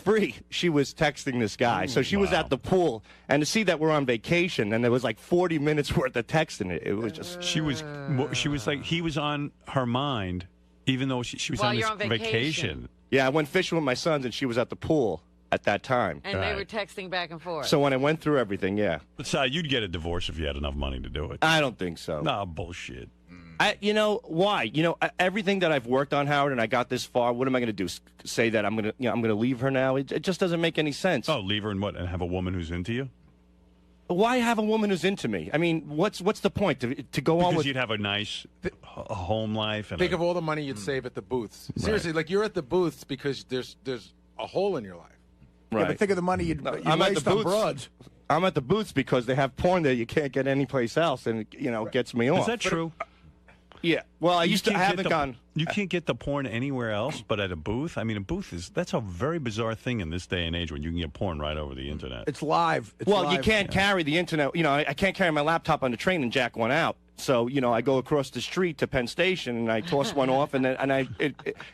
free, she was texting this guy. So she was at the pool, and to see that we're on vacation, and there was like 40 minutes worth of texting, it was just... She was like, he was on her mind, even though she was on this vacation. Yeah, I went fishing with my sons, and she was at the pool at that time. And they were texting back and forth. So when I went through everything, yeah. But Sal, you'd get a divorce if you had enough money to do it. I don't think so. No, bullshit. You know why? You know, everything that I've worked on, Howard, and I got this far. What am I going to do? Say that I'm going to leave her now? It just doesn't make any sense. Oh, leave her and what? And have a woman who's into you? Why have a woman who's into me? I mean, what's the point to go on with? Because you'd have a nice home life. And think of all the money you'd save at the booths. Seriously, like you're at the booths because there's a hole in your life. Right. Yeah, but think of the money you'd waste on broads. I'm at the booths because they have porn there you can't get anyplace else, and it gets me off. Is that true? Yeah. Well, I haven't gone. You can't get the porn anywhere else but at a booth? I mean, that's a very bizarre thing in this day and age when you can get porn right over the internet. It's live. You can't carry the internet. I can't carry my laptop on the train and jack one out. So, I go across the street to Penn Station and I toss one off, and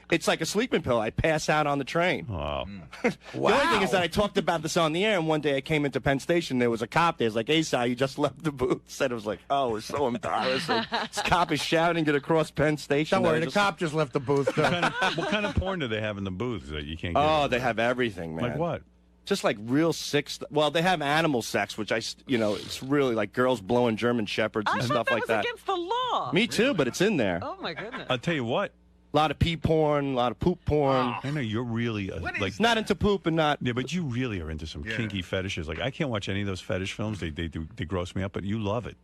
it's like a sleeping pill. I pass out on the train. Wow. The only thing is that I talked about this on the air, and one day I came into Penn Station, there was a cop there. It was like, "Hey, Sal, you just left the booth." And it was like, oh, it was so embarrassing. This cop is shouting it across Penn Station. Don't worry, the cop just left the booth. What kind of porn do they have in the booths that you can't get? Oh, they have everything, man. Like what? Just like real sick stuff. Well, they have animal sex, which it's really like girls blowing German shepherds and stuff like that. I thought that was against the law. Me too, but it's in there. Oh, my goodness. I'll tell you what. A lot of pee porn, a lot of poop porn. I know you're really not into poop and not. Yeah, but you really are into some kinky fetishes. Like I can't watch any of those fetish films. They gross me up. But you love it.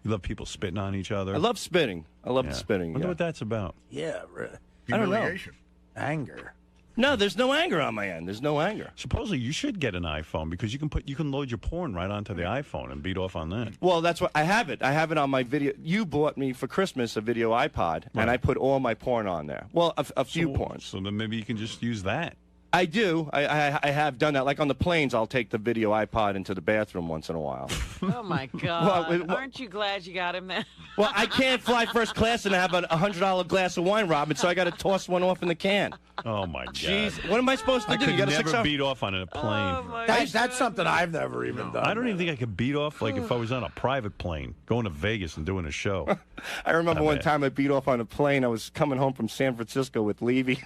You love people spitting on each other. I love spitting. I love the spitting. I wonder what that's about. Yeah, really. I don't know. Anger. No, there's no anger on my end. There's no anger. Supposedly, you should get an iPhone because you can load your porn right onto the iPhone and beat off on that. Well, that's what I have it. I have it on my video. You bought me for Christmas a video iPod, and I put all my porn on there. Well, a few porns. So then maybe you can just use that. I do. I have done that. Like on the planes, I'll take the video iPod into the bathroom once in a while. Oh, my God. Aren't you glad you got him there? Well, I can't fly first class and have a $100 glass of wine, Robin, so I got to toss one off in the can. Oh, my God. Jeez. What am I supposed to do? You got to never beat off on a plane. Oh, that's something I've never even done. I don't even think I could beat off like if I was on a private plane going to Vegas and doing a show. I remember one time I beat off on a plane. I was coming home from San Francisco with Levy.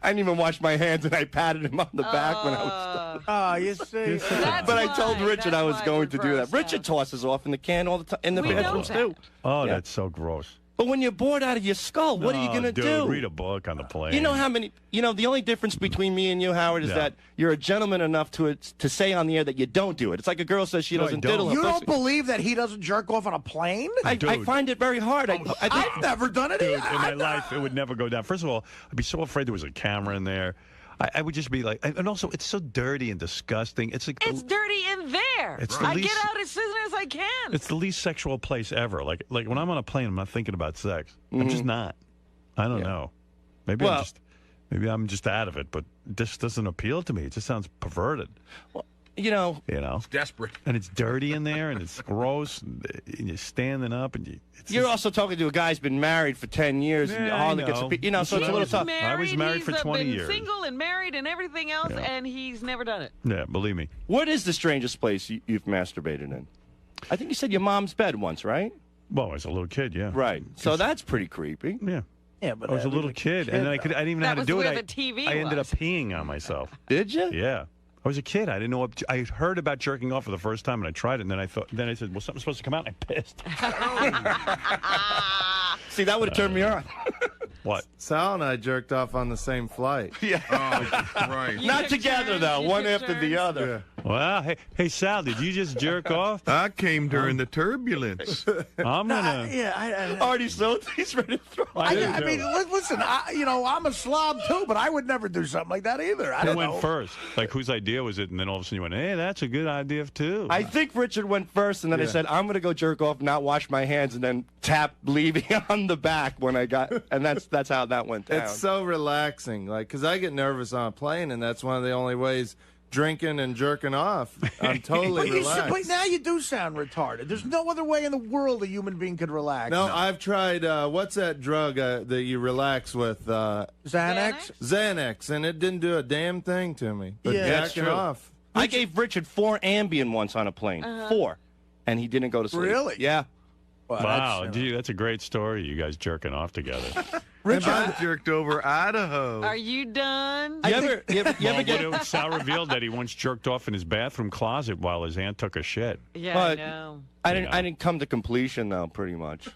I didn't even wash my hands, and I patted him on the back when I was. Oh, you see. But I told Richard I was going to do that. Richard tosses off in the can all the time in the bathrooms too. Oh, that's so gross. But when you're bored out of your skull, what are you going to do? Read a book on the plane. You know how many? The only difference between me and you, Howard, is that you're a gentleman enough to say on the air that you don't do it. It's like a girl says she doesn't diddle. You don't believe that he doesn't jerk off on a plane? I find it very hard. I've never done it. In my life, it would never go down. First of all, I'd be so afraid there was a camera in there. I would just be like, and also it's so dirty and disgusting. It's dirty in there. I get out as soon as I can. It's the least sexual place ever. Like when I'm on a plane, I'm not thinking about sex. I'm just not. I don't know. Maybe I'm just out of it, but this doesn't appeal to me. It just sounds perverted. Well, it's desperate, and it's dirty in there, and it's gross, and you're standing up, and you're also talking to a guy who's been married for 10 years, and hardly gets so it's a little tough. I was married for 20 years. He's single and married and everything else, and he's never done it. Yeah, believe me. What is the strangest place you've masturbated in? I think you said your mom's bed once, right? Well, as a little kid, yeah. Right. So that's pretty creepy. Yeah. Yeah, but I was a little kid, and then I didn't even know how to do it. I ended up peeing on myself. Did you? Yeah. I was a kid. I didn't know what I heard about jerking off for the first time, and I tried it. And then I said, "Well, something's supposed to come out." And I pissed. See, that would have turned me on. What? Sal and I jerked off on the same flight. Yeah. Oh, right. Not together though, one after the other. Yeah. Well, hey, Sal, did you just jerk off? I came during the turbulence. Artie's he's ready to throw. I mean, listen, I'm a slob too, but I would never do something like that either. Who went first? Like, whose idea was it? And then all of a sudden you went, hey, that's a good idea too. I think Richard went first, and then I said, I'm going to go jerk off, not wash my hands, and then tap Levy on the back when I got, and that's how that went down. It's so relaxing, like, because I get nervous on a plane, and that's one of the only ways drinking and jerking off. I'm totally relaxed. But now you do sound retarded. There's no other way in the world a human being could relax. No, I've tried, what's that drug that you relax with? Xanax? Xanax, and it didn't do a damn thing to me. But Yeah, that's jacking true. off. I gave Richard 4 Ambien once on a plane. 4. And he didn't go to sleep. Really? Yeah. Well, Wow, that's, gee, that's a great story. You guys jerking off together. And I jerked over Idaho. Are you done? You ever get... Sal revealed that he once jerked off in his bathroom closet while his aunt took a shit. Yeah, But- I know. I didn't come to completion, though, pretty much.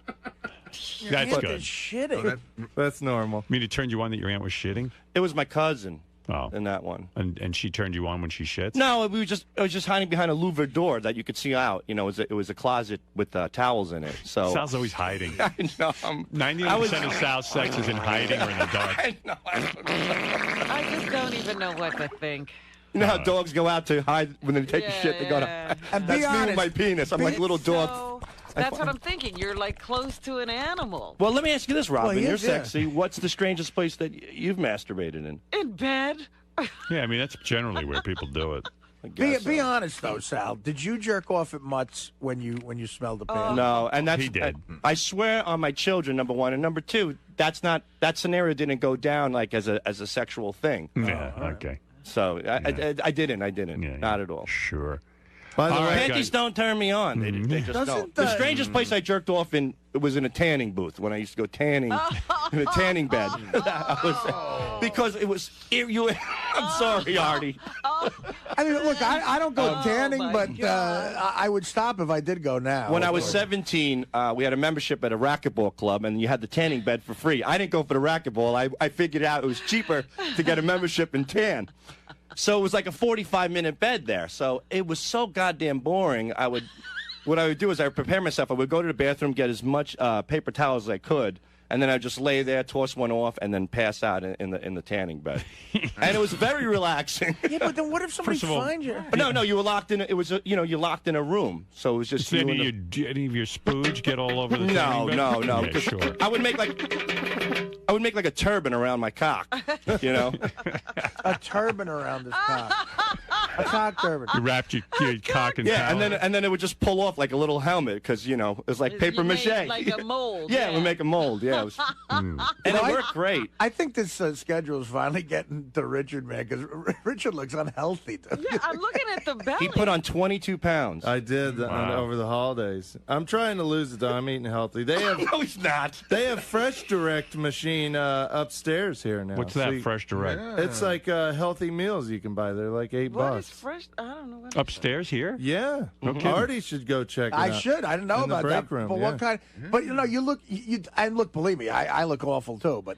That's Aunt good. is shitting. That's normal. I mean, it turned you on that your aunt was shitting? It was my cousin Oh. in that one. And she turned you on when she shits? No, I was just hiding behind a louvered door that you could see out. You know, it was a closet with towels in it. So Sal's always hiding. I know. 99% of Sal's sex is in hiding or in the dark. I know. I just don't even know what to think. You know how dogs go out to hide when they take a shit? They go to. Yeah. And That's be me with honest. my penis. I'm like a little dog. So, that's what I'm thinking. You're like close to an animal. Well, let me ask you this, Robin. he You're is, yeah. sexy. What's the strangest place that you've masturbated in? In bed. Yeah, I mean, that's generally where people do it. I guess Be so. honest though, Sal. Did you jerk off at Mutt's when you smelled the pan? No, and that's He did. I swear on my children, number one, and number two, that scenario didn't go down like as a sexual thing. Yeah, okay. So I didn't. Yeah, Not at all. Sure. By the All way, right, Panties guys. don't turn me on. They just Doesn't don't. The strangest place I jerked off in it was in a tanning booth when I used to go tanning in a tanning bed. Because it was I'm sorry, Artie. I mean, look, I don't go tanning, my but God. I would stop if I did go now. When I was 17, we had a membership at a racquetball club, and you had the tanning bed for free. I didn't go for the racquetball. I figured out it was cheaper to get a membership and tan. So it was like a 45-minute bed there. So it was so goddamn boring. What I would do is I would prepare myself. I would go to the bathroom, get as much paper towels as I could, and then I'd just lay there, toss one off, and then pass out in the tanning bed. And it was very relaxing. Yeah, but then what if somebody First of all- finds you? No, you were locked in. It was you're locked in a room. So it was just Did you any, and the- any of your spooge get all over the No, tanning bed? no. Yeah, because sure. I would make like a turban around my cock. You know. A turban around his cock. A cock turban. You wrapped your cock in Yeah, towel. and then it would just pull off like a little helmet because it was like paper You mache. made like a mold. Yeah, we make a mold. Yeah, it was, and it worked great. I think this schedule is finally getting to Richard, man, because Richard looks unhealthy. Dude. Yeah, I'm looking at the belly. He put on 22 pounds. I did over the holidays. I'm trying to lose it, though. I'm eating healthy. They have No, he's not. they have Fresh Direct machine upstairs here now. What's So that, you- Fresh Direct? It's like healthy meals you can buy. They're like $8. What is fresh? I don't know. What Upstairs here? Yeah. Okay. Artie should go check it I out. should. I didn't know In the about that. break room, But yeah. what kind? But you look. And look. Believe me, I look awful too. But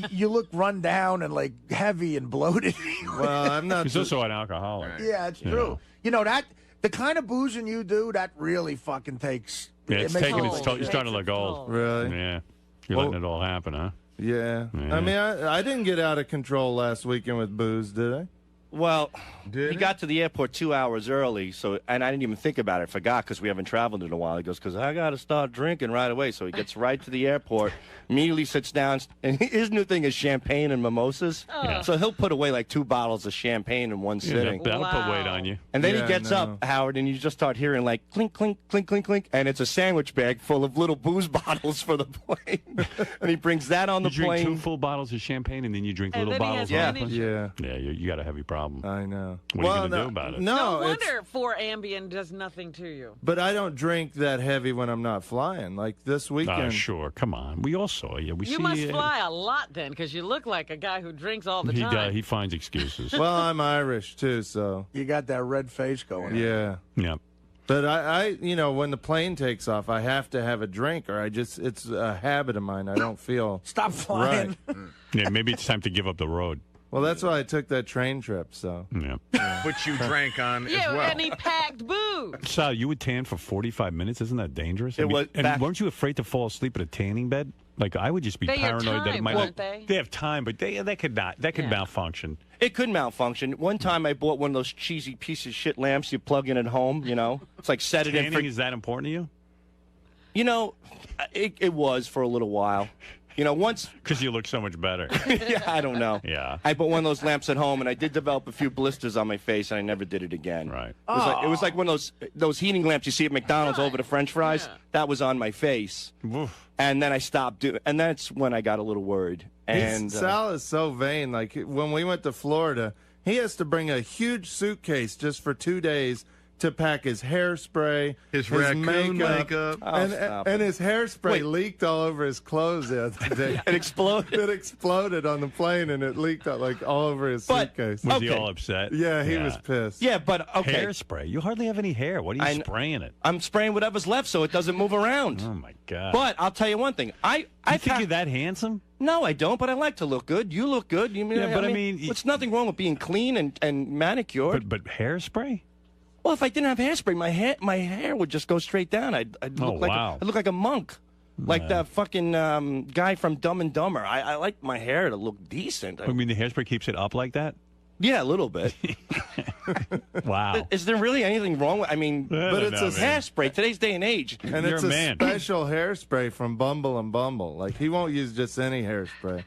you look run down and like heavy and bloated. Well, I'm not. He's also an alcoholic. Yeah, it's true. You know that the kind of boozing you do that really fucking takes. Yeah, it's makes taking it its whole. toll. You're starting to look old. Really? Yeah. You're letting it all happen, huh? Yeah. Yeah. I mean, I didn't get out of control last weekend with booze, did I? Well, Did he it? got to the airport 2 hours early, and I didn't even think about it. I forgot because we haven't traveled in a while. He goes, because I got to start drinking right away. So he gets right to the airport, immediately sits down, and his new thing is champagne and mimosas. Yeah. So he'll put away like 2 bottles of champagne in one Yeah, sitting. that'll put Wow. weight on you. And then Yeah, he gets no. up, Howard, and you just start hearing like clink, clink, clink, clink, clink, and it's a sandwich bag full of little booze bottles for the plane. And he brings that on the You drink plane. 2 full bottles of champagne and then you drink And little then he bottles has on the plane? miniature. Yeah. Yeah, you got a heavy problem. I know. What are you gonna do about it? No, No it's, wonder 4 Ambien does nothing to you. but I don't drink that heavy when I'm not flying. Like this weekend. Sure. Come on. We all saw you. We You see must fly a lot then, because you look like a guy who drinks all the He time. he finds excuses. Well, I'm Irish too, so You got that red face going. yeah. Yeah. But I, when the plane takes off, I have to have a drink, or it's a habit of mine. I don't feel Stop flying. right. Yeah, maybe it's time to give up the road. Well, that's why I took that train trip. So Yeah. Which you drank on as yeah, well. and he packed booze. Sal, you would tan for 45 minutes? Isn't that dangerous? It was and back- weren't you afraid to fall asleep at a tanning bed? Like, I would just be They had paranoid that it time, might weren't not. they? have time, but that could Yeah. malfunction. It could malfunction. One time I bought one of those cheesy piece of shit lamps you plug in at home, It's like set it in Tanning for... is that important to you? It was for a little while. You know, once Because you look so much better. yeah, I don't know. Yeah. I bought one of those lamps at home, and I did develop a few blisters on my face, and I never did it again. Right. It was like one of those heating lamps you see at McDonald's over the French fries. Yeah. That was on my face, Oof. and then I stopped doing. And that's when I got a little worried. And Sal is so vain. Like when we went to Florida, he has to bring a huge suitcase just for 2 days to pack his hairspray, His raccoon makeup. Oh, stop and it. his hairspray Wait. leaked all over his clothes the other day. it exploded. It exploded on the plane, and it leaked out, like all over his But- suitcase. Was he Okay. all upset? Yeah, he was pissed. Yeah, but okay. Hairspray. You hardly have any hair. What are you I- spraying it? I'm spraying whatever's left so it doesn't move around. Oh, my God. But I'll tell you one thing. I think you're that handsome? No, I don't. But I like to look good. You look good. You Yeah, but I mean, there's nothing wrong with being clean and manicured. But hairspray? Well, if I didn't have hairspray, my hair would just go straight down. I'd Oh, look like wow. I'd look like a monk, like that fucking guy from Dumb and Dumber. I like my hair to look decent. I mean, the hairspray keeps it up like that? Yeah, a little bit. Wow. Is there really anything wrong with? I mean, But it's a hairspray. Today's day and age. And You're it's a a man. special hairspray from Bumble and Bumble. Like he won't use just any hairspray.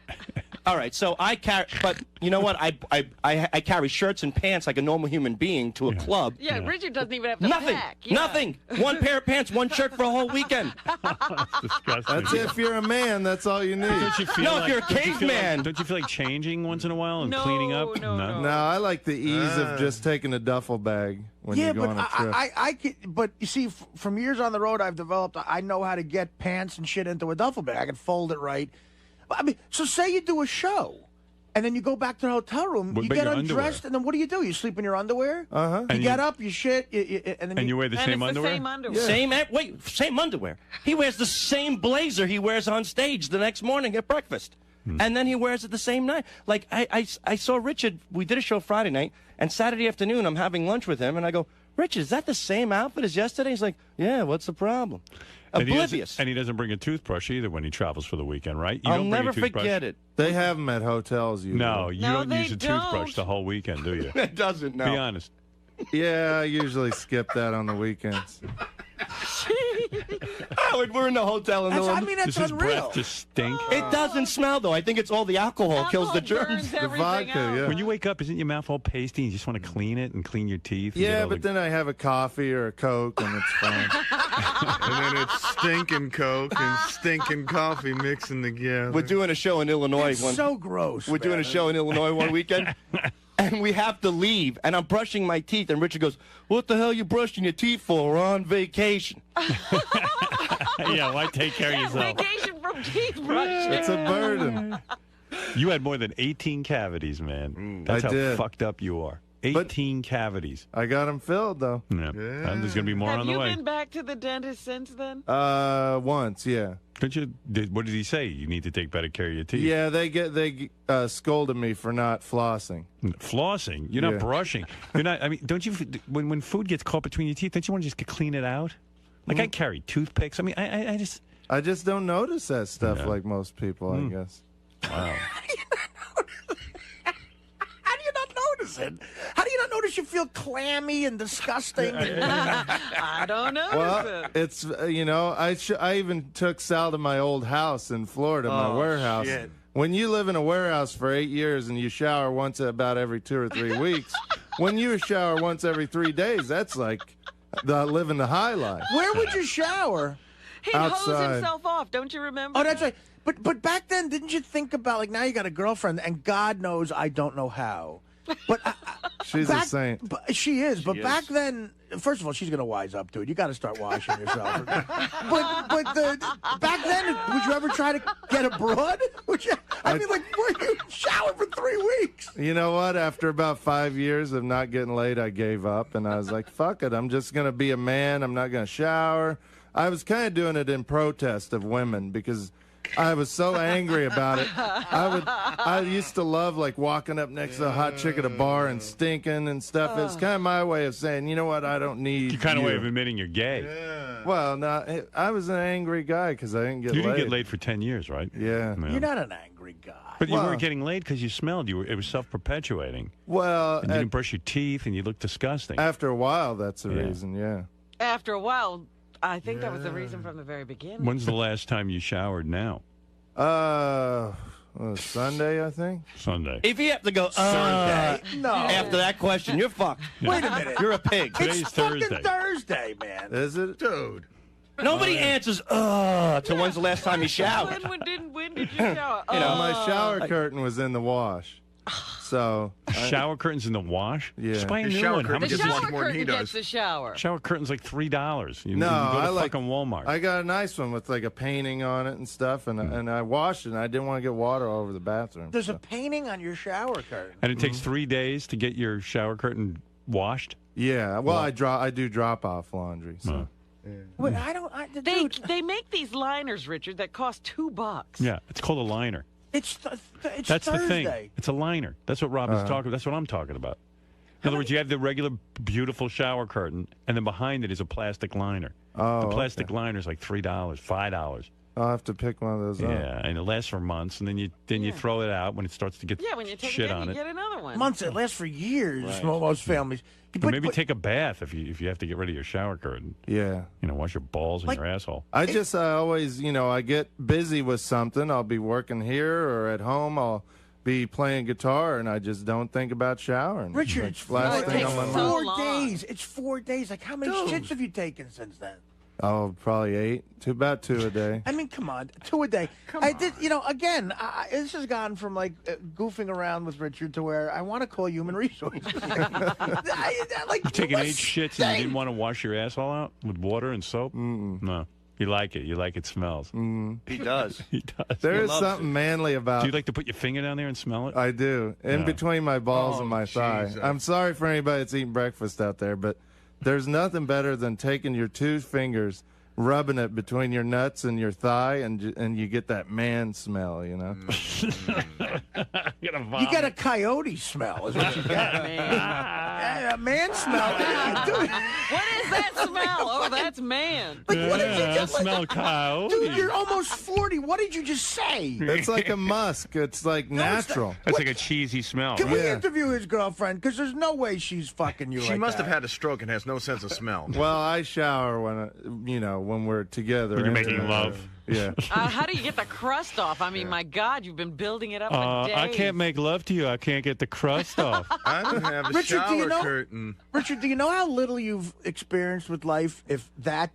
All right, so I carry, but you know what? I carry shirts and pants like a normal human being to a club. Yeah, Richard doesn't even have to Nothing. pack. Yeah. Nothing. One pair of pants, one shirt for a whole weekend. That's disgusting. That's if you're a man. That's all you need. Don't you feel No, if like, you're a don't you feel caveman. Like, don't you feel like changing once in a while and No, cleaning up? no. No, I like the ease of just taking a duffel bag when Yeah, you go but on a trip. I can, but you see, from years on the road, I've developed. I know how to get pants and shit into a duffel bag. I can fold it right. I mean, so say you do a show, and then you go back to the hotel room. What You about get your undressed, underwear? and then what do? You sleep in your underwear. Uh-huh. You And get you- up, you shit, and then And you wear the And same it's underwear? the same underwear. Same underwear. He wears the same blazer he wears on stage the next morning at breakfast. And then he wears it the same night. Like, I saw Richard, we did a show Friday night, and Saturday afternoon I'm having lunch with him, and I go, Richard, is that the same outfit as yesterday? He's like, yeah, what's the problem? And he Oblivious. doesn't- And he doesn't bring a toothbrush either when he travels for the weekend, right? You I'll don't bring never a toothbrush? forget it. They have them at hotels. Usually. No, you No, don't they use a toothbrush don't. the whole weekend, do you? It doesn't, no. Be honest. Yeah, I usually skip that on the weekends. Howard, we're in the hotel in the I mean, that's Does his unreal. breath just stink? It doesn't smell, though. I think it's all the alcohol kills the Alcohol germs. burns everything vodka, out. yeah. When you wake up, isn't your mouth all pasty and you just want to clean it and clean your teeth? and Yeah, get all but the- then I have a coffee or a Coke, and it's fine. And then it's stinking Coke and stinking coffee mixing together. We're doing a show in Illinois. It's one, so gross. we're doing a man. show in Illinois one weekend, and we have to leave. And I'm brushing my teeth, and Richard goes, "What the hell are you brushing your teeth for? We're on vacation." Yeah, why take care of yourself? Vacation from teeth brushing. It's a burden. You had more than 18 cavities, man. That's I how did. fucked up you are. 18 cavities. I got them filled though. Yeah. And there's going to be more Have on the you way. been back to the dentist since then? Once, yeah. What did he say? You need to take better care of your teeth. Yeah, they scolded me for not flossing. Flossing. You're not Yeah. brushing. You're not. I mean, don't you? When food gets caught between your teeth, don't you want to just clean it out? Like I carry toothpicks. I mean, I just. I just don't notice that stuff Yeah. like most people, I guess. Wow. How do you not notice it? How do you not notice you feel clammy and disgusting? I don't know. Well, it's I even took Sal to my old house in Florida, my warehouse. shit. When you live in a warehouse for 8 years and you shower once about every 2 or 3 weeks, when you shower once every 3 days, that's like living the high life. Where would you shower? He'd hose outside. himself off. Don't you remember? Oh, that's right. But back then, didn't you think about, like, now you got a girlfriend, and God knows I don't know how. But She's a saint. But she is. But back then, first of all, she's gonna wise up to it. You got to start washing yourself. Back then, would you ever try to get abroad? I mean, like, were you shower for 3 weeks? You know what? After about 5 years of not getting laid, I gave up, and I was like, fuck it. I'm just going to be a man. I'm not going to shower. I was kind of doing it in protest of women because I was so angry about it. I used to love, like, walking up next to a hot chick at a bar and stinking and stuff. It's kind of my way of saying, you know what? I don't need You kind of you. way of admitting you're gay. Well, no, I was an angry guy because I didn't get You laid. didn't get laid for 10 years, right? Yeah. You're not an angry guy. But you Well- weren't getting laid because you smelled. It was self-perpetuating. Well, And you didn't brush your teeth, and you looked disgusting. after a while, that's the Yeah. reason, yeah. After a while, I think that was the reason from the very beginning. When's the last time you showered now? Sunday, I think. Sunday. If you have to go No. after that question, you're fucked. Wait a minute. You're a pig. Today's It's fucking Thursday. Thursday, man. Is it? Dude. Nobody answers to when's the last time you showered. When did you shower? My shower curtain was in the wash. So Shower curtains in the wash? Yeah. Just buy a Your new shower one. How curtain much The is gets it? washed shower more than he curtain gets does. the shower. Shower curtain's like $3. You No, can go to I like fucking Walmart. I got a nice one with like a painting on it and stuff, and I washed it. And I didn't want to get water all over the bathroom. There's a painting on your shower curtain. And it takes 3 days to get your shower curtain washed? Yeah, well, I do drop off laundry. So. Wait, dude, They make these liners, Richard, that cost $2. Yeah, it's called a liner. it's That's Thursday. the thing. It's a liner. That's what Rob is talking about. That's what I'm talking about. In other words, you have the regular beautiful shower curtain, and then behind it is a plastic liner. Oh, The plastic liner is like $3, $5. I'll have to pick one of those up. Yeah, and it lasts for months, and then you throw it out when it starts to get Yeah, when you take shit it in, on you it. get another one. Months. It lasts for years. Most families. You Or maybe take a bath if you have to get rid of your shower curtain. Yeah. Wash your balls and Like- your asshole. I always, I get busy with something. I'll be working here or at home. I'll be playing guitar, and I just don't think about showering. Richard, Like, it's last it thing takes on my so mind. 4 long. days. It's 4 days. Like, how many shits have you taken since then? Oh, probably 8. About 2 a day. I mean, come on, 2 a day. Did, again, this has gone from like goofing around with Richard to where I want to call human resources. Taking 8 shits and you didn't want to wash your asshole out with water and soap? No. You like it. You like it smells. He does. He does. There is loves something manly about. Do you like to put your finger down there and smell it? I do. In Yeah. between my balls and my thigh. Jesus. I'm sorry for anybody that's eating breakfast out there, but there's nothing better than taking your 2 fingers, rubbing it between your nuts and your thigh, and you get that man smell, You get a coyote smell, is what you get. Yeah, a man smell. Yeah, dude. What is that smell? Oh, that's man. Like, what did you I just smell coyote. Dude, you're almost 40. What did you just say? It's like a musk. It's like natural. That's like a cheesy smell. Can right? we interview his girlfriend? Because there's no way she's fucking you. She like must that. have had a stroke and has no sense of smell. Well, I shower when we're together. When you're making love. Yeah. How do you get the crust off? I mean, my God, you've been building it up for days. I can't make love to you. I can't get the crust off. I don't have a Richard, do you shower know- curtain. Richard, do you know how little you've experienced with life? If that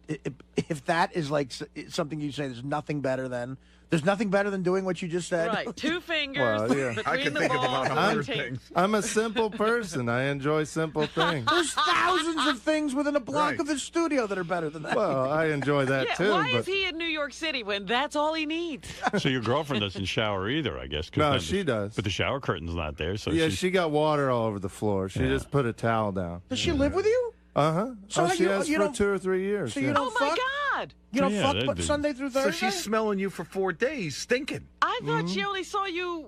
is like something you say, there's nothing better than. There's nothing better than doing what you just said. Right, 2 fingers Well, yeah. between I can the think of balls about and 100 the teeth. things. I'm a simple person. I enjoy simple things. There's thousands of things within a block Right. of his studio that are better than that. Well, I enjoy that Yeah, too. why but is he in New York City when that's all he needs? So your girlfriend doesn't shower either, I guess. 'cause No, then she does. But the shower curtain's not there, so yeah, she's, she got water all over the floor. She Yeah. just put a towel down. Does she live with you? Uh-huh. So oh, how she you- has you for don't- 2 or 3 years. So you yeah. don't Oh, my fuck? God. You don't Yeah, fuck that but dude. Sunday through So Thursday? she's smelling you for 4 days, stinking. I thought she only saw you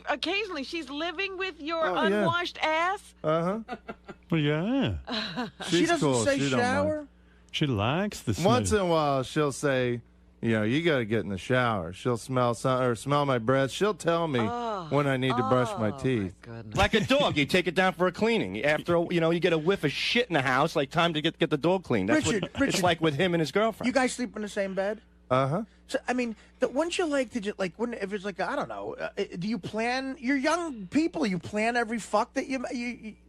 occasionally. She's living with your Oh, yeah. unwashed ass? Uh-huh. well, yeah. She She's doesn't cool. say She don't mind. shower? She likes the smell. Once in a while, she'll say, you got to get in the shower. She'll smell smell my breath. She'll tell me when I need to brush my teeth. Goodness. Like a dog, you take it down for a cleaning. After you get a whiff of shit in the house, like time to get the dog cleaned. That's Richard, what Richard. it's like with him and his girlfriend. You guys sleep in the same bed? Uh-huh. So I mean, wouldn't you like to just like? Wouldn't if it's like I don't know? Do you plan? You're young people. You plan every fuck that you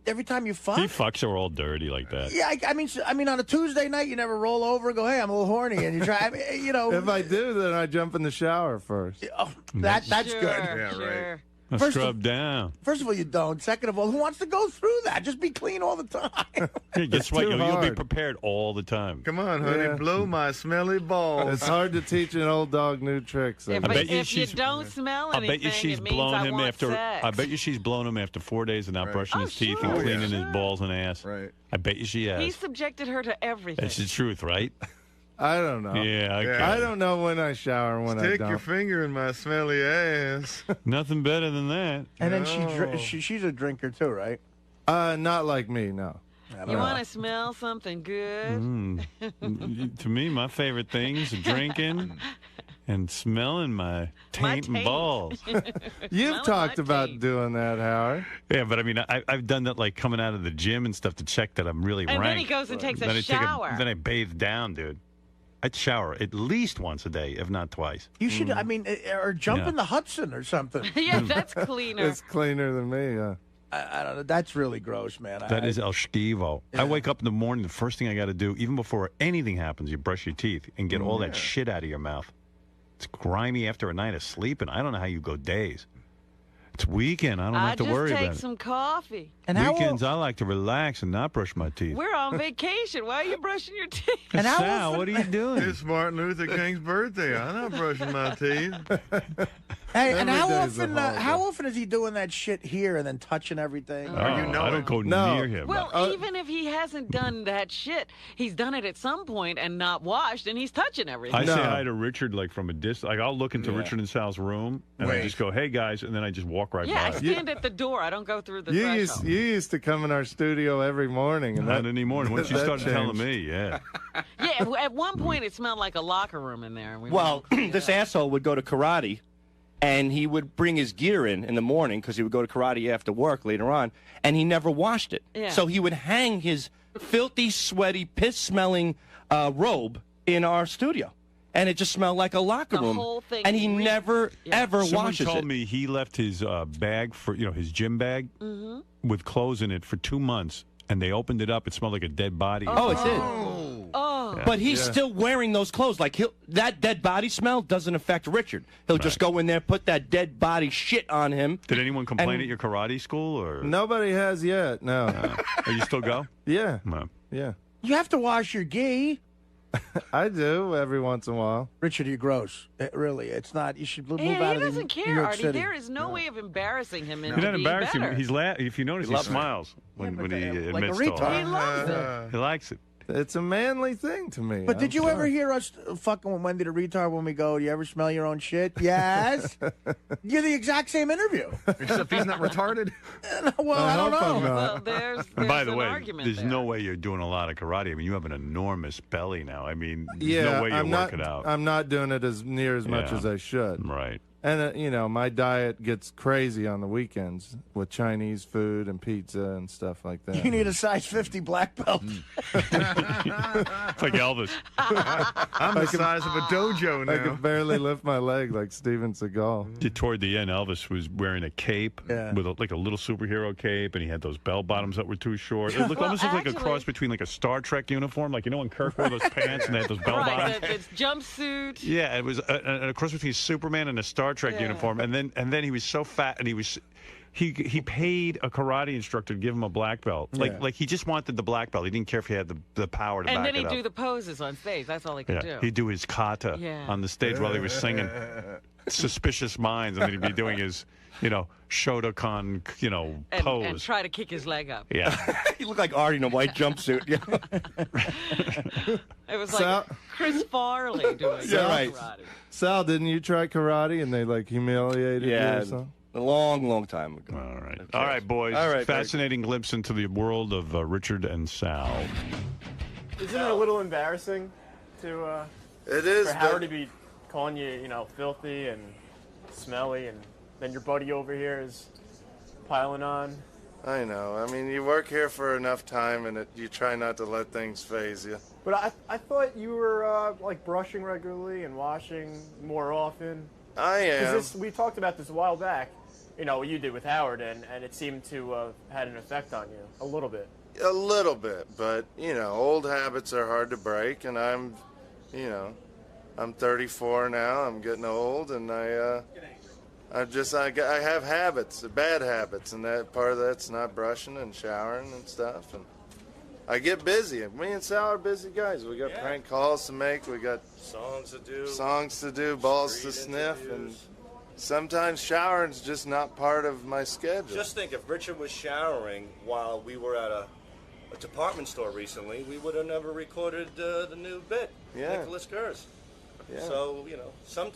every time you fuck. He fucks her all dirty like that. Yeah, I mean, on a Tuesday night, you never roll over and go, "Hey, I'm a little horny," and you try. If I do, then I jump in the shower first. Oh, that's Sure, good. Yeah, right. sure. First Scrub down. First of all, you don't. Second of all, who wants to go through that? Just be clean all the time. Hey, guess what? too You'll be hard. prepared all the time. Come on, honey, Yeah. blow my smelly balls. It's hard to teach an old dog new tricks. If, bet you if you she's- don't smell I anything, bet you she's it means blown I him want after. sex. I bet you she's blown him after 4 days of not Right. brushing Oh, his teeth sure, and cleaning sure. his balls and ass. Right. I bet you she has. He subjected her to everything. That's the truth, right? I don't know. Yeah, okay. Yeah. I don't know when I shower and when I Stick don't. your finger in my smelly ass. Nothing better than that. And then No. she's a drinker too, right? Not like me, no. You want to smell something good? To me, my favorite things are drinking and smelling my taint and taint. balls. You've Smelling talked my about teeth. doing that, Howard. Yeah, but I mean, I've done that like coming out of the gym and stuff to check that I'm really And rank. then he goes and takes Then a I shower. then I bathe down, dude. I'd shower at least once a day, if not twice. You should, I mean, or jump Yeah. in the Hudson or something. Yeah, that's cleaner. It's cleaner than me. Yeah. I don't know. That's really gross, man. That is El Stivo. I wake up in the morning, the first thing I got to do, even before anything happens, you brush your teeth and get all that shit out of your mouth. It's grimy after a night of sleeping. I don't know how you go days. It's weekend. I don't have to worry just take about it. some coffee. And how Weekends, I like to relax and not brush my teeth. We're on vacation. Why are you brushing your teeth? And how Sal, often- what are you doing? It's Martin Luther King's birthday. I'm not brushing my teeth. Hey, and Every how day's a often? holiday. How often is he doing that shit here and then touching everything? Oh, I don't go No. near him. Well, even if he hasn't done that shit, he's done it at some point and not washed, and he's touching everything. I say No. hi to Richard like from a distance. Like I'll look into Richard and Sal's room and I just go, "Hey guys," and then I just walk right yeah, I by. stand at the door. I don't go through the You threshold. used to come in our studio every morning, and Not that anymore. Once you that started telling changed. me, yeah. Yeah, at one point it smelled like a locker room in there. And we Well, went, this asshole would go to karate, and he would bring his gear in the morning because he would go to karate after work later on, and he never washed it. Yeah. So he would hang his filthy, sweaty, piss-smelling robe in our studio, and it just smelled like a locker The room. whole thing and he reeked. never, Yeah. ever Someone washes told it. me he left his bag for his gym bag with clothes in it for 2 months, and they opened it up. It smelled like a dead body. Oh, it did. oh, But he's still wearing those clothes. Like that dead body smell doesn't affect Richard. He'll just go in there, put that dead body shit on him. Did anyone complain And- at your karate school, or nobody has yet. No. or you still go? Yeah. No. Yeah. You have to wash your gi. I do every once in a while. Richard, you're gross. Really, it's not. You should move yeah, out he of the doesn't New care, York Artie. City. There is no way of embarrassing him into You're not being embarrassing. better. He's if you notice, he smiles when he like a admits to all retard. that. He loves it. He likes it. It's a manly thing to me. But did I'm you ever sorry. hear us fucking with Wendy the retard when we go, do you ever smell your own shit? Yes. You're the exact same interview. Except he's not retarded. Well, I don't hope I'm know. not. Well, there's And by the an way, argument there's there. no way you're doing a lot of karate. I mean, you have an enormous belly now. I mean, there's Yeah, no way you're I'm not. working out. I'm not doing it as near as much Yeah. as I should. Right. And my diet gets crazy on the weekends with Chinese food and pizza and stuff like that. You need a size 50 black belt. It's like Elvis. I'm the size of a dojo I now. could barely lift my leg like Steven Seagal. Toward the end, Elvis was wearing a cape with like a little superhero cape, and he had those bell bottoms that were too short. It looked Well, almost looked like a actually- cross between like a Star Trek uniform, like when Kirk wore those pants and they had those bell bottoms. Right, it's jumpsuit. Yeah, it was a cross between Superman and a Star Trek Yeah. uniform, and then he was so fat, and he paid a karate instructor to give him a black belt. Like he just wanted the black belt. He didn't care if he had the power to And back then it he'd up. do the poses on stage. That's all he could do. He'd do his kata Yeah. on the stage while he was singing Suspicious Minds, and then he'd be doing his, Shotokan, and pose. try to kick his leg up. Yeah. He looked like Artie in a white jumpsuit. It was Sal- like Chris Farley doing Yeah, right. karate. Sal, didn't you try karate and they humiliated you or something? a long, long time ago. All right. All right, boys. All right, Fascinating glimpse into the world of Richard and Sal. Isn't it a little embarrassing to It is. for Howard to be calling you, filthy and smelly, and then your buddy over here is piling on? I know. I mean, you work here for enough time, and you try not to let things phase you. But I thought you were brushing regularly and washing more often. I am. Because we talked about this a while back. What you did with Howard, and it seemed to have had an effect on you a little bit. A little bit, but old habits are hard to break, and I'm 34 now. I'm getting old, and I have habits, bad habits, and that part of that's not brushing and showering and stuff. And I get busy. Me and Sal are busy guys. We got prank calls to make. We got songs to do, balls to sniff, and sometimes showering's just not part of my schedule. Just think, if Richard was showering while we were at a department store recently, we would have never recorded the new bit, Nicholas Gers. Yeah. So,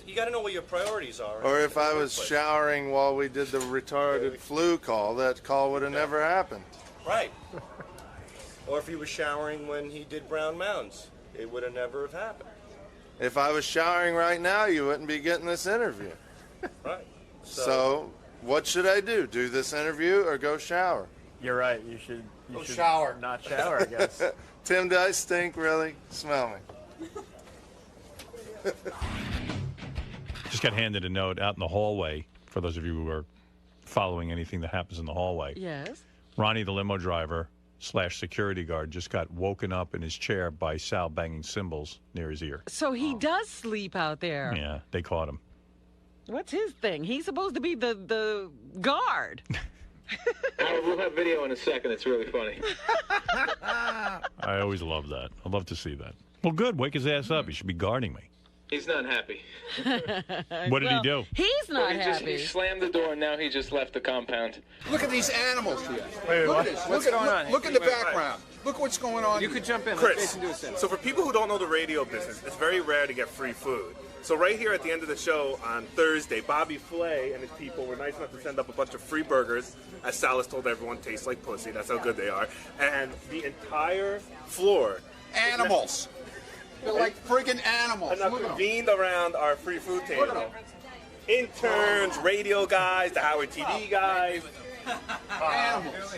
you got to know what your priorities are. Or if I in the was workplace. showering while we did the retarded flu call, that call would have never happened. Right. Or if he was showering when he did Brown Mounds, it would have never have happened. If I was showering right now, you wouldn't be getting this interview. Right. So what should I do? Do this interview or go shower? You're right. You should shower. not shower, I guess. Tim, do I stink really? Smell me. Just got handed a note out in the hallway, for those of you who are following anything that happens in the hallway. Yes. Ronnie, the limo driver / security guard, just got woken up in his chair by Sal banging cymbals near his ear. So he does sleep out there. Yeah, they caught him. What's his thing? He's supposed to be the guard. We'll have video in a second. It's really funny. I always love that. I love to see that. Well, good. Wake his ass up. He should be guarding me. He's not happy. What did he do? He's not happy. He slammed the door and now he just left the compound. Look at these animals here. Wait, look what? at this. What's going on? Look in the background. Look what's going on. You could jump in. Chris, so for people who don't know the radio business, it's very rare to get free food. So right here at the end of the show on Thursday, Bobby Flay and his people were nice enough to send up a bunch of free burgers, as Salas told everyone, taste like pussy. That's how good they are. And the entire floor. Animals. They're like friggin' animals. And now convened around our free food table. Interns, radio guys, the Howard TV guys. Animals.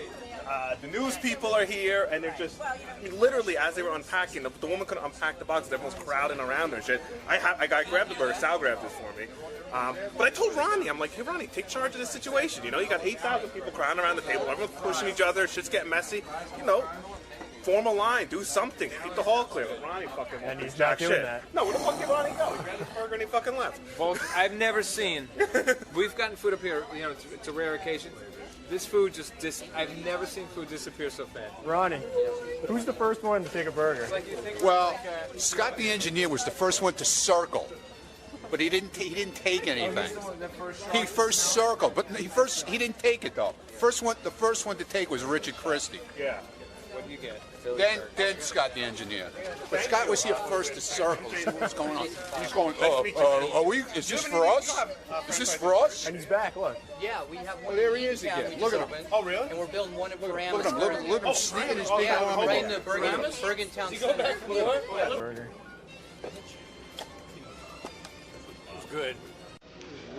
The news people are here, and they're just, I mean, literally, as they were unpacking, the woman couldn't unpack the boxes. Everyone's crowding around her and shit. I grabbed the burger. Sal grabbed this for me. But I told Ronnie, I'm like, hey, Ronnie, take charge of this situation. You know, you got 8,000 people crowding around the table. Everyone's pushing each other. Shit's getting messy. You know, form a line. Do something. Keep the hall clear. But Ronnie fucking won't And he's do jack not doing shit. that. No, where the fuck did Ronnie go? He grabbed his burger and he fucking left. Well, I've never seen. We've gotten food up here. You know, it's a rare occasion. This food I've never seen food disappear so fast. Ronnie, who's the first one to take a burger? Well, Scott the engineer was the first one to circle, but he didn't take anything. He first circled, but he didn't take it though. The first one to take was Richard Christy. Yeah. What do you get? Then Scott the engineer. But Scott was here first to circle. See what's going on? He's going, are we? Is this for us? Is this for us? And he's back, look. Yeah, we have one. Well, there he is again. Look at him. Oh, really? And we're building one at Paramus. Look at him. Look at him sneaking his big Yeah, arm right in. in the Bergen Town Center. Burger. It's good.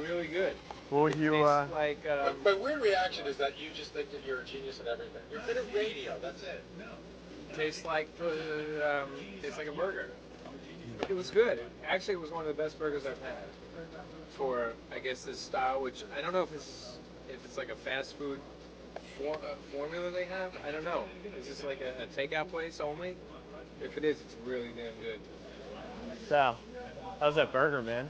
Really good. What would you, like, My weird reaction is that you just think that you're a genius at everything. You're good at radio. That's it. No. tastes like a burger. It was good. Actually, it was one of the best burgers I've had for, I guess, this style, which I don't know if it's like a fast food formula they have. I don't know. Is this like a takeout place only? If it is, it's really damn good. Sal, how's that burger, man?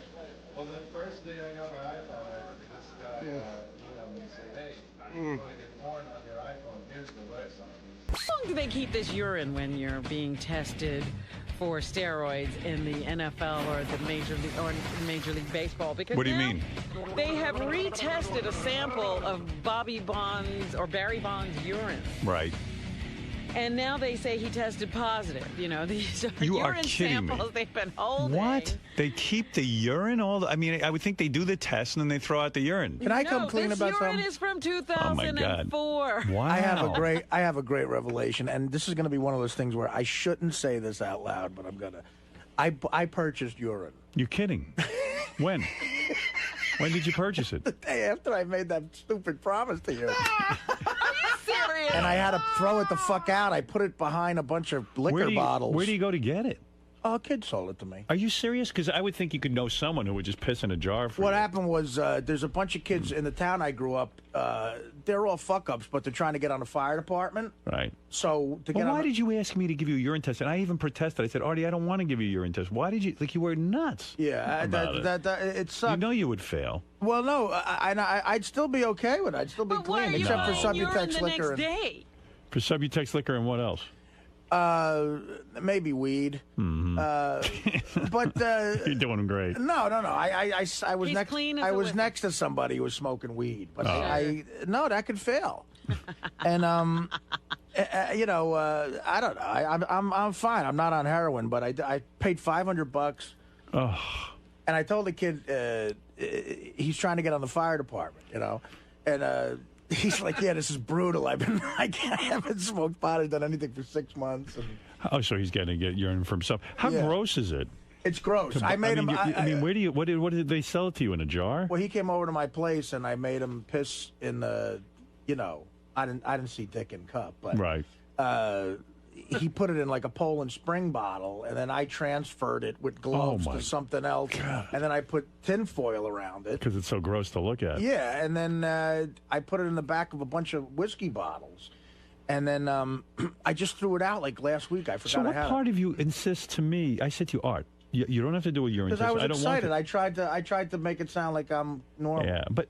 Well, the first day I got my iPhone, I just got, say, hey, you get porn on your iPhone, here's the website. How long do they keep this urine when you're being tested for steroids in the NFL or the Major League Baseball? Because what do you mean? They have retested a sample of Barry Bonds' urine. Right. And now they say he tested positive. You know, these are You are urine kidding me. samples they've been holding. What? They keep the urine I mean, I would think they do the test and then they throw out the urine. Can I come clean about something? This urine is from 2004. Wow. I have a great revelation, and this is going to be one of those things where I shouldn't say this out loud, but I'm gonna. I purchased urine. You're kidding? When? When did you purchase it? The day after I made that stupid promise to you. Serious? And I had to throw it the fuck out. I put it behind a bunch of liquor bottles. Where do you go to get it? Oh, a kid sold it to me. Are you serious? Because I would think you could know someone who would just piss in a jar for What you. happened was there's a bunch of kids in the town I grew up. They're all fuck-ups, but they're trying to get on the fire department. Right. So to Well, get why did you ask me to give you a urine test? And I even protested. I said, Artie, I don't want to give you a urine test. Why did you? Like, you were nuts. Yeah, it sucked. You know you would fail. Well, no, I'd still be okay with it. I'd still be clean, except for Subutex liquor. For Subutex liquor and what else? Maybe weed. Mm-hmm. But you're doing them great. No. I was He's next. clean as I a was whistle. next to somebody who was smoking weed, but Oh. that could fail. And you know, I don't know. I'm fine. I'm not on heroin, but I paid $500. Oh. And I told the kid he's trying to get on the fire department, you know, and he's like, "Yeah, this is brutal. I haven't smoked pot or done anything for 6 months." And Oh, so he's going to get urine from himself. How Yeah. gross is it? it's gross. I made him. I mean, where do you? What did they sell it to you in a jar? Well, he came over to my place, and I made him piss in the. You know, I didn't see dick in cup, but Right. he put it in like a Poland Spring bottle, and then I transferred it with gloves Oh, my to something else, and then I put tin foil around it. Because it's so gross to look at. Yeah, and then I put it in the back of a bunch of whiskey bottles. And then I just threw it out like last week. I forgot So I what had part of you insists to me? I said to you, Art, you don't have to do a urine because test. I was don't excited. want I tried to make it sound like I'm normal. Yeah, but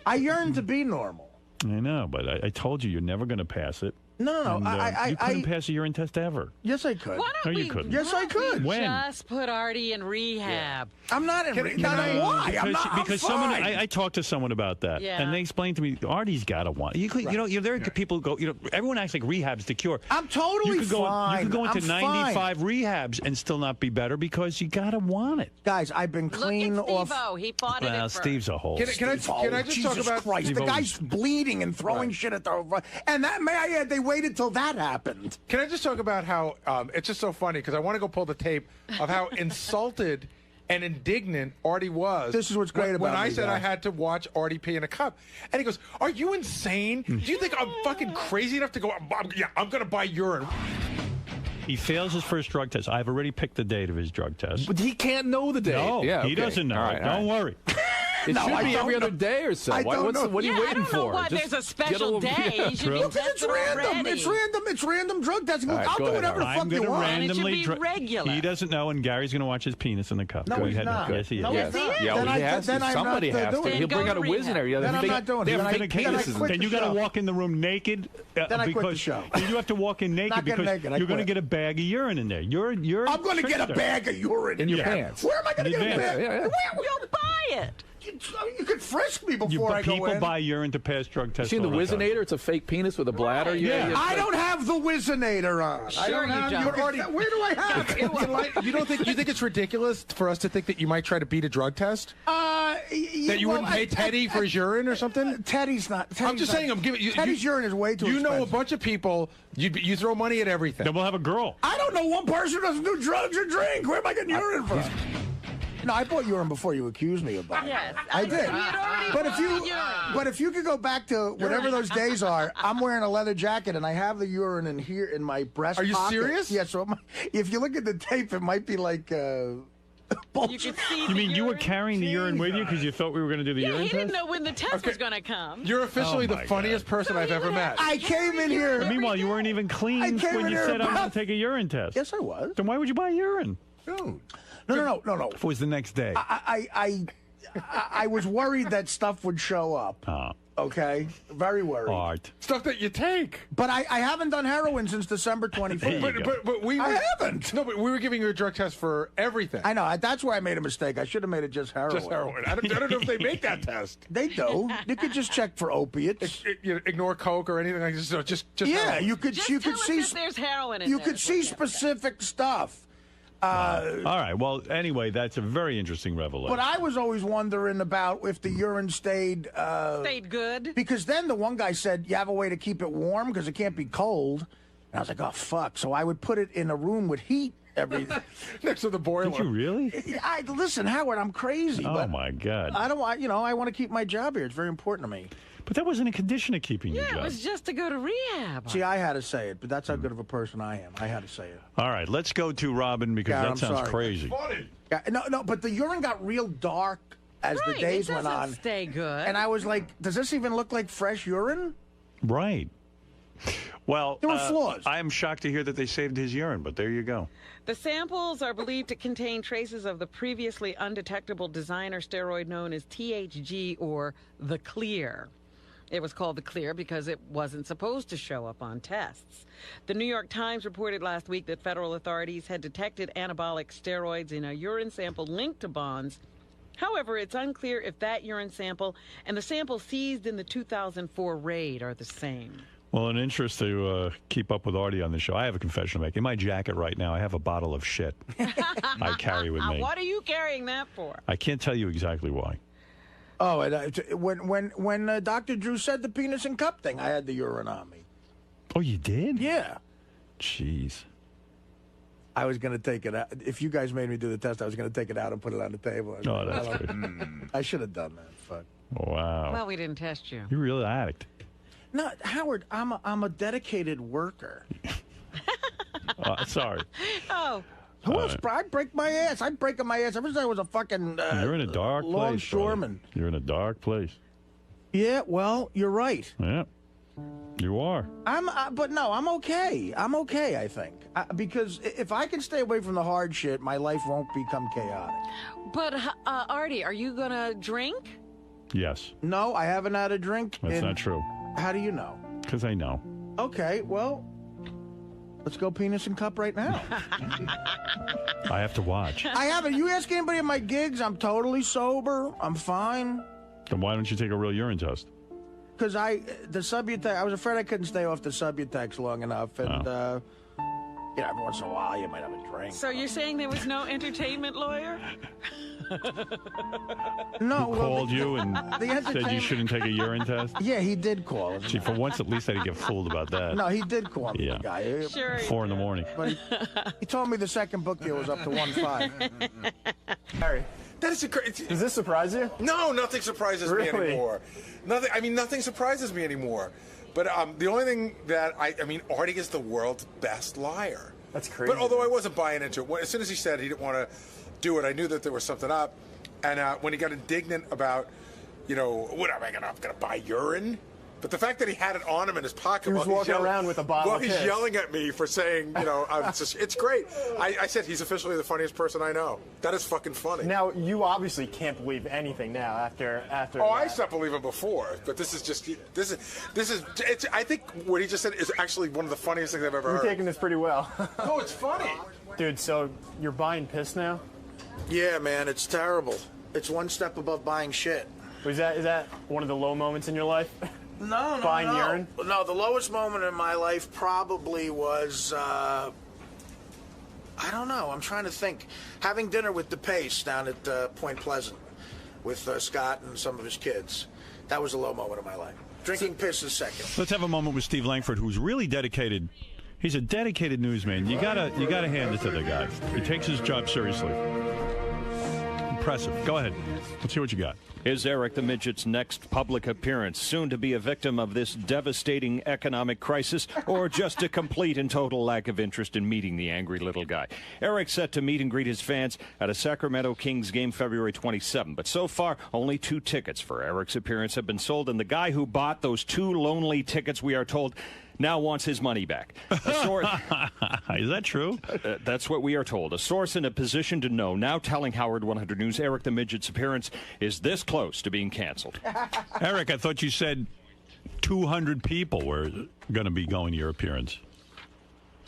I yearn to be normal. I know, but I told you you're never going to pass it. No. And, you couldn't pass a urine test ever. Yes, I could. Why No, don't you we? couldn't. Yes, I could. When? Just put Artie in rehab. I'm not in rehab. Why? Because I'm someone fine. I talked to someone about that, Yeah. and they explained to me Artie's got to want. You could, there are people go. Everyone acts like rehab's the cure. I'm totally you could go, fine. You could go into I'm 95 rehabs and still not be better because you got to want it. Guys, I've been clean Look at off. Steve-O. He fought it Well, at first. Steve's a hole. Can I just talk Jesus about Christ? Steve The O's- guy's bleeding and throwing shit at the. And that, may I add, they waited till that happened. Can I just talk about how it's just so funny because I want to go pull the tape of how insulted and indignant Artie was. This is what's great when about I me, said guys. I had to watch Artie pee in a cup, and he goes, "Are you insane? Do you think I'm fucking crazy enough to go? I'm going to buy urine." He fails his first drug test. I've already picked the date of his drug test. But he can't know the date. No, yeah, he okay. doesn't know. All right, it. all Don't right. worry. It No, should I be don't every other know. day or so. I don't know. What are you waiting I don't for? know why Just there's a get special little- day. Yeah, You should be Because it's tested random. already. It's random drug testing. All right, I'll go do ahead, whatever the I'm fuck you going to want. randomly. be regular. He doesn't know, and Gary's going to watch his penis in the cup. No, Go he's ahead. not. Yes, he is. No, Yeah, he's not. yeah, Then well, he has to. then I'm Somebody not has to. doing He'll it. bring out a Go to whiz in there. rehab. Then I'm not doing it. They Then have I fake quit penises. Then you got to the show. walk in the room naked. Then I quit the because show. You have to walk in naked Not getting because naked, I you're going to quit. get a bag of urine in there. You're I'm going to get a trickster. bag of urine In your there. pants. Where am I going to In get a advance. bag? Yeah, yeah. You'll buy it. You could frisk me before I go People in. buy urine to pass drug tests. Seen the all time. Wizinator? It's a fake penis with a bladder. Right. Yeah. I don't have the Wizinator on. I Sure don't you have don't. your Artie. Where do I have it? You think it's ridiculous for us to think that you might try to beat a drug test? That you wouldn't pay Teddy for his urine or something? Teddy's not. I'm just saying. I'm giving you. Teddy's urine is way too You know a expensive. bunch of people. You throw money at everything. Then we'll have a girl. I don't know one person who doesn't do drugs or drink. Where am I getting urine from? No, I bought urine before you accused me of buying. Yes, I did. We had already But if bought you, urine. but if you could go back to whatever those days are, I'm wearing a leather jacket and I have the urine in here in my breast. Are you pocket. serious? Yeah. So if you look at the tape, it might be like. You could see You the mean you were urine. carrying the urine with you because you thought we were going to do the Yeah, urine he test? didn't know when the test was going to come. You're officially Oh, the my funniest person I've ever met. I came in here. But meanwhile, you weren't even clean I came when in you here said I'm going about- to take a urine test. Yes, I was. Then why would you buy urine? No. If it was the next day. I was worried that stuff would show up. Okay, very worried. Art. Stuff that you take. But I haven't done heroin since December 25th. But we. I haven't. No, but we were giving you a drug test for everything. I know. That's where I made a mistake. I should have made it just heroin. Just heroin. I don't know if they make that test. They do. You could just check for opiates. Ignore coke or anything like this. So just Yeah, heroin. you could. Just You tell could us see. if there's heroin in You there. could see specific stuff. All right. Well, anyway, that's a very interesting revelation. But I was always wondering about if the urine stayed. Stayed good. Because then the one guy said, you have a way to keep it warm because it can't be cold. And I was like, oh, fuck. So I would put it in a room with heat every. Next to the boiler. Did you really? Listen, Howard, I'm crazy. Oh, but my God. I don't want, I want to keep my job here. It's very important to me. But that wasn't a condition of keeping your Yeah, job. it was just to go to rehab. See, I had to say it, but that's how good of a person I am. I had to say it. All right, let's go to Robin because God, that I'm sounds sorry. crazy. Yeah, no, but the urine got real dark as Right, the days it went doesn't on. stay good. And I was like, does this even look like fresh urine? Right. Well, There were flaws. I am shocked to hear that they saved his urine, but there you go. The samples are believed to contain traces of the previously undetectable designer steroid known as THG or the Clear. It was called the Clear because it wasn't supposed to show up on tests. The New York Times reported last week that federal authorities had detected anabolic steroids in a urine sample linked to Bonds. However, it's unclear if that urine sample and the sample seized in the 2004 raid are the same. Well, in interest to keep up with Artie on the show, I have a confession to make. In my jacket right now, I have a bottle of shit I carry with me. What are you carrying that for? I can't tell you exactly why. Oh, and when Dr. Drew said the penis and cup thing, I had the urine on me. Oh, you did? Yeah. Jeez. I was going to take it out. If you guys made me do the test, I was going to take it out and put it on the table. Oh, that's good. I should have done that. Fuck. Wow. Well, we didn't test you. You're really an addict. No, Howard, I'm a dedicated worker. Sorry. Oh. Who else? I'd break my ass. I'd break my ass. Ever since I was a fucking You're in a dark place, longshoreman. brother. You're in a dark place. Yeah, well, you're right. Yeah, you are. But no, I'm okay. I'm okay, I think. Because if I can stay away from the hard shit, my life won't become chaotic. But, Artie, are you going to drink? Yes. No, I haven't had a drink. That's not true. How do you know? Because I know. Okay, well, let's go penis and cup right now. I have to watch. I haven't. You ask anybody at my gigs, I'm totally sober. I'm fine. Then why don't you take a real urine test? Because the Subutex, I was afraid I couldn't stay off the Subutex long enough. And, every once in a while you might have a drink. So you're saying there was no entertainment lawyer? No. Who called you and said you shouldn't take a urine test? Yeah, he did call. See, for once at least I didn't get fooled about that. No, he did call me, Yeah. the guy. Sure. 4 in the morning. But he told me the second book deal was up to 1.5. Harry, that is Does this surprise you? No, nothing surprises me Really? anymore. Nothing surprises me anymore. But the only thing that Artie is the world's best liar. That's crazy. But although I wasn't buying into it, as soon as he said he didn't want to do it, I knew that there was something up. And when he got indignant about, what am I going to buy urine? But the fact that he had it on him in his pocket, He was while he's walking around with a bottle while of he's piss. yelling at me for saying, it's great. I said he's officially the funniest person I know. That is fucking funny. Now, you obviously can't believe anything now after. Oh, I stopped believing before, but this is. I think what he just said is actually one of the funniest things I've ever You're heard. taking this pretty well. No, it's funny. Dude, so you're buying piss now? Yeah, man, it's terrible. It's one step above buying shit. Is that one of the low moments in your life? No, Buying urine? No, the lowest moment in my life probably was, I don't know, I'm trying to think. Having dinner with DePace down at Point Pleasant with Scott and some of his kids. That was a low moment of my life. Drinking piss is second. Let's have a moment with Steve Langford, who's really dedicated. He's a dedicated newsman. You gotta hand it to the guy. He takes his job seriously. Impressive. Go ahead. Let's see what you got. Is Eric the Midget's next public appearance soon to be a victim of this devastating economic crisis, or just a complete and total lack of interest in meeting the angry little guy? Eric's set to meet and greet his fans at a Sacramento Kings game February 27, but so far only 2 tickets for Eric's appearance have been sold, and the guy who bought those 2 lonely tickets, we are told, now wants his money back. Is that true? That's what we are told. A source in a position to know now telling Howard 100 News Eric the Midget's appearance is this close to being canceled. Eric, I thought you said 200 people were going to be going to your appearance.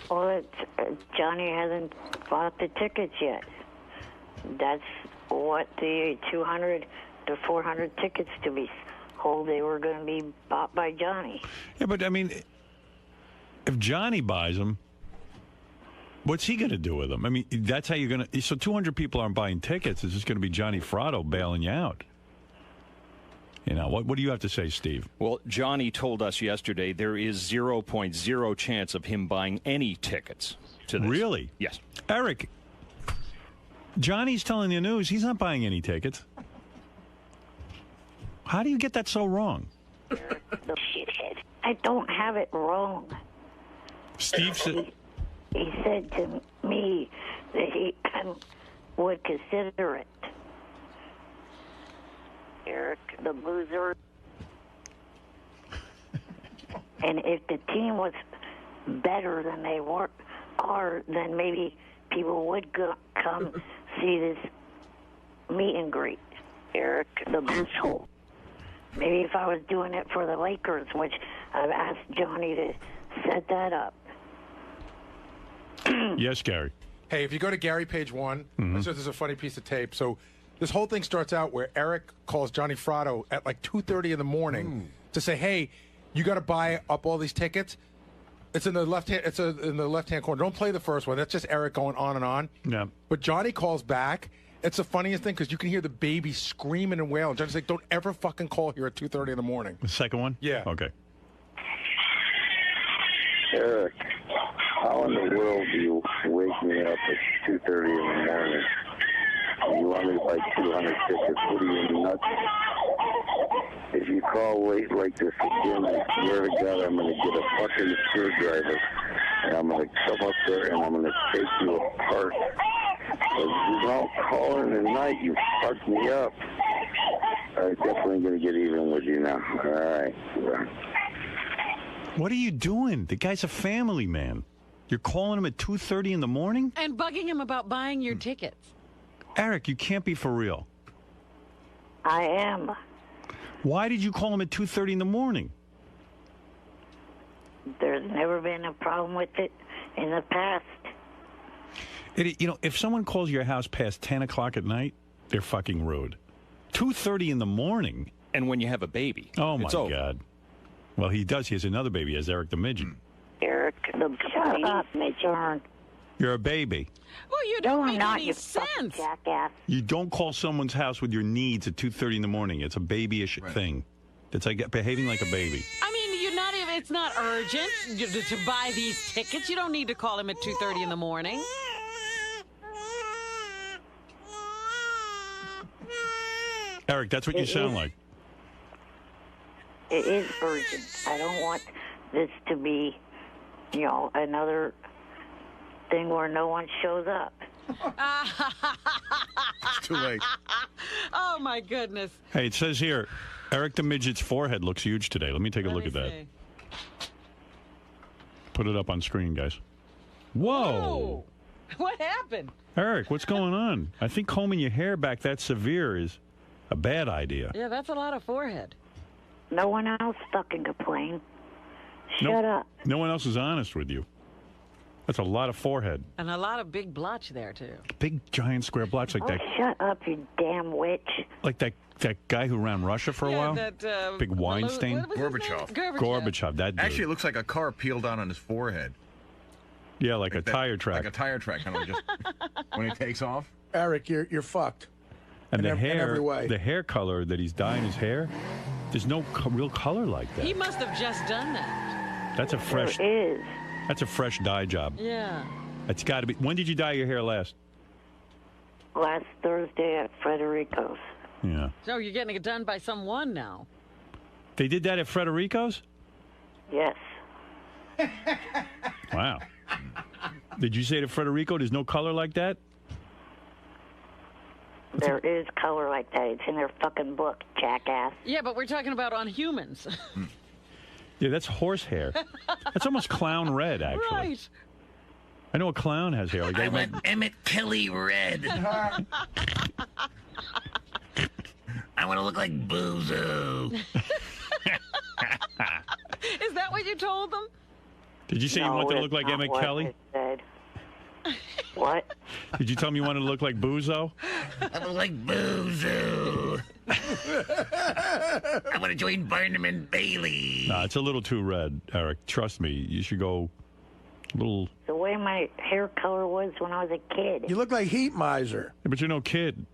Well, Johnny hasn't bought the tickets yet. That's what the 200 to 400 tickets to be sold. They were going to be bought by Johnny. Yeah, but I mean, if Johnny buys them, what's he going to do with them? I mean, that's how you're going to. So 200 people aren't buying tickets. It's just going to be Johnny Fratto bailing you out. What do you have to say, Steve? Well, Johnny told us yesterday there is 0.0 chance of him buying any tickets to this. Really? Yes. Eric, Johnny's telling the news he's not buying any tickets. How do you get that so wrong? The shithead. I don't have it wrong. Steve said... He said to me that he would consider it. Eric, the loser. And if the team was better than they are, then maybe people would come see this meet and greet. Eric, the asshole. Maybe if I was doing it for the Lakers, which I've asked Johnny to set that up. Yes, Gary. Hey, if you go to Gary page 1, I said there's a funny piece of tape. So this whole thing starts out where Eric calls Johnny Fratto at like 2:30 in the morning to say, "Hey, you got to buy up all these tickets." It's in the left hand. It's in the left hand corner. Don't play the first one. That's just Eric going on and on. Yeah. But Johnny calls back. It's the funniest thing because you can hear the baby screaming and wailing. Johnny's like, "Don't ever fucking call here at 2:30 in the morning." The second one? Yeah. Okay. Eric, how in the world do you wake me up at 2:30 in the morning? You want me to buy 200 tickets? What are you, nuts? If you call late like this again, I swear to God, I'm going to get a fucking screwdriver and I'm going to come up there and I'm going to take you apart. If you don't call in tonight, you fucked me up. I'm definitely going to get even with you now. All right. What are you doing? The guy's a family man. You're calling him at 2:30 in the morning? And bugging him about buying your tickets. Eric, you can't be for real. I am. Why did you call him at 2:30 in the morning? There's never been a problem with it in the past. If someone calls your house past 10 o'clock at night, they're fucking rude. 2:30 in the morning? And when you have a baby. Oh, my it's over. God. Well, he does. He has another baby. He has Eric the Midget. Eric, shut up, Midget. You're a baby. Well, you don't make not, any you sense. Jackass. You don't call someone's house with your needs at 2:30 in the morning. It's a babyish thing. It's like behaving like a baby. I mean, you're not even. It's not urgent to buy these tickets. You don't need to call him at 2:30 in the morning. Eric, that's what you sound like. It is urgent. I don't want this to be, another thing where no one shows up. It's too late. Oh, my goodness. Hey, it says here, Eric the Midget's forehead looks huge today. Let me take a look at that. Put it up on screen, guys. Whoa! What happened? Eric, what's going on? I think combing your hair back that severe is a bad idea. Yeah, that's a lot of forehead. No one else fucking complain. Shut up. No one else is honest with you. That's a lot of forehead. And a lot of big blotch there, too. Big, giant square blotch like that. Shut up, you damn witch. Like that guy who ran Russia for a while? That, Big Weinstein? Gorbachev. Gorbachev, that dude. Actually, it looks like a car peeled out on his forehead. Yeah, like a tire track. Like a tire track, kind of just when it takes off. Eric, you're fucked. And in the hair, every way. the hair color that he's dyeing his hair, there's no real color like that. He must have just done that. That's a fresh. There is. That's a fresh dye job. Yeah. It's got to be. When did you dye your hair last? Last Thursday at Frederico's. Yeah. So you're getting it done by someone now. They did that at Frederico's? Yes. Wow. Did you say to Frederico there's no color like that? There is color like that. It's in their fucking book, jackass. Yeah, but we're talking about on humans. Yeah, that's horsehair. That's almost clown red, actually. Right. I know a clown has hair. Like I want Emmett Kelly red. I want to look like Bozo. Is that what you told them? Did you say you want to look like Emmett Kelly? What? Did you tell me you wanted to look like Bozo? I look like Bozo. I want to join Barnum and Bailey. Nah, it's a little too red, Eric. Trust me. You should go a little... The way my hair color was when I was a kid. You look like Heat Miser. Yeah, but you're no kid.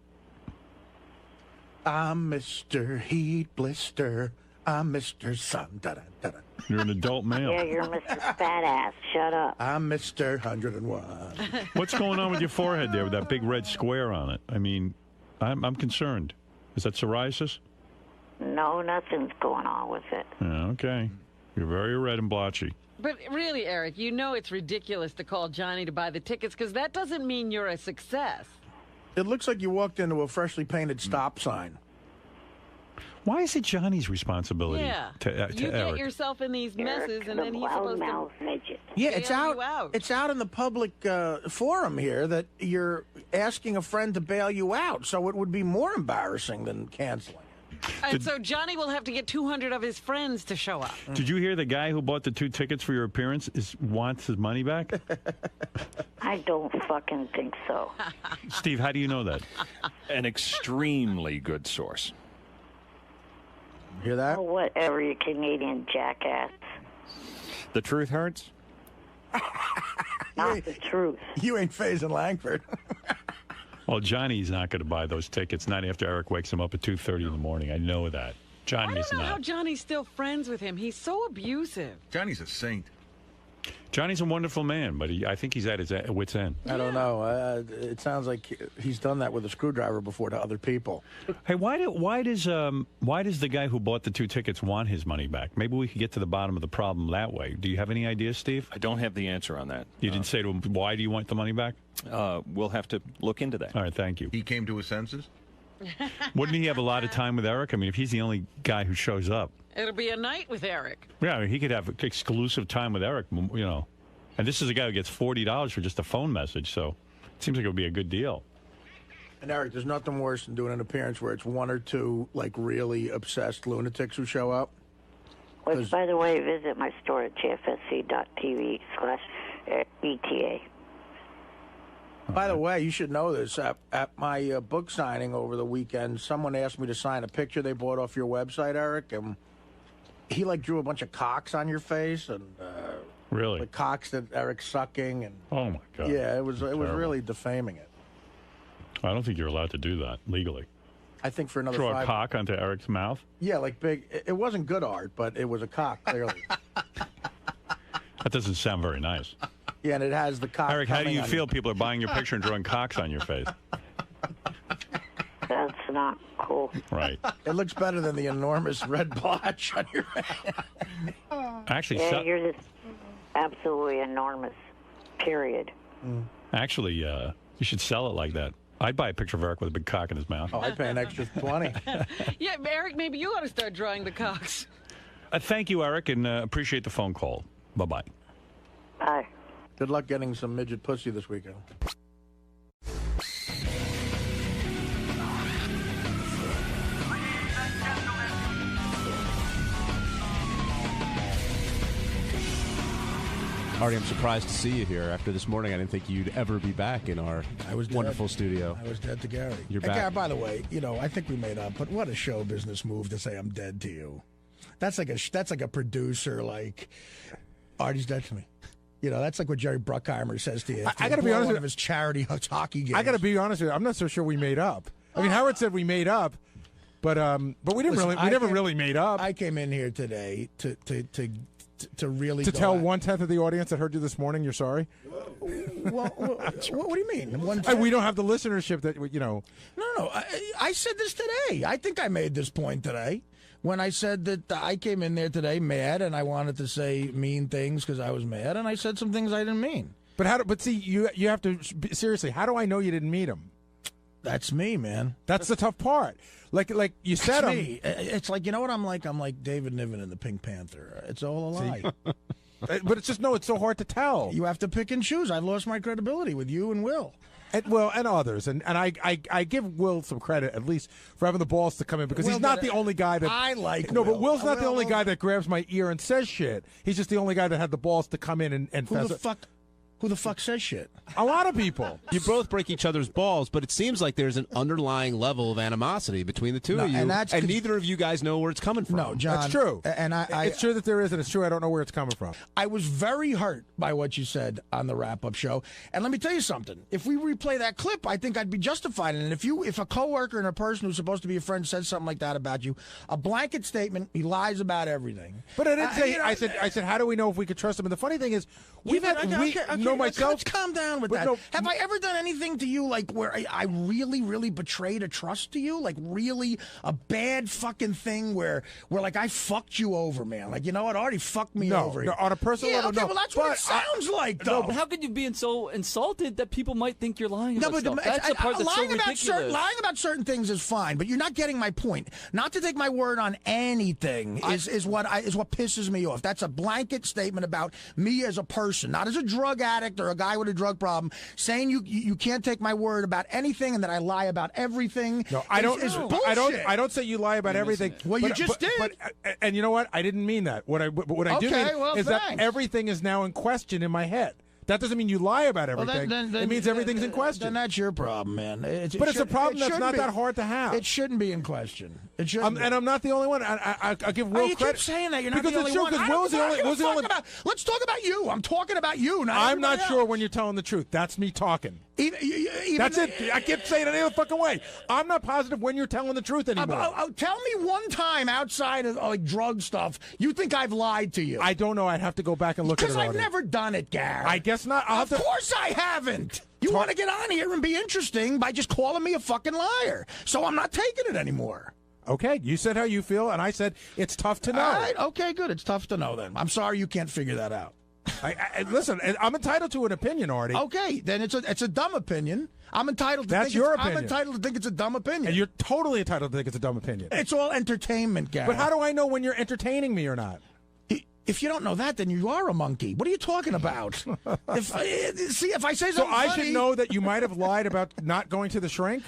I'm Mr. Heat Blister. I'm Mr. Sun. Da-da-da-da. You're an adult male. Yeah, you're Mr. Fat Ass. Shut up. I'm Mr. 101. What's going on with your forehead there with that big red square on it? I mean, I'm concerned. Is that psoriasis? No, nothing's going on with it. Yeah, okay. You're very red and blotchy. But really, Eric, you know it's ridiculous to call Johnny to buy the tickets because that doesn't mean you're a success. It looks like you walked into a freshly painted stop sign. Why is it Johnny's responsibility to you Eric? get yourself in these messes, and then he's supposed to. Midget. Yeah, it's bail out. you out. It's out in the public forum here that you're asking a friend to bail you out. So it would be more embarrassing than canceling. And so Johnny will have to get 200 of his friends to show up. Did you hear the guy who bought the 2 tickets for your appearance wants his money back? I don't fucking think so. Steve, how do you know that? An extremely good source. Hear that? Oh, whatever, you Canadian jackass. The truth hurts? Not the truth. You ain't phasing Langford. Well, Johnny's not going to buy those tickets, not after Eric wakes him up at 2:30 in the morning. I know that. Johnny I is don't know how not. Johnny's still friends with him. He's so abusive. Johnny's a saint. Johnny's a wonderful man, but I think he's at his wit's end. I don't know. It sounds like he's done that with a screwdriver before to other people. Hey, why does the guy who bought the 2 tickets want his money back? Maybe we could get to the bottom of the problem that way. Do you have any ideas, Steve? I don't have the answer on that. You didn't say to him, why do you want the money back? We'll have to look into that. All right, thank you. He came to his senses? Wouldn't he have a lot of time with Eric? I mean, if he's the only guy who shows up. It'll be a night with Eric. Yeah, I mean, he could have exclusive time with Eric, you know. And this is a guy who gets $40 for just a phone message, so it seems like it would be a good deal. And Eric, there's nothing worse than doing an appearance where it's 1 or 2 like really obsessed lunatics who show up. Which, by the way, visit my store at jfsc.tv/ETA. By the way, you should know this. At my book signing over the weekend, someone asked me to sign a picture they bought off your website, Eric, and he like drew a bunch of cocks on your face and really the cocks that Eric's sucking and oh my god, yeah, it was really defaming it. I don't think you're allowed to do that legally. I think for another draw 5... a cock onto Eric's mouth. Yeah, like big. It wasn't good art, but it was a cock clearly. That doesn't sound very nice. Yeah, and it has the cock. Eric, how do you on feel? People are buying your picture and drawing cocks on your face. That's not cool. Right. It looks better than the enormous red blotch on your head. Actually, yeah, you're just absolutely enormous. Period. Actually, you should sell it like that. I'd buy a picture of Eric with a big cock in his mouth. Oh, I'd pay an extra 20. Yeah, Eric, maybe you ought to start drawing the cocks. Thank you, Eric, and appreciate the phone call. Bye-bye. Bye. Good luck getting some midget pussy this weekend. Artie, I'm surprised to see you here. After this morning, I didn't think you'd ever be back in our wonderful studio. I was dead to Gary. You're hey, back. Gary, by the way, you know, I think we made up, but what a show business move to say I'm dead to you. That's like a producer, like, Artie's dead to me. You know, that's like what Jerry Bruckheimer says to you. I got to be honest one with of his charity hockey games. I got to be honest with you. I'm not so sure we made up. I mean, Howard said we made up, but we didn't really. We never really made up. I came in here today to really tell 1/10 of the audience that heard you this morning you're sorry. Well, what do you mean? We don't have the listenership that you know. No. I said this today. I think I made this point today when I said that I came in there today mad and I wanted to say mean things because I was mad and I said some things I didn't mean. But see, you have to seriously. How do I know you didn't meet him? That's me, man. That's the tough part. Like you said him. Me. It's like, you know what I'm like? I'm like David Niven in the Pink Panther. It's all a lie. But it's just it's so hard to tell. You have to pick and choose. I've lost my credibility with you and Will. And others. And I give Will some credit, at least, for having the balls to come in, because he's not the only guy that... I like No, Will. but Will's not the only guy that grabs my ear and says shit. He's just the only guy that had the balls to come in and Who the fuck says shit? A lot of people. You both break each other's balls, but it seems like there's an underlying level of animosity between the two of you, and neither of you guys know where it's coming from. No, John. That's true. And it's true that there is, and it's true I don't know where it's coming from. I was very hurt by what you said on the wrap-up show. And let me tell you something. If we replay that clip, I think I'd be justified. And if a coworker and a person who's supposed to be a friend says something like that about you, a blanket statement, he lies about everything. But I didn't say. I said, how do we know if we could trust him? And the funny thing is, Let's calm down with that. No, have I ever done anything to you like where I really, really betrayed a trust to you? Like really a bad fucking thing where like I fucked you over, man. Like, you know what? Artie fucked me over. No, on a personal level, okay, no. well, that's what it sounds like, though. No, but how could you be so insulted that people might think you're lying about stuff? That's the part that's so ridiculous. Lying about certain things is fine, but you're not getting my point. Not to take my word on anything is what pisses me off. That's a blanket statement about me as a person, not as a drug addict or a guy with a drug problem, saying you can't take my word about anything and that I lie about everything. No, I don't. Is bullshit. I don't say you lie about everything. Well, you just did. And you know what? I didn't mean that. What I do mean is thanks. that everything is now in question in my head. That doesn't mean you lie about Well, everything. It means everything's in question. Then that's your problem, man. But it's a problem that's not that hard to have. It shouldn't be in question. It shouldn't. And I'm not the only one. I give Will you credit. keep saying that. You're not because the only it's true, one. because Will's the only. Let's talk about you. I'm talking about you. Not I'm not everybody sure else. when you're telling the truth. That's me talking. Even That's it. I can't say it any other fucking way. I'm not positive when you're telling the truth anymore. Tell me one time outside of like drug stuff you think I've lied to you. I don't know. I'd have to go back and look at it. Because I've never done it, Gary. I guess not. Of course I haven't. You want to get on here and be interesting by just calling me a fucking liar. So I'm not taking it anymore. Okay, you said how you feel, and I said it's tough to know. All right, okay, good. It's tough to know then. I'm sorry you can't figure that out. Listen, I'm entitled to an opinion, Artie. Okay, then it's a dumb opinion. I'm entitled to That's think your it's, opinion. I'm entitled to think it's a dumb opinion. And you're totally entitled to think it's a dumb opinion. It's all entertainment, Gary. But how do I know when you're entertaining me or not? If you don't know that, then you are a monkey. What are you talking about? If I say something So I funny, should know that you might have lied about not going to the shrink?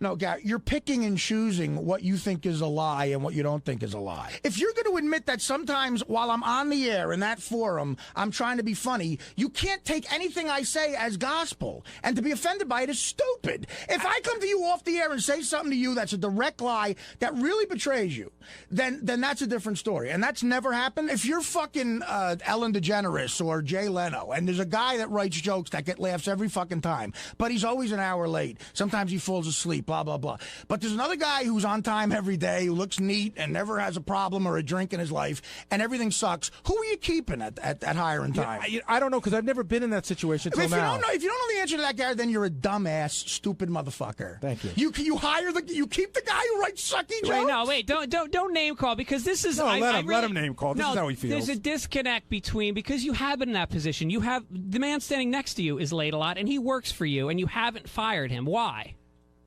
No, Gary, you're picking and choosing what you think is a lie and what you don't think is a lie. If you're going to admit that sometimes while I'm on the air in that forum, I'm trying to be funny, you can't take anything I say as gospel. And to be offended by it is stupid. If I come to you off the air and say something to you that's a direct lie that really betrays you, then that's a different story. And that's never happened. If you're fucking Ellen DeGeneres or Jay Leno, and there's a guy that writes jokes that get laughs every fucking time, but he's always an hour late. Sometimes he falls asleep. Blah, blah, blah. But there's another guy who's on time every day, who looks neat and never has a problem or a drink in his life, and everything sucks. Who are you keeping at hiring time? I don't know, because I've never been in that situation until now. If you don't know the answer to that, Gary, then you're a dumbass, stupid motherfucker. Thank you. You keep the guy who writes sucky jokes. Don't name call, because this is. No, let him name call. This is how he feels. There's a disconnect between, because you have been in that position. You have the man standing next to you is late a lot, and he works for you, and you haven't fired him. Why?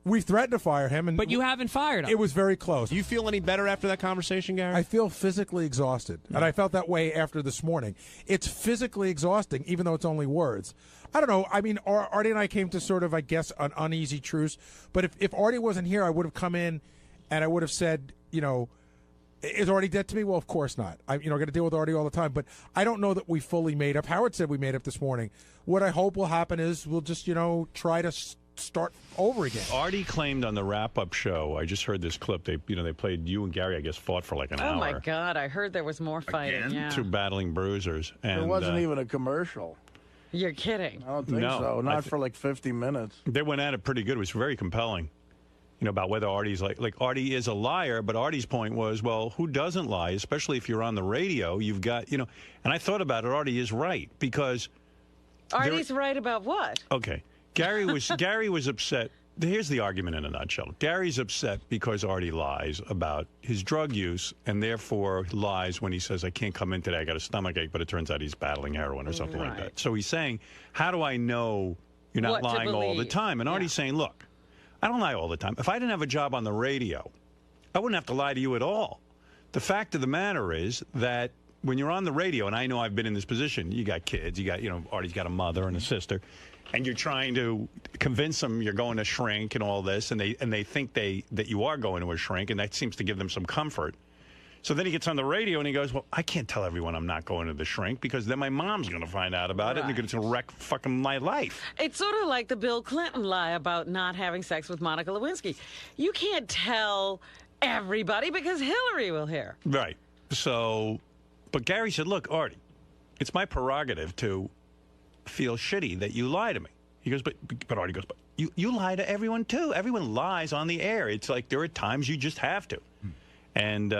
We threatened to fire him, but you haven't fired him. It was very close. Do you feel any better after that conversation, Gary? I feel physically exhausted, and I felt that way after this morning. It's physically exhausting, even though it's only words. I don't know. I mean, Artie and I came to sort of, I guess, an uneasy truce. But if Artie wasn't here, I would have come in and I would have said, is Artie dead to me? Well, of course not. I got to deal with Artie all the time. But I don't know that we fully made up. Howard said we made up this morning. What I hope will happen is we'll just, try to start over again. Artie claimed on the wrap-up show, I just heard this clip, they played you and Gary, I guess, fought for like an hour. Oh, my God. I heard there was more fighting. Yeah. Two battling bruisers. And, There wasn't even a commercial. You're kidding. I don't think so. Not for like 50 minutes. They went at it pretty good. It was very compelling. About whether Artie's like Artie is a liar, but Artie's point was, well, who doesn't lie? Especially if you're on the radio, you've got, and I thought about it, Artie is right, because... Artie's right about what? Okay. Gary was upset. Here's the argument in a nutshell. Gary's upset because Artie lies about his drug use, and therefore lies when he says, I can't come in today, I got a stomachache, but it turns out he's battling heroin or something like that. So he's saying, how do I know you're not lying all the time? And Artie's saying, look, I don't lie all the time. If I didn't have a job on the radio, I wouldn't have to lie to you at all. The fact of the matter is that when you're on the radio, and I know I've been in this position, you got kids, you got, Artie's got a mother and a sister, and you're trying to convince them you're going to shrink and all this, and they think that you are going to a shrink, and that seems to give them some comfort. So then he gets on the radio and he goes, well, I can't tell everyone I'm not going to the shrink because then my mom's going to find out about it and they're going to wreck fucking my life. It's sort of like the Bill Clinton lie about not having sex with Monica Lewinsky. You can't tell everybody because Hillary will hear. Right. So, but Gary said, look, Artie, it's my prerogative to feel shitty that you lie to me. He goes, but Artie goes, but you lie to everyone too. Everyone lies on the air. It's like there are times you just have to. And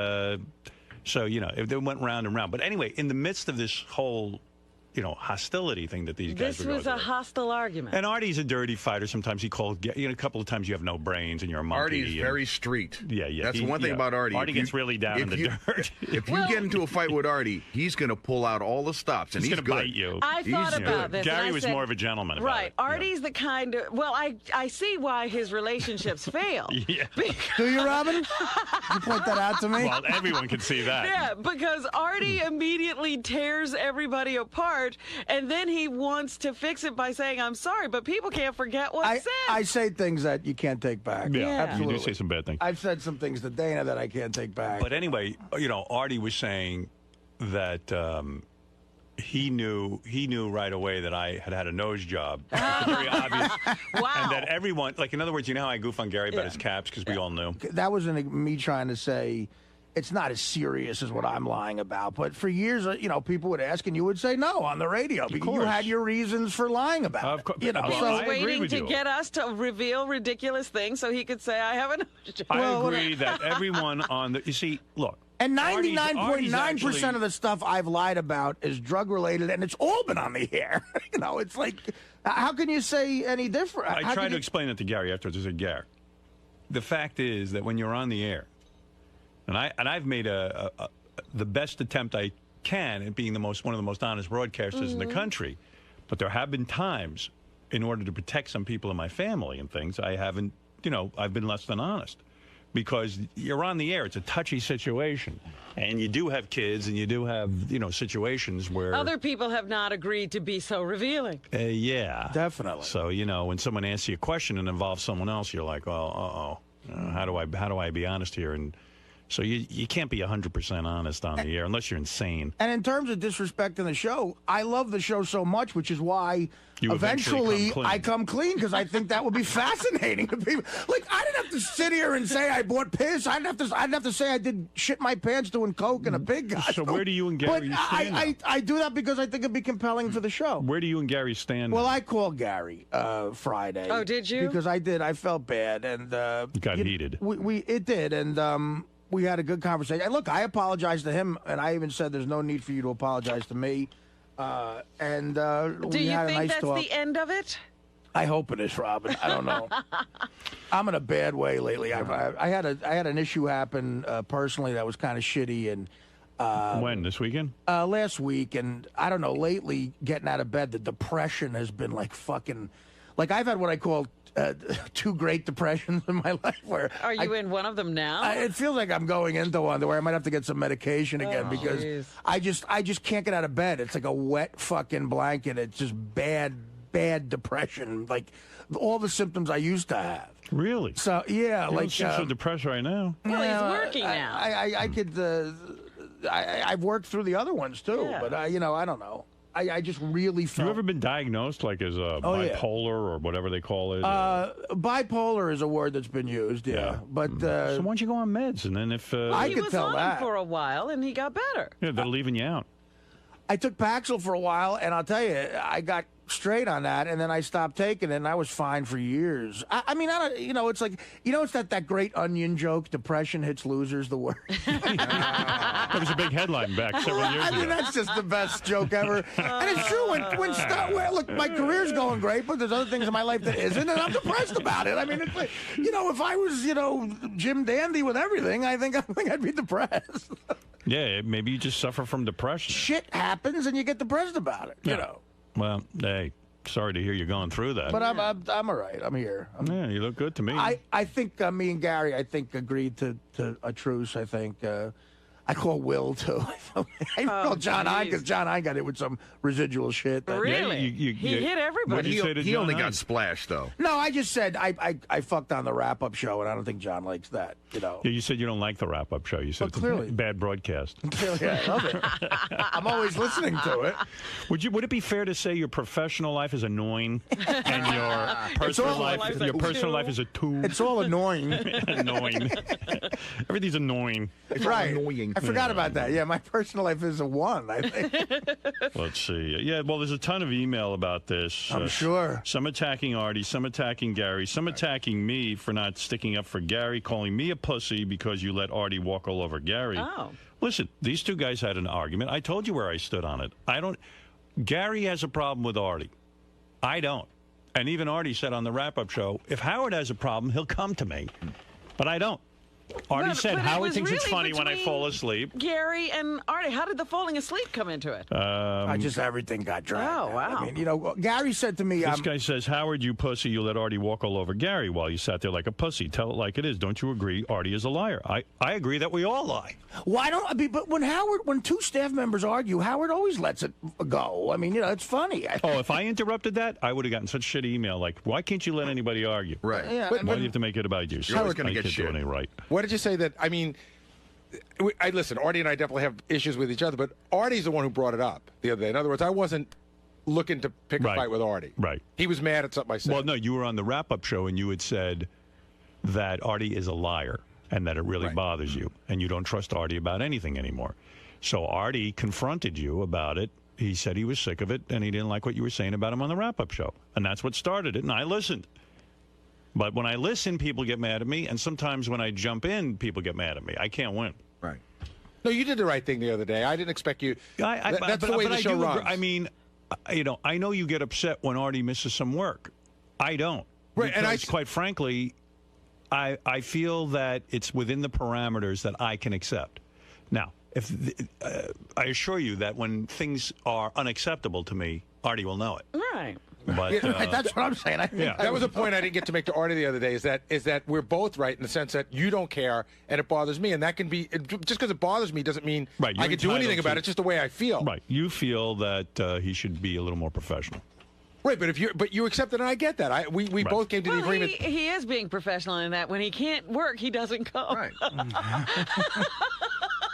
so, they went round and round. But anyway, in the midst of this whole, hostility thing that these guys were going through. This was a hostile argument. And Artie's a dirty fighter. Sometimes he called, a couple of times you have no brains and you're a monkey. Artie's very street. Yeah. That's one thing about Artie. Artie gets really down in the dirt. If you get into a fight with Artie, he's going to pull out all the stops, and he's going to bite you. I thought about this. Gary was more of a gentleman about right. it. Artie's the kind of, I see why his relationships fail. Yeah. Do you, Robin? You point that out to me? Well, everyone can see that. Yeah, because Artie immediately tears everybody apart, and then he wants to fix it by saying, I'm sorry, but people can't forget what's said. I say things that you can't take back. Yeah, absolutely. You do say some bad things. I've said some things to Dana that I can't take back. But anyway, Artie was saying that he knew right away that I had a nose job. Very obvious. Wow. And that everyone, like, in other words, you know how I goof on Gary about his caps because we all knew. That wasn't me trying to say it's not as serious as what I'm lying about. But for years, people would ask and you would say no on the radio because you had your reasons for lying about it. He was waiting to get us to reveal ridiculous things so he could say, I have a nose job. I agree that everyone on the... You see, look. And 99.9% of the stuff I've lied about is drug-related, and it's all been on the air. It's like, how can you say any different? I tried to explain it to Gary afterwards. I said, Gary, the fact is that when you're on the air, and I've made the best attempt I can at being one of the most honest broadcasters in the country, but there have been times, in order to protect some people in my family and things, I haven't, I've been less than honest. Because you're on the air, it's a touchy situation, and you do have kids, and you do have situations where other people have not agreed to be so revealing. Yeah, definitely. So when someone asks you a question and involves someone else, you're like, oh, how do I be honest here? And so you can't be 100% honest on the air unless you're insane. And in terms of disrespecting the show, I love the show so much, which is why eventually I come clean because I think that would be fascinating to people. Like, I didn't have to sit here and say I bought piss. I didn't have to say I did shit my pants doing coke in a pig costume. So where do you and Gary stand? I do that because I think it'd be compelling for the show. Where do you and Gary stand? Well, I called Gary Friday. Oh, did you? Because I did. I felt bad, and it got heated. It did, and we had a good conversation. And look, I apologized to him, and I even said there's no need for you to apologize to me. Do we you had a think nice that's talk. the end of it? I hope it is, Robin. I don't know. I'm in a bad way lately. I had an issue happen personally that was kind of shitty, and when, this weekend? Last week, and I don't know. Lately, getting out of bed, the depression has been like fucking. Like, I've had what I call 2 great depressions in my life. Where are you in one of them now? It feels like I'm going into one where I might have to get some medication again because I just can't get out of bed. It's like a wet fucking blanket. It's just bad depression. Like all the symptoms I used to have. Really? So yeah, you don't seem so depressed right now. Well, he's working now. I could. I've worked through the other ones too, but I don't know. I just really felt... You ever been diagnosed like as bipolar or whatever they call it? Bipolar is a word that's been used, But so why don't you go on meds and then if... I could tell that. He was on them for a while and he got better. Yeah, they're leaving you out. I took Paxil for a while, and I'll tell you, I got straight on that, and then I stopped taking it, and I was fine for years. I mean, it's like, it's that great Onion joke, depression hits losers the worst. That was a big headline back several years ago. I mean, that's just the best joke ever. And it's true, look, my career's going great, but there's other things in my life that isn't, and I'm depressed about it. I mean, it's like, if I was, Jim Dandy with everything, I think I'd be depressed. Yeah, maybe you just suffer from depression. Shit happens, and you get depressed about it, Well, hey, sorry to hear you're going through that. But I'm all right. I'm here. Yeah, you look good to me. I think me and Gary, agreed to a truce. I think I call Will too. I call John Hine because John Hine got hit with some residual shit. Really? He hit everybody. What did you say to he John only Hine? got splashed though. No, I just said I fucked on the wrap-up show, and I don't think John likes that. Yeah, you said you don't like the wrap-up show. You said it's clearly a bad broadcast. Clearly, I love it. I'm always listening to it. Would it be fair to say your professional life is annoying and your personal life is a 2? It's all annoying. Annoying. Everything's annoying. It's right. Annoying. I forgot about that. Yeah, my personal life is a 1, I think. Let's see. Yeah, well, there's a ton of email about this. I'm sure. Some attacking Artie, some attacking Gary, some attacking me for not sticking up for Gary, calling me a pussy because you let Artie walk all over Gary. Oh. Listen, these two guys had an argument. I told you where I stood on it. Gary has a problem with Artie. I don't. And even Artie said on the wrap-up show, if Howard has a problem, he'll come to me. But I don't. Artie said, Howard thinks it's funny when I fall asleep. Gary and Artie, how did the falling asleep come into it? Just everything got dragged. Oh, wow. I mean, Gary said to me... This guy says, Howard, you pussy, you let Artie walk all over Gary while you sat there like a pussy. Tell it like it is. Don't you agree Artie is a liar? I agree that we all lie. Why don't... But when 2 staff members argue, Howard always lets it go. I mean, it's funny. If I interrupted that, I would have gotten such shitty email like, why can't you let anybody argue? Right. Yeah, Why do you have to make it about you? You're always going to get shit. shit. Doing it right. What did you say that, I mean, listen, Artie and I definitely have issues with each other, but Artie's the one who brought it up the other day. In other words, I wasn't looking to pick a fight with Artie. Right. He was mad at something I said. Well, no, you were on the wrap-up show, and you had said that Artie is a liar and that it really bothers you, and you don't trust Artie about anything anymore. So Artie confronted you about it. He said he was sick of it, and he didn't like what you were saying about him on the wrap-up show. And that's what started it, and I listened. But when I listen, people get mad at me, and sometimes when I jump in, people get mad at me. I can't win. Right. No, you did the right thing the other day. I didn't expect you. That's the way the show runs. I mean, I know you get upset when Artie misses some work. I don't. Right, because, quite frankly, I feel that it's within the parameters that I can accept. Now, I assure you that when things are unacceptable to me, Artie will know it. Right. But that's what I'm saying. I think that was a point I didn't get to make to Artie the other day. Is that we're both right in the sense that you don't care and it bothers me, and that can be just because it bothers me doesn't mean I can do anything about it. It's just the way I feel. Right. You feel that he should be a little more professional. Right, but you accept it, and I get that. We both came to the agreement. He is being professional in that when he can't work, he doesn't come. Right.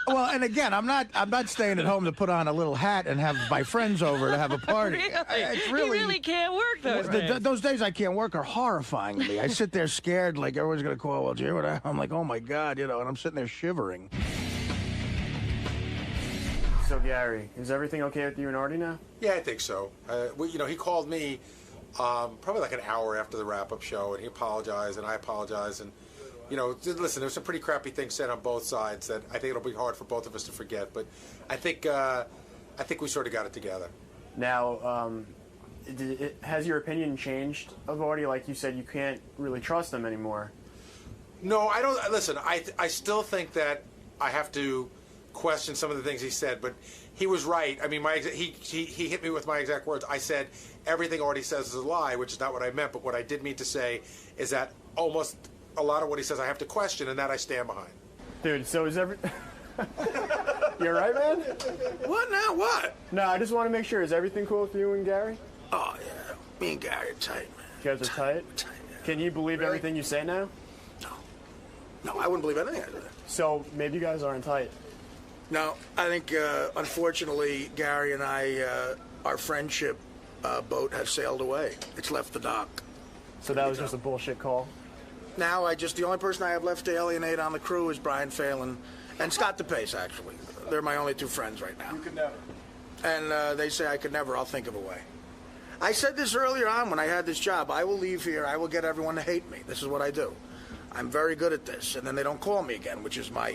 Well, and again, I'm not staying at home to put on a little hat and have my friends over to have a party. He really can't work those days. Those days I can't work are horrifying to me. I sit there scared, like everyone's going to call. Well, Jay, I'm like, oh my God, and I'm sitting there shivering. So Gary, is everything okay with you and Artie now? Yeah, I think so. He called me probably like an hour after the wrap-up show, and he apologized, and I apologized, and listen, there's some pretty crappy things said on both sides that I think it'll be hard for both of us to forget. But I think we sort of got it together. Now, has your opinion changed of Artie? Like you said, you can't really trust him anymore. No, I don't. Listen, I still think that I have to question some of the things he said, but he was right. I mean, he hit me with my exact words. I said everything Artie says is a lie, which is not what I meant. But what I did mean to say is that almost a lot of what he says I have to question, and that I stand behind. Dude, so is You're right, man? What now? What? No, I just want to make sure. Is everything cool with you and Gary? Oh, yeah. Me and Gary are tight, man. You guys are tight? Tight, yeah. Can you believe everything you say now? No, I wouldn't believe anything I do. So maybe you guys aren't tight. No, I think, unfortunately, Gary and I, our friendship boat has sailed away. It's left the dock. So that was just a bullshit call? Now, the only person I have left to alienate on the crew is Brian Phelan and Scott DePace, actually. They're my only two friends right now. You could never. And they say I could never. I'll think of a way. I said this earlier on when I had this job. I will leave here. I will get everyone to hate me. This is what I do. I'm very good at this. And then they don't call me again, which is my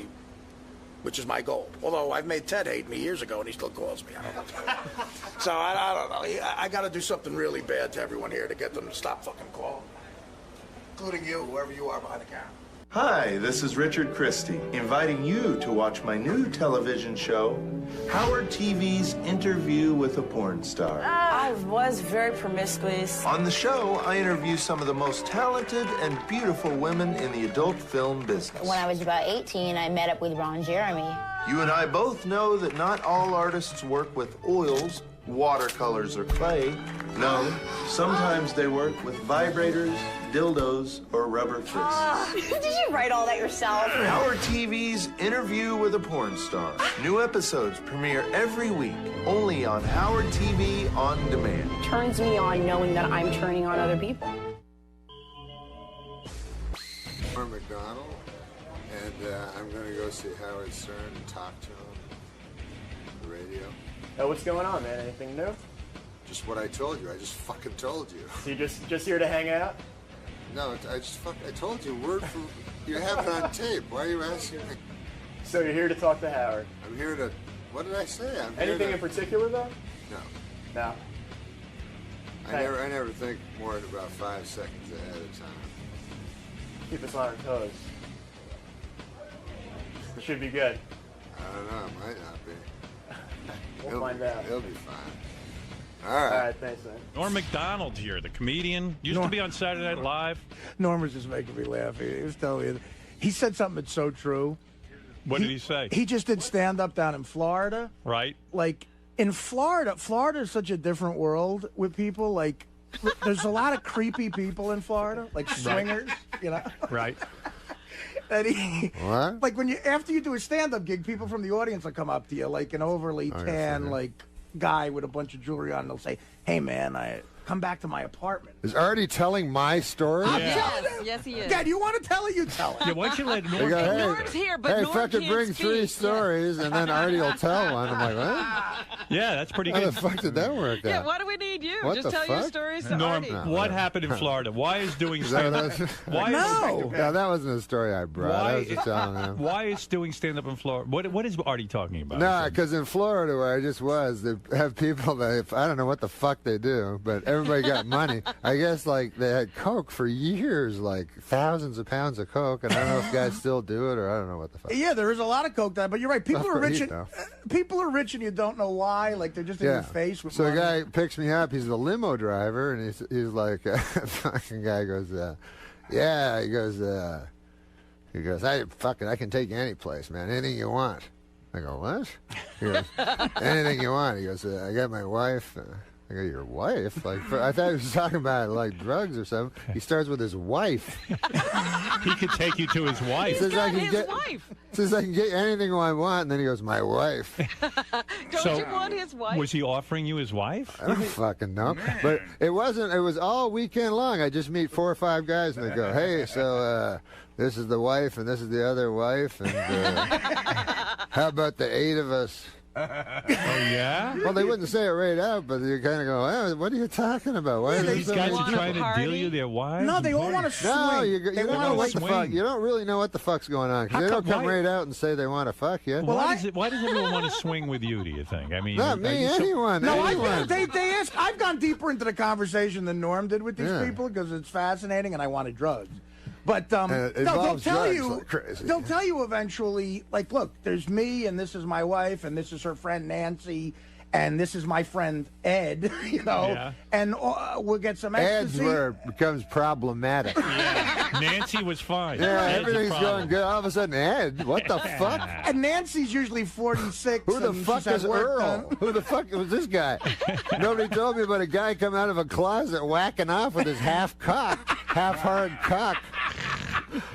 goal. Although I've made Ted hate me years ago, and he still calls me. I don't know. So I don't know. I got to do something really bad to everyone here to get them to stop fucking calling me. Including you, whoever you are behind the camera. Hi, this is Richard Christy, inviting you to watch my new television show, Howard TV's Interview with a Porn Star. I was very promiscuous. On the show, I interview some of the most talented and beautiful women in the adult film business. When I was about 18, I met up with Ron Jeremy. You and I both know that not all artists work with oils, watercolors, or clay. No, sometimes they work with vibrators, dildos, or rubber fists. Did you write all that yourself? Howard TV's Interview with a Porn Star. New episodes premiere every week, only on Howard TV On Demand. Turns me on knowing that I'm turning on other people. Norm Macdonald, and I'm going to go see Howard Stern and talk to him on the radio. Oh, what's going on, man? Anything new? Just what I told you. I just fucking told you. So you just here to hang out? No, I told you word for. You have it on tape. Why are you asking me? So you're here to talk to Howard? I'm here to. What did I say? Anything in particular, though? No. No. I never think more than about 5 seconds ahead of time. Keep us on our toes. It should be good. I don't know. It might not be. We'll find out. He'll be fine. All All right. right, thanks, man. Norm Macdonald here, the comedian. Used to be on Saturday Night Live. Norm was just making me laugh. He was telling me, he said something that's so true. What did he say? He just did stand-up down in Florida. Right. Like, in Florida is such a different world with people. Like, there's a lot of creepy people in Florida, like swingers, you know? Right. And he, What? like when you after you do a stand-up gig, people from the audience will come up to you, like an overly tan, like guy with a bunch of jewelry on. And they'll say, "Hey, man, I come back to my apartment." Is Artie telling my story? Yes, he is. Dad, you want to tell it? You tell it. Yeah, why don't you let They Norm? go, hey, Norm's here, but hey, Norm fucking can't bring three speak. stories, and then Artie will tell one. I'm like, what? Yeah, that's pretty How good. the fuck did that work Yeah, out? why do we need you? What Just the tell your fuck? stories to Norm, Artie. what happened in Florida? Why is doing Is that stand-up? what Why No. Yeah, that wasn't a story I brought. I was Why? just telling him. Why is doing stand-up in Florida? What is Artie talking about? No, because in Florida, where I just was, they have people that, I don't know what the fuck they do, but everybody got money. I guess, like, they had Coke for years, like thousands of pounds of Coke, and I don't know if guys still do it, or I don't know what the fuck. Yeah, there is a lot of coke done, but you're right. People are rich. People are rich, and you don't know why. Like they're just in your face. With So money. a guy picks me up. He's the limo driver, and he's like, fucking guy goes, yeah. He goes, I can take you any place, man. Anything you want. I go, what? He goes, anything you want. He goes, I got my wife. I go, your wife? Like, I thought he was talking about like drugs or something. He starts with his wife. He could take you to his wife. Says I can get anything I want, and then he goes, my wife. Don't you want his wife? Was he offering you his wife? I don't fucking know. But it wasn't. It was all weekend long. I just meet 4 or 5 guys, and they go, hey, so this is the wife, and this is the other wife, and how about the 8 of us? Oh, yeah? Well, they wouldn't say it right out, but you kind of go, oh, what are you talking about? Why These guys are trying to deal you their wives? No, they all want to swing. No, you They don't wanna know what the swing. fuck. You don't really know what the fuck's going on. 'Cause How they don't come- come why- right out and say they want to fuck you. Why does everyone want to swing with you, do you think? I mean, Not are me, you so- anyone. No, anyone. they ask. I've gone deeper into the conversation than Norm did with these Yeah. people because it's fascinating, and I wanted drugs. But no, it they'll involves tell drugs you. like crazy. They'll tell you eventually. Like, look, there's me, and this is my wife, and this is her friend Nancy, and this is my friend Ed. You know, Yeah. and we'll get some Ed's ecstasy. where it becomes problematic. Nancy was fine. Yeah, Ed's a everything's problem. going good. All of a sudden, Ed, what the fuck? And Nancy's usually 46. Who the and fuck she's had is work Earl? done. Who the fuck was this guy? Nobody told me about a guy coming out of a closet whacking off with his half-hard cock.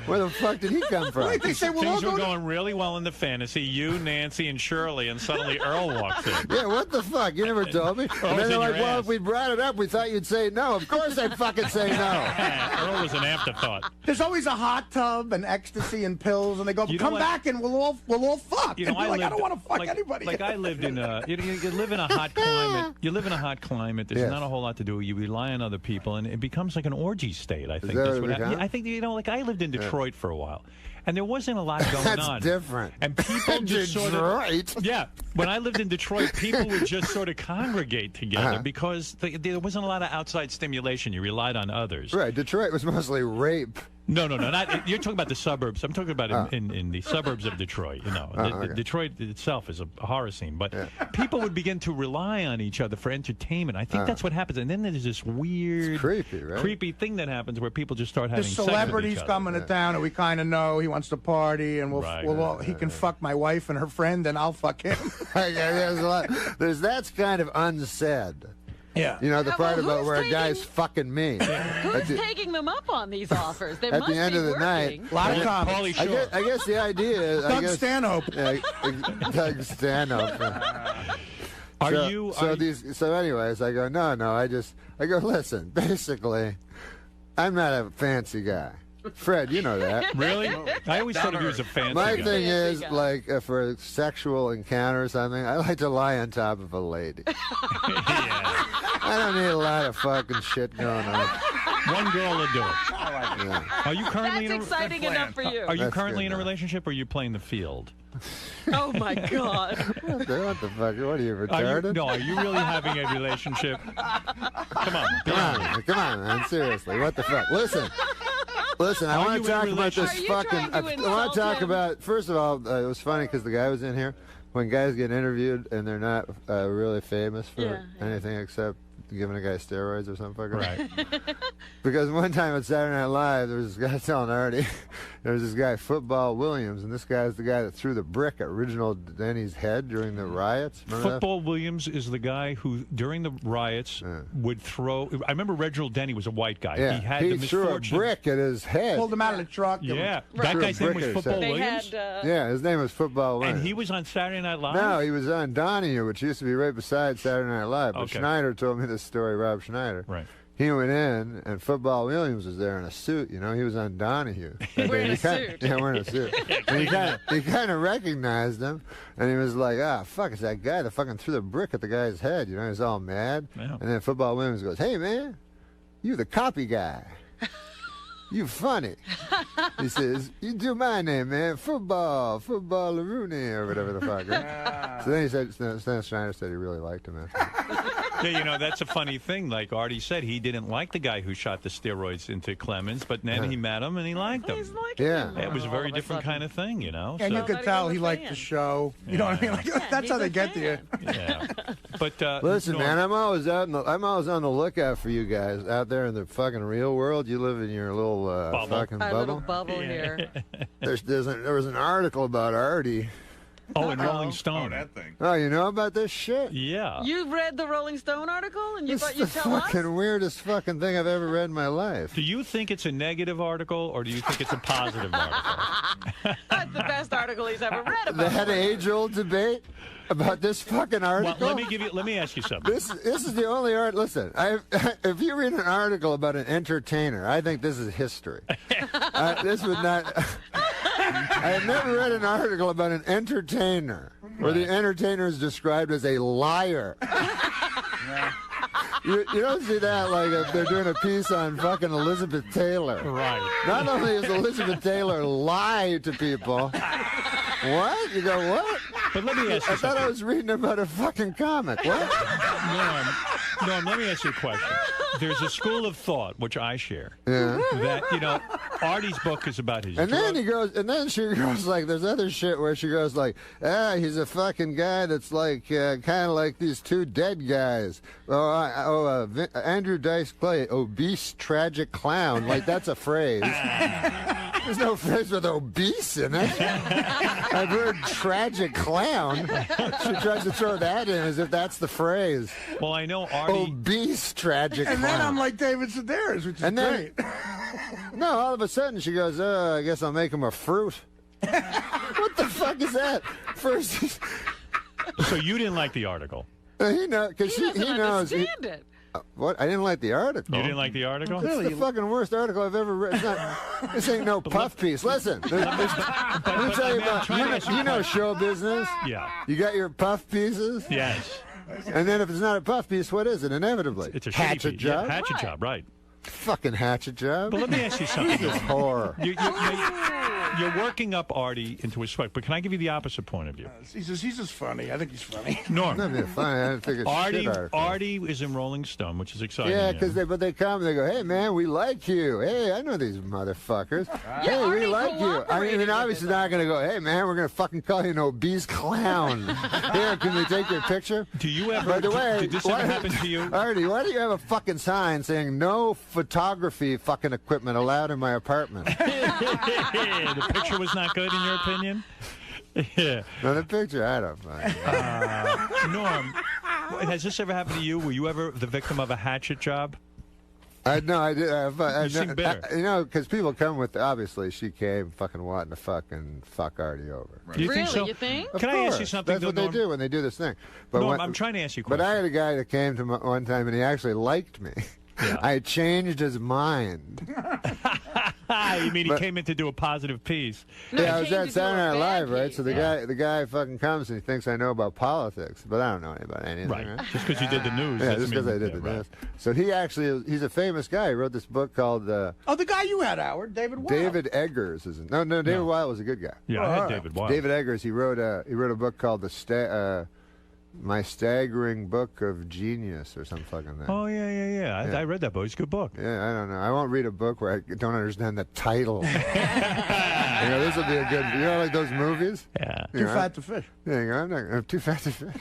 Where the fuck did he come from? Wait, they say, well, Things were going really well in the fantasy. You, Nancy, and Shirley, and suddenly Earl walks in. Yeah, what the fuck? You never told me. And was then in they're like, your well, ass. if we brought it up, we thought you'd say no. Of course I'd fucking say no. Earl was an afterthought. There's always a hot tub and ecstasy and pills, and they go, You know come what? back and we'll all fuck. You know, and you're like, I don't want to fuck like, anybody. Like I lived in a, you live in a hot climate. You live in a hot climate. There's Yes. not a whole lot to do. You rely on other people, and it becomes like an orgy state. I think that that's what it what happened. becomes? I think like I lived in Detroit for a while, and there wasn't a lot going That's on. different. And people just sort of Detroit? yeah. When I lived in Detroit, people would just sort of congregate together Uh-huh. because there wasn't a lot of outside stimulation. You relied on others. Right, Detroit was mostly rape. No, not you're talking about the suburbs. I'm talking about in the suburbs of Detroit. You know, okay. Detroit itself is a horror scene, but people would begin to rely on each other for entertainment. I think that's what happens, and then there's this weird, It's creepy, right? creepy thing that happens where people just start having There's sex with celebrities each other. coming to town, and we kind of know he wants to party, and he can fuck my wife and her friend, and I'll fuck him. There's a lot. That's kind of unsaid. Yeah. You know, the Yeah, part well, about who's where a taking- guy's fucking me. Who's taking them up on these offers? They At must the end be of the working. night, Lot of I comics. guess, I guess the idea is Doug Stanhope. Doug Stanhope. So anyways, I go, no, I go, listen, basically, I'm not a fancy guy. Fred, you know that. Really? I always thought of you as a fancy My guy. thing is, like, for a sexual encounter or something, I like to lie on top of a lady. I don't need a lot of fucking shit going on. One girl will do it. Yeah. Are you currently That's exciting enough for you. Are you That's currently good, in a though. relationship, or are you playing the field? Oh my God. What the fuck? What are you, Are retarded? you, no, are you really having a relationship? Come on, be honest. Come on, man. Seriously, what the fuck? Listen, I Are want you to in a talk about this Are you fucking. trying to I want insult to talk him? about. First of all, it was funny because the guy was in here. When guys get interviewed and they're not really famous for anything except giving a guy steroids or something like that. Right. Because one time at Saturday Night Live, there was this guy telling Artie, there was this guy, Football Williams, and this guy's the guy that threw the brick at Original Denny's head during the riots. Remember Football Williams is the guy who, during the riots, would throw. I remember Reginald Denny was a white guy. Yeah. He had he the threw misfortune. a brick at his head. Pulled him out of the truck. Yeah, that guy's name was Football Williams. Yeah, his name was Football Williams. And he was on Saturday Night Live? No, he was on Donahue, which used to be right beside Saturday Night Live. But Okay. Schneider told me this story, Rob Schneider. Right. He went in, and Football Williams was there in a suit. You know, he was on Donahue. Wearing a suit. Yeah, wearing a suit. And he kind of recognized him, and he was like, fuck, it's that guy that fucking threw the brick at the guy's head. You know, he's all mad. Yeah. And then Football Williams goes, hey, man, you the copy guy. You funny. He says, you do my name, man. Football Rooney, or whatever the fuck. Right? So then he said, Stan Schneider said he really liked him. Yeah, you know, that's a funny thing. Like Artie said, he didn't like the guy who shot the steroids into Clemens, but then he met him and he liked him. Yeah. It was a very different kind of thing, you know. And so. you could tell he liked the show. You know what I mean? Like, that's how they get to you. Yeah. But listen, man, I'm always on the lookout for you guys out there in the fucking real world. You live in your little fucking bubble. Our little bubble here. There was an article about Artie. Oh, in Rolling Stone. That thing. Oh, you know about this shit? Yeah. You read the Rolling Stone article and you This thought is you'd the tell us? fucking weirdest fucking thing I've ever read in my life. Do you think it's a negative article or do you think it's a positive article? That's the best article he's ever read about. That age-old debate about this fucking article. Well, let me ask you something. This is the only art. Listen, if you read an article about an entertainer, I think this is history. This would not. I have never read an article about an entertainer where the entertainer is described as a liar. You don't see that like if they're doing a piece on fucking Elizabeth Taylor. Right. Not only is Elizabeth Taylor lie to people. What? You go, what? But let me ask you I thought I was reading about a fucking comic. What? Norm, let me ask you a question. There's a school of thought, which I share, Yeah. that, you know, Artie's book is about his And then she goes like, there's other shit where she goes like, he's a fucking guy that's like, kind of like these two dead guys. Andrew Dice Clay, obese, tragic clown. Like, that's a phrase. There's no phrase with obese in it. I've heard tragic clown. She tries to throw that in as if that's the phrase. Well, I know Artie. Obese, tragic clown. And then I'm like David Sedaris, which is great. No, all of a sudden she goes, I guess I'll make him a fruit. What the fuck is that? First, So you didn't like the article? he knows because he knows. Understand it. What? I didn't like the article. You didn't like the article? It's the fucking worst article I've ever read. This ain't no puff piece. Listen, let me tell you about. You know show business. Yeah. You got your puff pieces. Yes. And then if it's not a puff piece, what is it? Inevitably, It's a shitty hatchet piece. job. Yeah, hatchet job, right. Fucking hatchet job. But let me ask you something. This is horror. You're working up Artie into a sweat, but can I give you the opposite point of view? He's just funny. I think he's funny. Norm. Not even funny. I didn't think it's shit article. Artie is in Rolling Stone, which is exciting. Yeah, because they come and they go, hey, man, we like you. Hey, I know these motherfuckers. Hey, we like you. I mean, obviously not going to go, hey, man, we're going to fucking call you an obese clown. Here, can we take your picture? Do you ever, By the way, did this ever happen to you? Artie, why do you have a fucking sign saying no photography fucking equipment allowed in my apartment? The picture was not good, in your opinion? Yeah. No, the picture, I don't find. Norm, has this ever happened to you? Were you ever the victim of a hatchet job? No, I did. You seem bitter. You know, because people come with, obviously, she came fucking wanting to fucking fuck Artie over. Do you think so? You think? Of Can I ask you course. something? That's what Norm? they do when they do this thing. But Norm, I'm trying to ask you a question. But I had a guy that came to me one time, and he actually liked me. Yeah. I changed his mind. You mean he came in to do a positive piece? Yeah, I was at Saturday Night Live, right? So the guy fucking comes and he thinks I know about politics, but I don't know about anything. Right. Just because you did the news. Yeah, doesn't just because mean- I did the right. news. So he actually, he's a famous guy. He wrote this book called Oh, the guy you had, Howard, David Wild. David Eggers. No, David Wild was a good guy. Yeah, I had David Wild. David Eggers. He wrote a book called My Staggering Book of Genius or some fucking thing. Oh, yeah. I read that book. It's a good book. Yeah, I don't know. I won't read a book where I don't understand the title. This will be a good. You know, like those movies. Yeah. Too fat to fish. Yeah, I'm too fat to fish.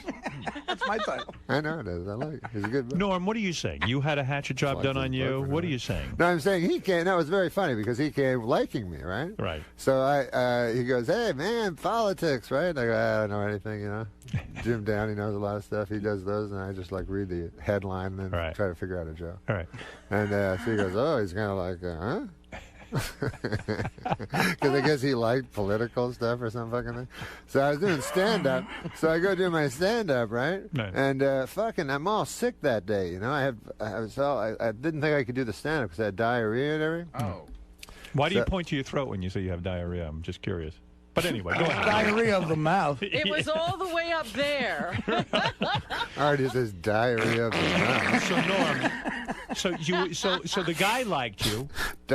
That's my title. I know it is. I like it. He's a good book. Norm, what are you saying? You had a hatchet job done on you. What are you saying? No, I'm saying he came. No, it was very funny because he came liking me, right? Right. So he goes, "Hey, man, politics, right?" I go, "I don't know anything, you know." Jim Downey knows a lot of stuff. He does those, and I just like read the headline and then try to figure out a joke. All right. And so he goes, "Oh, he's kind of like, huh?" Because I guess he liked political stuff or some fucking thing. So I was doing stand-up. So I go do my stand-up, right? And I'm all sick that day. You know, I didn't think I could do the stand-up because I had diarrhea and everything. Oh. Why do you point to your throat when you say you have diarrhea? I'm just curious. But anyway, go ahead. Diarrhea of the mouth. It was all the way up there. Artie says diarrhea of the mouth. So Norm, so the guy liked you.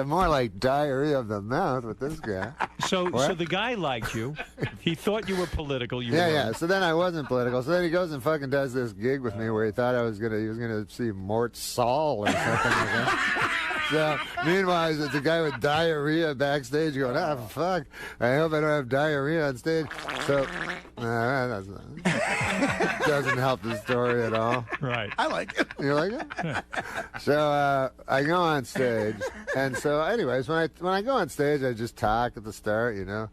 More like diarrhea of the mouth with this guy. So the guy liked you. He thought you were political. Yeah. So then I wasn't political. So then he goes and fucking does this gig with me where he thought he was gonna see Mort Saul or something like that. So, meanwhile, it's a guy with diarrhea backstage going, fuck, I hope I don't have diarrhea on stage. So, that doesn't help the story at all. Right. I like it. You like it? Yeah. So, I go on stage. And so, anyways, when I go on stage, I just talk at the start, you know.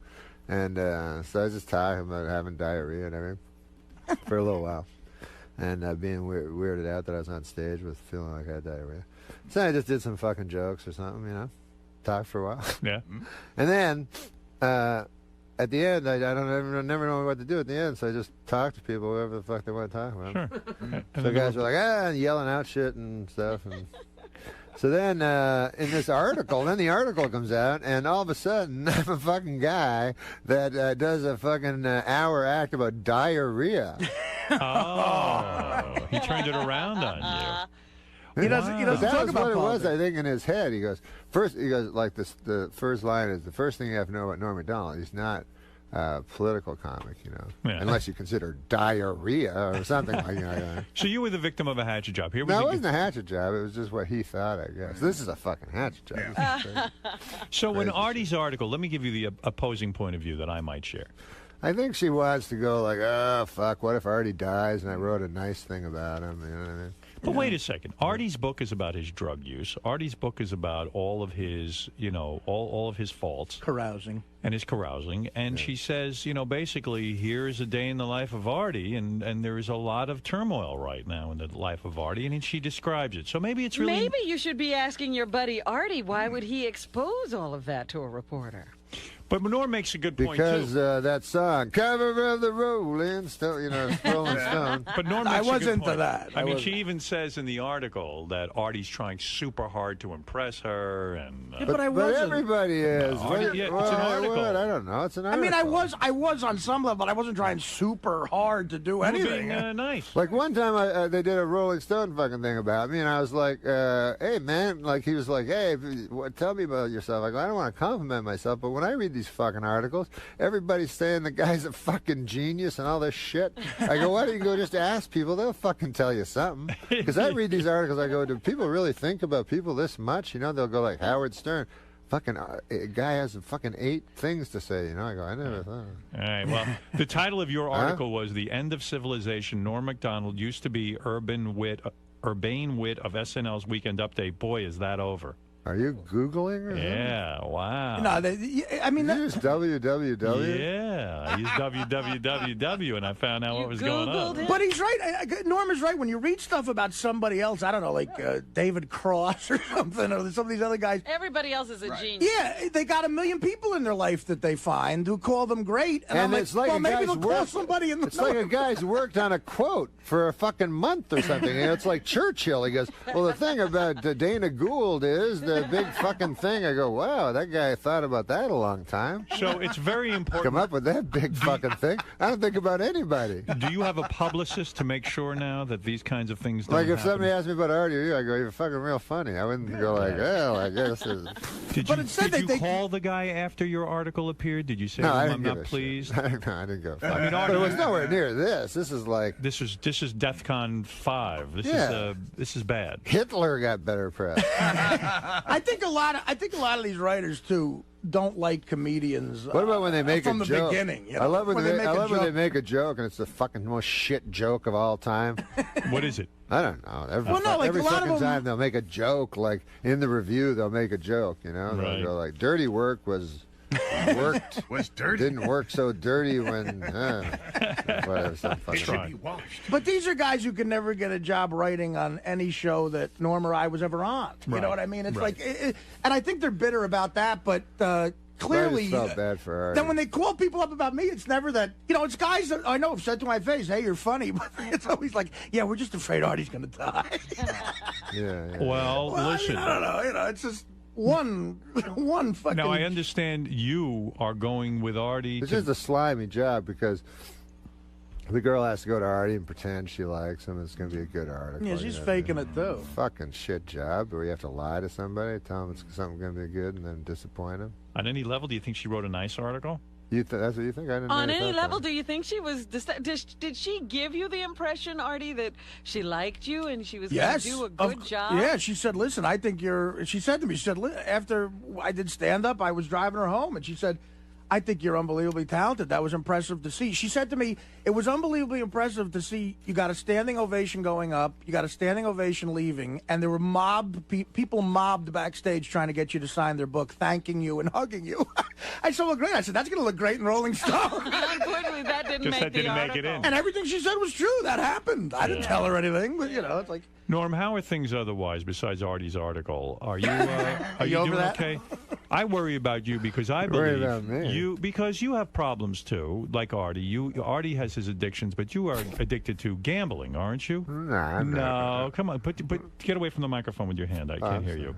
And so I just talk about having diarrhea and everything for a little while. And being weirded out that I was on stage with feeling like I had diarrhea. So I just did some fucking jokes or something, you know, talked for a while. Yeah. And then at the end, I never know what to do at the end, so I just talk to people, whoever the fuck they want to talk about. Sure. So guys were like, and yelling out shit and stuff. And so then in this article, then the article comes out, and all of a sudden, I'm a fucking guy that does a fucking hour act about diarrhea. Oh, he turned it around on you. He doesn't that talk was about what politics. it was, I think, in his head. He goes, like this, the first line is, the first thing you have to know about Norm Macdonald, he's not a political comic, you know, unless you consider diarrhea or something like that. So you were the victim of a hatchet job. No, it wasn't a hatchet job. It was just what he thought, I guess. This is a fucking hatchet job. So in Artie's article, let me give you the opposing point of view that I might share. I think she wants to go like, oh, fuck, what if Artie dies and I wrote a nice thing about him, you know what I mean? But wait a second. Artie's book is about his drug use. Artie's book is about all of his, all of his faults. Carousing. And his carousing. And she says, basically, here's a day in the life of Artie, and there is a lot of turmoil right now in the life of Artie, and she describes it. So maybe it's really... Maybe you should be asking your buddy Artie, why would he expose all of that to a reporter? But Norm makes a good point, because too. That song, Cover of the Rolling Stone, Rolling Stone. But Norm I makes a was good into point. that. I mean, she even says in the article that Artie's trying super hard to impress her, and but I wasn't. But everybody is. It's an article. I don't know. It's an article. I mean, I was on some level, but I wasn't trying super hard to do anything. Nice. Like one time, they did a Rolling Stone fucking thing about me, and I was like, "Hey, man!" Like he was like, "Hey, tell me about yourself." I go, "I don't want to compliment myself, but when I read these fucking articles, everybody's saying the guy's a fucking genius and all this shit." I go, "Why don't you go just ask people? They'll fucking tell you something." Because I read these articles, I go, "Do people really think about people this much?" They'll go like Howard Stern. Fucking a guy has fucking 8 things to say, I go, I never thought. All right, well, the title of your article was "The End of Civilization. Norm Macdonald used to be urbane wit of SNL's Weekend Update. Boy, is that over." Are you Googling? Or yeah, something? wow. No, I mean, you use www. Yeah, I used www, and I found out what was going on. But he's right. Norm is right. When you read stuff about somebody else, I don't know, like David Cross or something, or some of these other guys. Everybody else is a genius. Yeah, they got 1 million people in their life that they find who call them great, and I'm it's like well, a maybe guy's they'll call somebody in the. It's like a guy's worked on a quote for a fucking month or something. It's like Churchill. He goes, "Well, the thing about Dana Gould is the big fucking thing." I go, "Wow, that guy thought about that a long time." So it's very important. Come up with that big fucking thing. I don't think about anybody. Do you have a publicist to make sure now that these kinds of things don't Like if happen? somebody asked me about Artie or you, I go, "You're fucking real funny." I wouldn't go like, "Well, I guess." Did you call the guy after your article appeared? Did you say, No, I I'm didn't give not a pleased? shit. No, I didn't go. I mean, but it was nowhere near this. This is like this is DEFCON 5. This is bad. Hitler got better press. I think a lot of these writers too. don't like comedians. What about when they make from a the joke? beginning? You know? I love when they make a joke. and it's the fucking most shit joke of all time. What is it? I don't know. Every a lot of fucking them- time they'll make a joke. Like in the review, they'll make a joke. You know, Right. they'll go like, "Dirty work was Was dirty. didn't work so dirty when whatever." Some fucking But these are guys who can never get a job writing on any show that Norm or I was ever on. You know what I mean? It's Right. like, and I think they're bitter about that, but clearly. I just felt bad for Artie. Then when they call people up about me, it's never that, it's guys that I know have said to my face, "Hey, you're funny," but it's always like, "Yeah, we're just afraid Artie's going to die." Yeah. Well, listen. I don't know. It's just one fucking. Now, I understand you are going with Artie. It's just a slimy job because the girl has to go to Artie and pretend she likes him. It's going to be a good article. Yeah, she's faking it too. Fucking shit job where you have to lie to somebody, tell them it's something going to be good, and then disappoint them. On any level, do you think she wrote a nice article? That's what you think? I didn't. On know any that level, part. do you think she was? Did she give you the impression, Artie, that she liked you and she was going to do a good job? Yeah, she said, "Listen, I think you're." She said to me, "She said after I did stand up, I was driving her home, and she said, I think you're unbelievably talented. That was impressive to see." She said to me, "It was unbelievably impressive to see you got a standing ovation going up, you got a standing ovation leaving, and there were people mobbed backstage trying to get you to sign their book, thanking you and hugging you." I said, "Well, great." I said, "That's going to look great in Rolling Stone." Unfortunately, that didn't Just make that the didn't make article. it in. And everything she said was true. That happened. I didn't tell her anything, but it's like. Norm, how are things otherwise besides Artie's article? Are you You over doing that? okay? I worry about you because I Worry believe about me. because you have problems too, like Artie. Artie has his addictions, but you are addicted to gambling, aren't you? Nah, I'm not. No, come on, get away from the microphone with your hand. I can't hear you.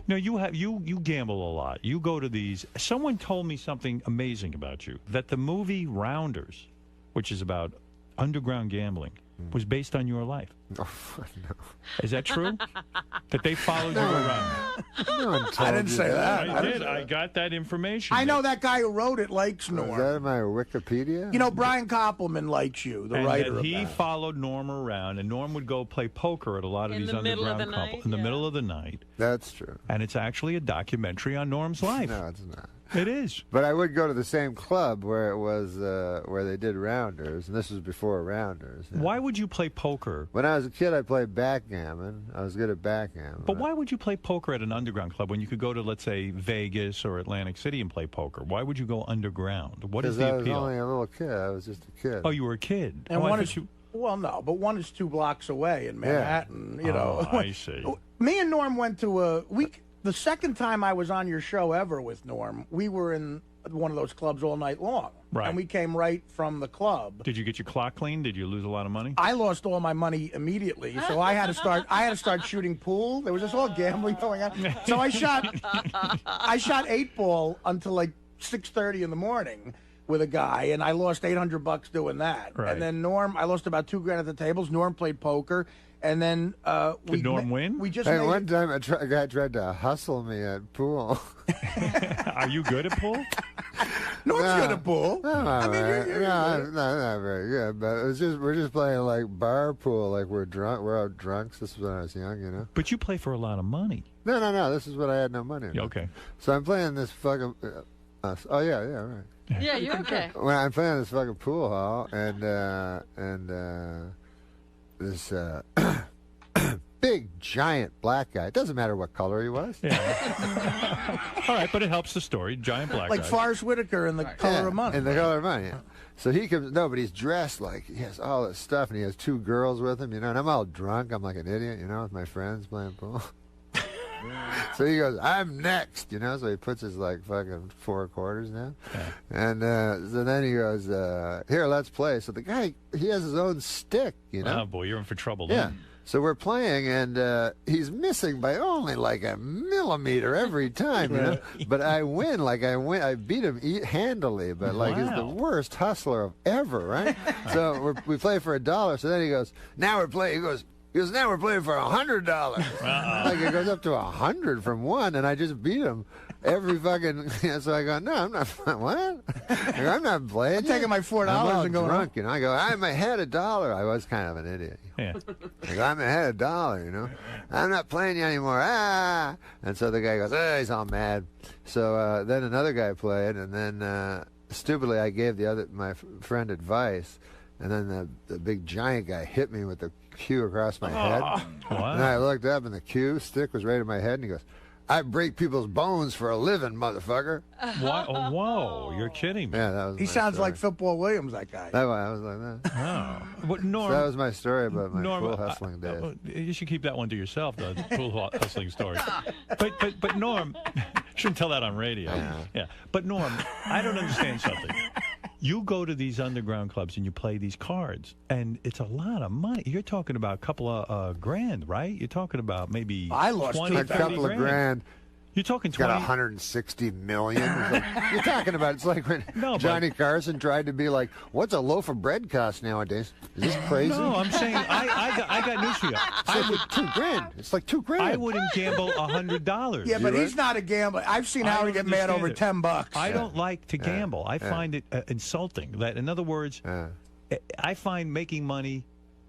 No, you gamble a lot. You go to these. Someone told me something amazing about you, that the movie Rounders, which is about underground gambling, was based on your life. Oh, no. Is that true? That they followed you around? No one told I didn't you say that. I did. I got that information. I know that guy who wrote it likes Is Norm. that in my Wikipedia? Brian Koppelman likes you, the And writer that of he that. followed Norm around, and Norm would go play poker at a lot of In these the middle of underground the couples night, in the middle of the night. That's true. And it's actually a documentary on Norm's life. No, it's not. It is. But I would go to the same club where it was where they did Rounders, and this was before Rounders. Why would you play poker? When I was a kid, I played backgammon. I was good at backgammon. But why would you play poker at an underground club when you could go to, let's say, Vegas or Atlantic City and play poker? Why would you go underground? What is Because the I was appeal? only a little kid. I was just a kid. Oh, you were a kid. And Oh, I one thought is you... well, no, but one is 2 blocks away in Manhattan. Oh, I see. Me and Norm went to a week. The second time I was on your show ever with Norm, we were in one of those clubs all night long. Right. And we came right from the club. Did you get your clock cleaned? Did you lose a lot of money? I lost all my money immediately, so I had to start shooting pool. There was just all gambling going on. So I shot 8-ball until like 6:30 in the morning with a guy, and I lost $800 doing that. Right. And then Norm, I lost about $2,000 at the tables. Norm played poker, and then Did Norm win? We just Hey, made one time a guy tried to hustle me at pool. Are you good at pool? Norm's good at pool. No, I mean, you're no, not very good. But we're just playing like bar pool, like we're drunk. We're all drunks. This was when I was young, you know. But you play for a lot of money. No. This is what I had no money. Yeah, okay. So I'm playing this fucking. Oh yeah, right. Yeah, you're okay. When I'm playing this fucking pool hall, and this big giant black guy. It doesn't matter what color he was. Yeah. All right, but it helps the story. Giant black like guy. Forrest Whitaker in The Color of Money. In The Color of Money. Yeah. So he comes. No, but he's dressed like he has all this stuff, and he has 2 girls with him. You know, and I'm all drunk. I'm like an idiot. You know, with my friends playing pool. So he goes, "I'm next," you know. So he puts his like fucking 4 quarters down, and so then he goes, "Here, let's play." So the guy, he has his own stick, you know. Oh boy, you're in for trouble. Yeah. Then. So we're playing, and he's missing by only like a millimeter every time, you know. But I win, I beat him handily, but like he's the worst hustler of ever, right? So we play for $1. So then he goes, "Now we're playing." He goes, He goes, now we're playing for $100. Like it goes up to 100 from one, and I just beat him every fucking. So I go, no, I'm not. What? I go, I'm not playing. I'm taking my $4 I'm and going drunk. You know, I go, I'm ahead $1. I was kind of an idiot. Yeah. I go, I'm ahead $1. You know, I'm not playing you anymore. Ah. And so the guy goes, oh, he's all mad. So then another guy played, and then stupidly I gave my friend advice, and then the big giant guy hit me with the cue across my head. Wow. And I looked up, and the cue stick was right in my head, and he goes, I break people's bones for a living, motherfucker. What? Oh, whoa, you're kidding me. Yeah, that was. He my sounds story. like Football Williams, that guy. I was like that. Oh. But Norm, So that was my story about my Norm, pool hustling days. You should keep that one to yourself, though. The pool hustling story. But Norm, shouldn't tell that on radio. Yeah. But Norm, I don't understand something. You go to these underground clubs and you play these cards, and it's a lot of money. You're talking about a couple of grand, right? You're talking about maybe I lost 20, a couple of grand. You're talking It's got 20. 160 million. You're talking about, it's like when Johnny Carson tried to be like, what's a loaf of bread cost nowadays? Is this crazy? No, I'm saying I got news for you. It's like $2,000. It's like $2,000. I wouldn't gamble $100. Yeah, but he's not a gambler. I've seen Howard get mad over $10. I don't like to gamble. I find it insulting. That, in other words, I find making money,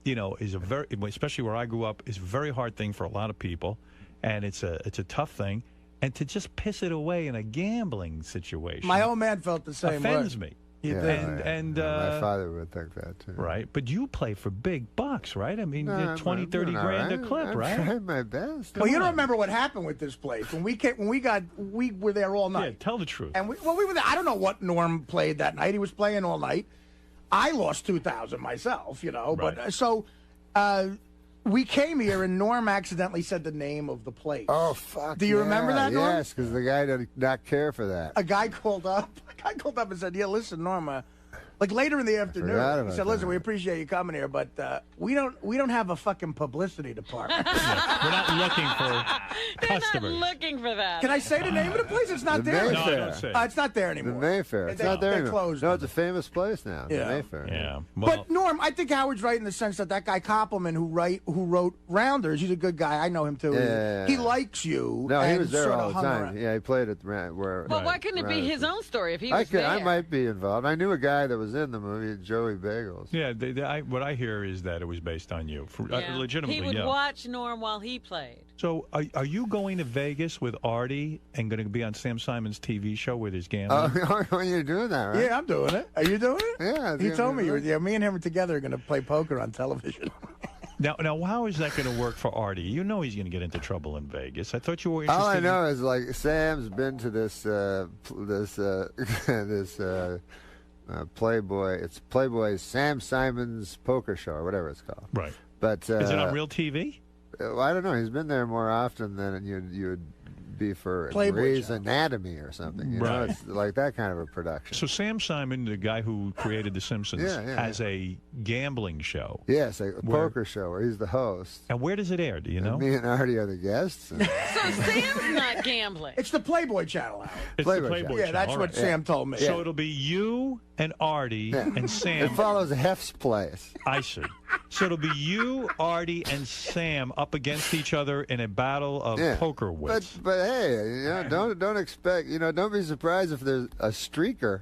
is a very, especially where I grew up, is a very hard thing for a lot of people, and it's a tough thing. And to just piss it away in a gambling situation, my old man felt the same way. Offends me. My father would think that too. Right, but you play for big bucks, right? I mean, 20, 30 grand a clip, right? I tried my best. Well, you don't remember what happened with this place when we were there all night. Yeah, tell the truth. And we were there. I don't know what Norm played that night. He was playing all night. I lost 2,000 myself, But so we came here, and Norm accidentally said the name of the place. Oh, fuck. Do you remember that, Norm? Yes, because the guy did not care for that. A guy called up and said, yeah, listen, Norma, like later in the afternoon, he said, listen, we appreciate you coming here, but we don't have a fucking publicity department. We're not looking for customers. Not looking for that. Can I say the name of the place? It's not there. Mayfair. No, don't say it. It's not there anymore. The Mayfair. It's not there they anymore. closed No, it. it's a famous place now. Yeah. The Mayfair. Yeah. But Norm, I think Howard's right in the sense that guy Koppelman, who wrote Rounders, he's a good guy. I know him too. Yeah. He likes you. No, he and was there sort of all the hung time. around. Yeah, he played at where. Well, why couldn't it be his own story if he was I there? might be involved. I knew a guy that was in the movie, Joey Bagels. Yeah, what I hear is that it was based on you. Legitimately, he would watch Norm while he played. So, are you going to Vegas with Artie and going to be on Sam Simon's TV show with his gambling? Oh, you're doing that, right? Yeah, I'm doing it. Are you doing it? Yeah. He told me me and him together are going to play poker on television. Now, how is that going to work for Artie? You know he's going to get into trouble in Vegas. I thought you were interested. All I know is like Sam's been to this Playboy. It's Playboy's Sam Simon's poker show or whatever it's called. Right. But is it on real TV? Well, I don't know. He's been there more often than you would be for Playboy Grey's channel. Anatomy or something. You know, it's like that kind of a production. So Sam Simon, the guy who created The Simpsons, has a gambling show. Yes, a poker show where he's the host. And where does it air? Do you know? And me and Artie are the guests. So Sam's not gambling. It's the Playboy channel, Howard. It's Playboy the Playboy channel. Yeah, channel. that's All what right. Sam told me. So it'll be you and Artie and Sam. It follows Hef's place. I see. So it'll be you, Artie, and Sam up against each other in a battle of poker wits. But hey, don't expect, don't be surprised if there's a streaker.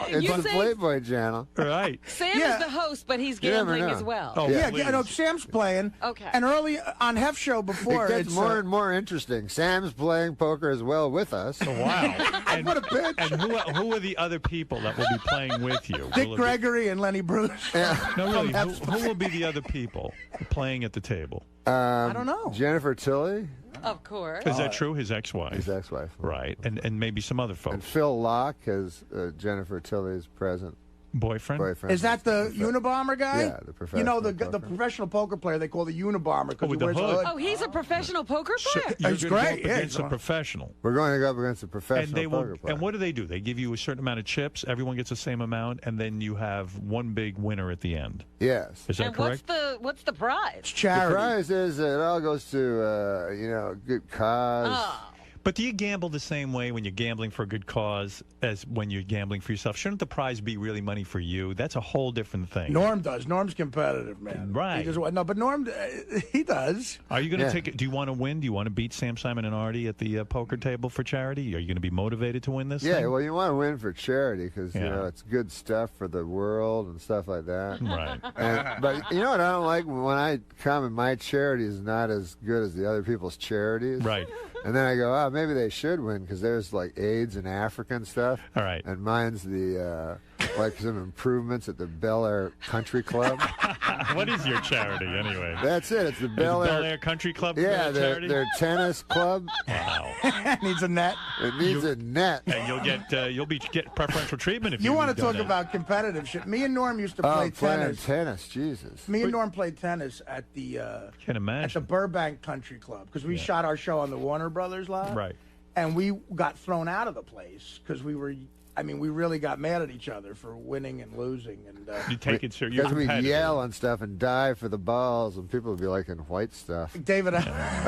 It's the Playboy channel. Right. Sam is the host, but he's gambling as well. Oh, yeah, Sam's playing. Okay. And early on Hef show before, it gets it's more and more interesting. Sam's playing poker as well with us. Oh, wow. And, what a bitch. And who are the other people that will be playing with you? Dick Gregory and Lenny Bruce. No, really. Who will be the other people playing at the table? I don't know. Jennifer Tilly. Of course. Is that true? His ex-wife. His ex-wife. Right. And maybe some other folks. And Phil Locke is Jennifer Tilly's present boyfriend. Is that the Unabomber guy? Yeah, the professional. The professional poker player they call the Unabomber because he wears a hood. Oh, he's a professional poker player. You're He's gonna great. Go up Yeah, against a professional. We're going to go up against a professional poker player. And what do? They give you a certain amount of chips. Everyone gets the same amount, and then you have one big winner at the end. Yes. Is that and correct? what's the prize? It's charity. The prize is it all goes to good cause. Oh. But do you gamble the same way when you're gambling for a good cause as when you're gambling for yourself? Shouldn't the prize be really money for you? That's a whole different thing. Norm does. Norm's competitive, man. Right. No, but Norm, he does. Are you going to take it? Do you want to win? Do you want to beat Sam, Simon, and Artie at the poker table for charity? Are you going to be motivated to win this Yeah, thing? well, you want to win for charity because, you Yeah. know, it's good stuff for the world and stuff like that. Right. But you know what I don't like? When I come and my charity is not as good as the other people's charities. Right. And then I go, oh, maybe they should win because there's like AIDS and Africa and stuff. All right. And mine's the like some improvements at the Bel Air Country Club. What is your charity anyway? That's it. It's the Is Bel it Air Country Club. Yeah, charity? their tennis club. Wow. Needs a net. It needs a net. And you'll get preferential treatment if You want to done talk that. about competitive shit. Me and Norm used to play playing tennis. tennis, Jesus. Me and Norm played tennis at the Can't imagine. at the Burbank Country Club because we shot our show on the Warner Brothers lot. Right. And we got thrown out of the place because we really got mad at each other for winning and losing. And You take it serious. Because we yell and stuff and dive for the balls, and people would be like in white stuff. David, I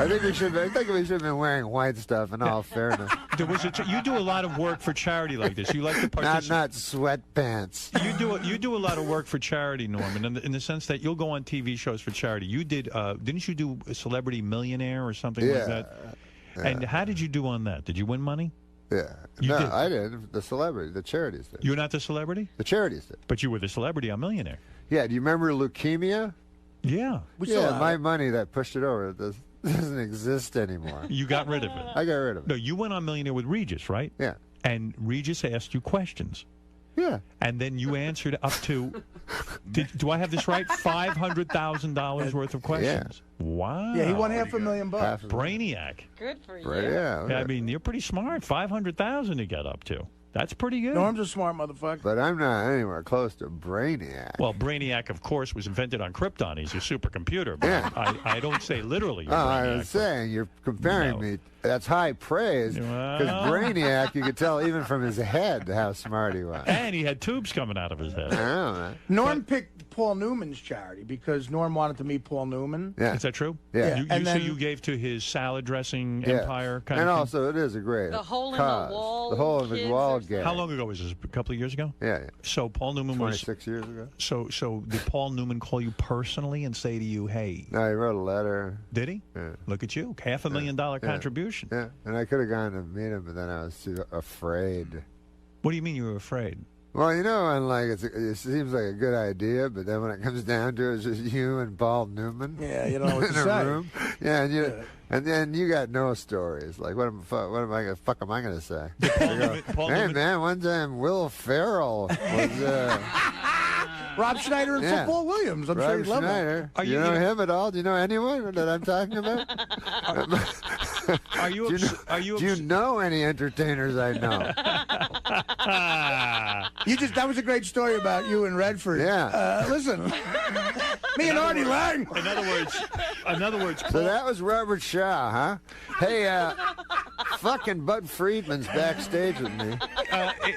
think we should have been wearing white stuff. In all fairness, You do a lot of work for charity like this. You like to participate. not sweatpants. You do a lot of work for charity, Norman, in the sense that you'll go on TV shows for charity. You did, didn't you do a Celebrity Millionaire or something like that? And how did you do on that? Did you win money? Yeah. You did. I did. The celebrity, the charities did. You're not the celebrity? The charities did. But you were the celebrity on Millionaire. Yeah. Do you remember leukemia? Yeah. My money that pushed it over doesn't exist anymore. You got rid of it. I got rid of it. No, you went on Millionaire with Regis, right? Yeah. And Regis asked you questions. Yeah. And then you answered up to, do I have this right? $500,000 worth of questions. Wow. Yeah, he won $500,000. Brainiac. Good for you. Yeah. I mean, you're pretty smart. 500,000 you got up to. That's pretty good. Norm's a smart motherfucker. But I'm not anywhere close to Brainiac. Well, Brainiac, of course, was invented on Krypton. He's a supercomputer. But Yeah. I don't say literally. Oh, I was saying, you're comparing me. That's high praise. Because Well. Brainiac, you could tell even from his head how smart he was. And he had tubes coming out of his head. I know, man. Norm picked Paul Newman's charity because Norm wanted to meet Paul Newman. Yeah. Is that true? Yeah. So you gave to his salad dressing Yeah. empire kind And of thing? also, it is a great The hole in cause. the wall. The hole in the kids wall or gag. How long ago was this? A couple of years ago? Yeah. So Paul Newman was 26 years ago. So did Paul Newman call you personally and say to you, "Hey"? No, he wrote a letter. Did he? Yeah. Look at you, $500,000 Yeah. contribution. Yeah, and I could have gone to meet him, but then I was too afraid. What do you mean you were afraid? Well, you know, and like it seems like a good idea, but then when it comes down to it, it's just you and Paul Newman. Yeah, you don't know what in to a say. room. Yeah, and then you got no stories. Like, what am I gonna say? You go, Paul hey Newman- man, one time Will Ferrell was. Rob Schneider and Yeah. Football Williams. I'm sure Rob you'd love him. Schneider. Are you you know gonna- him at all? Do you know anyone that I'm talking about? Are you? Do you know any entertainers I know? That was a great story about you and Redford. Yeah. Listen, me and Artie Lang. In other words, So that was Robert Shaw, huh? Hey, fucking Bud Friedman's backstage with me.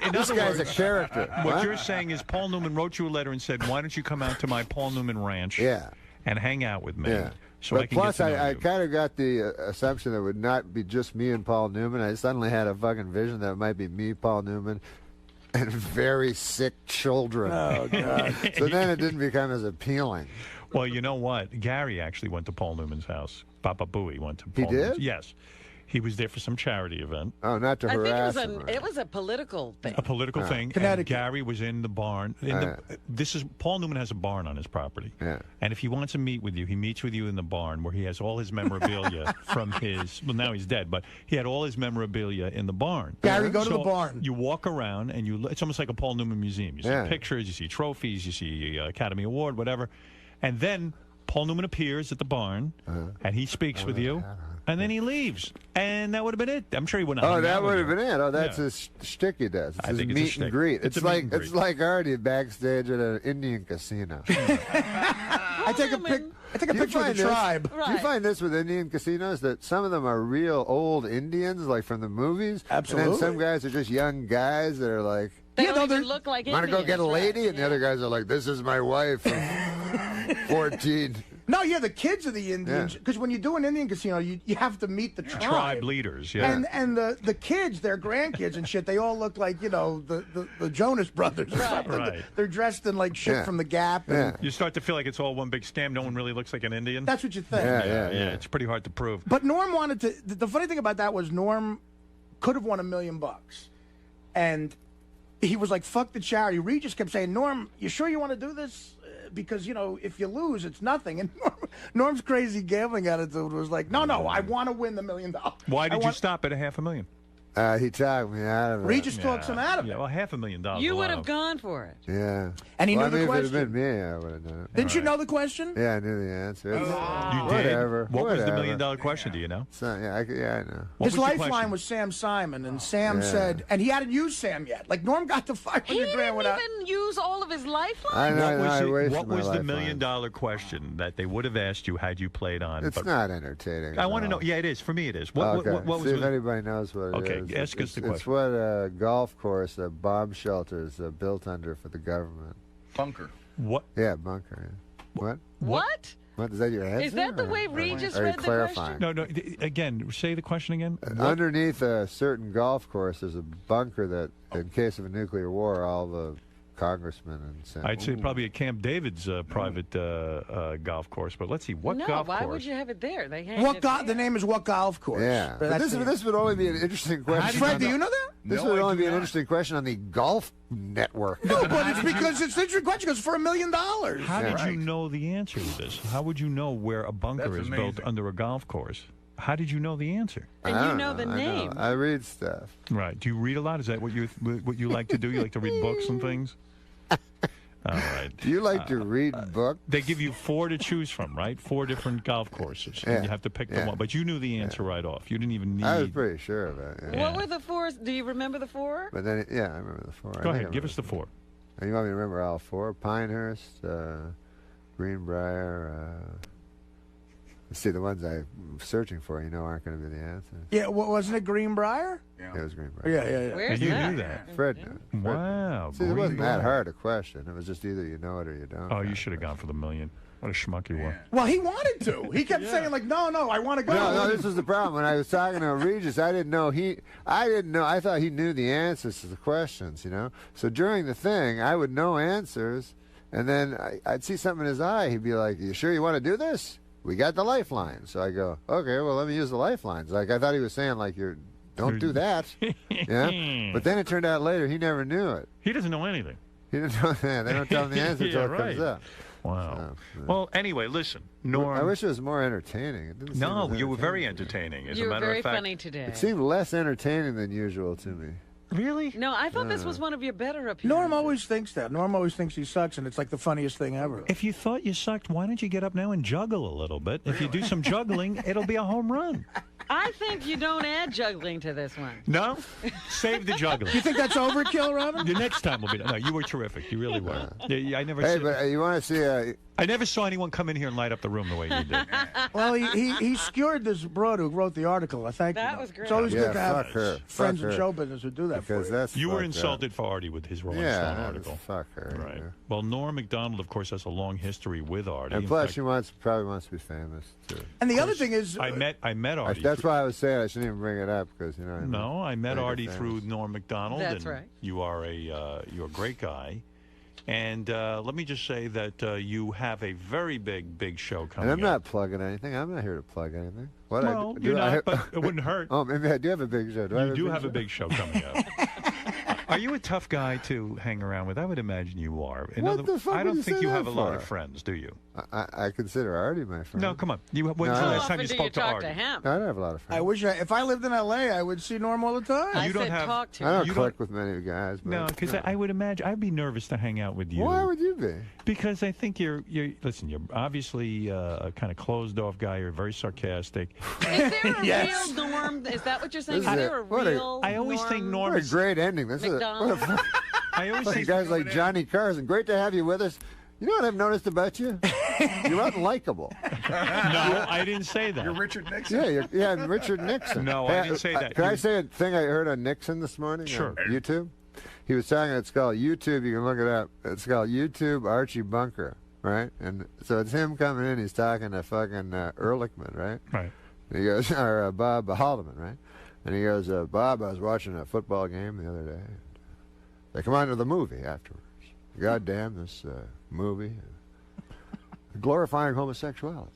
in This other guy's words, a character. What What? you're saying is Paul Newman wrote you a letter and said, "Why don't you come out to my Paul Newman ranch? Yeah. And hang out with me." Yeah. So but I can plus, get to know I you. kind of got the assumption that it would not be just me and Paul Newman. I suddenly had a fucking vision that it might be me, Paul Newman, and very sick children. Oh, God. So then it didn't become as appealing. Well, you know what? Gary actually went to Paul Newman's house. Papa Booey went to He Paul did? Newman's. Yes. He was there for some charity event. Oh, not to I think harass him. it was a political thing. A political thing. And Connecticut. Gary was in the barn. Paul Newman has a barn on his property. Yeah. And if he wants to meet with you, he meets with you in the barn where he has all his memorabilia from his, well, now he's dead, but he had all his memorabilia in the barn. Gary, go to So the barn. You walk around and it's almost like a Paul Newman museum. You see Yeah. pictures, you see trophies, you see Academy Award, whatever. And then Paul Newman appears at the barn and he speaks with you. And then he leaves, and that would have been it. I'm sure he wouldn't. Oh, that would have been it. Oh, that's Yeah. his shtick he does. It's I his think it's a meet shtick. and greet. It's It's a meet like and it's greet. like Artie backstage at an Indian casino. I take a picture of the tribe. Do you find this with Indian casinos that some of them are real old Indians, like from the movies? Absolutely. And then some guys are just young guys that are like, They don't even look like want to go Indians, get a right? lady? And the other guys are like, this is my wife from 14. No, yeah, the kids are the Indians. Because when you do an Indian casino, you have to meet the Tribe leaders, yeah. And the kids, their grandkids and shit, they all look like, the Jonas Brothers or something. Right. They're dressed in like shit from the Gap. And You start to feel like it's all one big scam. No one really looks like an Indian. That's what you think. Yeah. It's pretty hard to prove. But Norm wanted to. The funny thing about that was Norm could have won $1 million, and he was like, "Fuck the charity." Reed just kept saying, "Norm, you sure you want to do this? Because if you lose, it's nothing." And Norm's crazy gambling attitude was like, "No, I want to win the $1 million." Why did you stop at $500,000? He talked me out of it. Regis talks him out of it. Yeah, well, $500,000. You would have gone for it. Yeah. And he knew the If it question. had been me, I would have done it. Didn't you know the question? Yeah, I knew the answer. You Whatever. did? What was the $1 whatever. million question? Do you know? So, I know. His lifeline was Sam Simon, and Sam said, and he hadn't used Sam yet. Like Norm got to $500,000 He didn't without. even use all of his lifeline. I know. What was the $1 million question that they would have asked you had you played on? It's not entertaining. I want to know. Yeah, it is. For me, it is. What was See if anybody knows what it is. Okay, ask us the question. It's what a golf course, a bomb shelter is built under for the government. Bunker. What? Yeah, bunker. Yeah. What? What is that your answer? Is that the way Regis read the question? No. Again, say the question again. Underneath a certain golf course, there's a bunker that, in case of a nuclear war, all the congressmen and senators. I'd say probably at Camp David's private golf course, but let's see what golf why course. would you have it there? They hang What it there. the name is what golf course? Yeah, but this would only be an interesting question. Fred, do you know that? This would only be an interesting question on the golf network. No, but it's because it's an interesting question because for $1 million. How did you know the answer to this? How would you know where a bunker is built under a golf course? How did you know the answer? And you know the name. I read stuff. Right. Do you read a lot? Is that what you like to do? You like to read books and things? All right. Do you like to read books? They give you 4 to choose from, right? 4 different golf courses. And you have to pick the one. But you knew the answer right off. You didn't even need... I was pretty sure of it. Yeah. What were the 4? Do you remember the 4? But then, I remember the 4. Go ahead. Give us the 4. You want me to remember all 4? Pinehurst, Greenbrier. Let's see, the ones I'm searching for, aren't going to be the answers. Yeah, wasn't it Greenbrier? Yeah, it was Greenbrier. Yeah. Where's you that? knew that. Fred knew it. Wow. See, it wasn't that hard a question. It was just either you know it or you don't. Oh, you should have gone for the $1 million. What a schmuck you were. Well, he wanted to. He kept saying like, no, I want to go. No, this was the problem. When I was talking to Regis, I didn't know. I thought he knew the answers to the questions, So during the thing, I would know answers, and then I'd see something in his eye. He'd be like, "You sure you want to do this? We got the lifeline." So I go, "Okay, well, let me use the lifelines." Like I thought he was saying, like, don't do that. Yeah. But then it turned out later he never knew it. He doesn't know anything. He didn't know that. They don't tell him the answer until it comes up. Wow. Well, anyway, listen, Norm. I wish it was more entertaining. It didn't seem as you were very entertaining. As You a were matter very of fact, funny today. It seemed less entertaining than usual to me. Really? No, I thought this was one of your better appearances. Norm always thinks that. Norm always thinks he sucks, and it's like the funniest thing ever. If you thought you sucked, why don't you get up now and juggle a little bit? If you do some juggling, it'll be a home run. I think you don't add juggling to this one. No? Save the juggling. You think that's overkill, Robin? The next time will be... No, you were terrific. You really were. Yeah, I never... Hey, but you want to see... I never saw anyone come in here and light up the room the way you did. Well, he skewered this broad who wrote the article. I thank you. That was great. It's always good to have friends in her. show business who do that Because for you. that's You were fucked insulted up. for Artie with his Rolling Stone article. Fuck her. Right. Yeah. Well, Norm MacDonald, of course, has a long history with Artie. And In plus, fact, she probably wants to be famous too. And the other thing is, I met Artie. That's why I was saying I shouldn't even bring it up because No, I met Make her Artie famous. through Norm MacDonald. That's and right. You are you're a great guy. And let me just say that you have a very big show coming And I'm up. not plugging anything. I'm not here to plug anything. What Well, do you're I, not, but it wouldn't hurt. Oh, maybe I do have a big show. You do have a big show coming up. Are you a tough guy to hang around with? I would imagine you are. What the fuck I would don't you think say you that have a lot for? of friends, do you? I consider Artie my friend. No, come on. When's the No. last How time you often do spoke you to talk Artie? to him? I don't have a lot of friends. I wish if I lived in L.A., I would see Norm all the time. I You don't said have- talk to I him. don't You click with many guys. But, No, because I would imagine I'd be nervous to hang out with you. Why would you be? Because I think you're obviously a kind of closed off guy. You're very sarcastic. Is there a Yes. real Norm? Is that what you're saying? Is This is there it. a What a- real I always think Norm What a is. great ending. This is McDonald? I always like think guys like Johnny Carson. Great to have you with us. You know what I've noticed about you? You're unlikable. No, I didn't say that. You're Richard Nixon. Yeah, I'm Richard Nixon. No, I didn't say that. Can I You- say a thing I heard on Nixon this morning? Sure. On YouTube? He was talking, it's called YouTube. You can look it up. It's called YouTube Archie Bunker. right? And so it's him coming in. He's talking to fucking Ehrlichman, right? Right. And he goes, or Bob Haldeman, right? And he goes, Bob, I was watching a football game the other day. And they come on to the movie afterwards. God damn this movie. Glorifying homosexuality.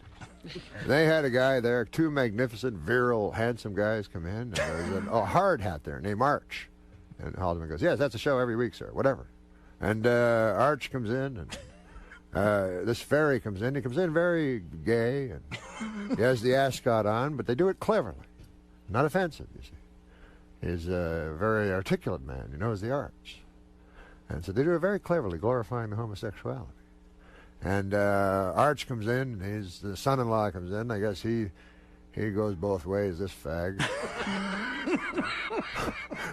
They had a guy there, two magnificent, virile, handsome guys come in. And there's a hard hat there named Arch. And Haldeman goes, yes, that's a show every week, sir, whatever. And Arch comes in, and this fairy comes in. He comes in very gay, and he has the ascot on, but they do it cleverly. Not offensive, you see. He's a very articulate man. He knows the arts. And so they do it very cleverly, glorifying the homosexuality. And Arch comes in, and the son-in-law comes in. I guess he goes both ways, this fag.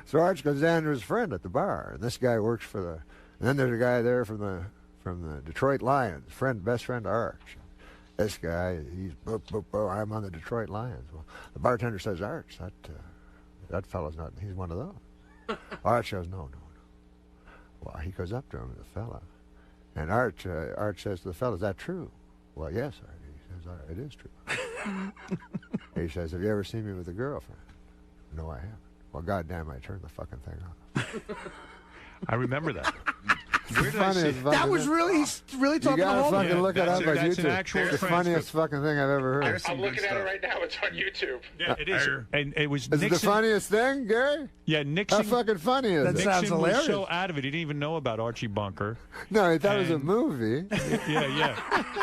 So Arch goes down to his friend at the bar, and this guy works for the... And then there's a guy there from the Detroit Lions, best friend Arch. This guy, he's, I'm on the Detroit Lions. Well, the bartender says, Arch, that fellow's not, he's one of those. Arch goes, no. Well, he goes up to him, the fella. And Arch says to the fellow, is that true? Well, yes, Artie. He says, it is true. He says, have you ever seen me with a girlfriend? No, I haven't. Well, goddamn, I turned the fucking thing off. I remember that. That was really talking You gotta fucking look it up on YouTube. The funniest fucking thing I've ever heard. I'm looking at it right now. It's on YouTube. Yeah, it is. And it was Is it the funniest thing, Gary? Yeah, Nixon. How fucking funny is it? Nixon Sounds hilarious. was so out of it, he didn't even know about Archie Bunker. No, he thought it was a movie. Yeah.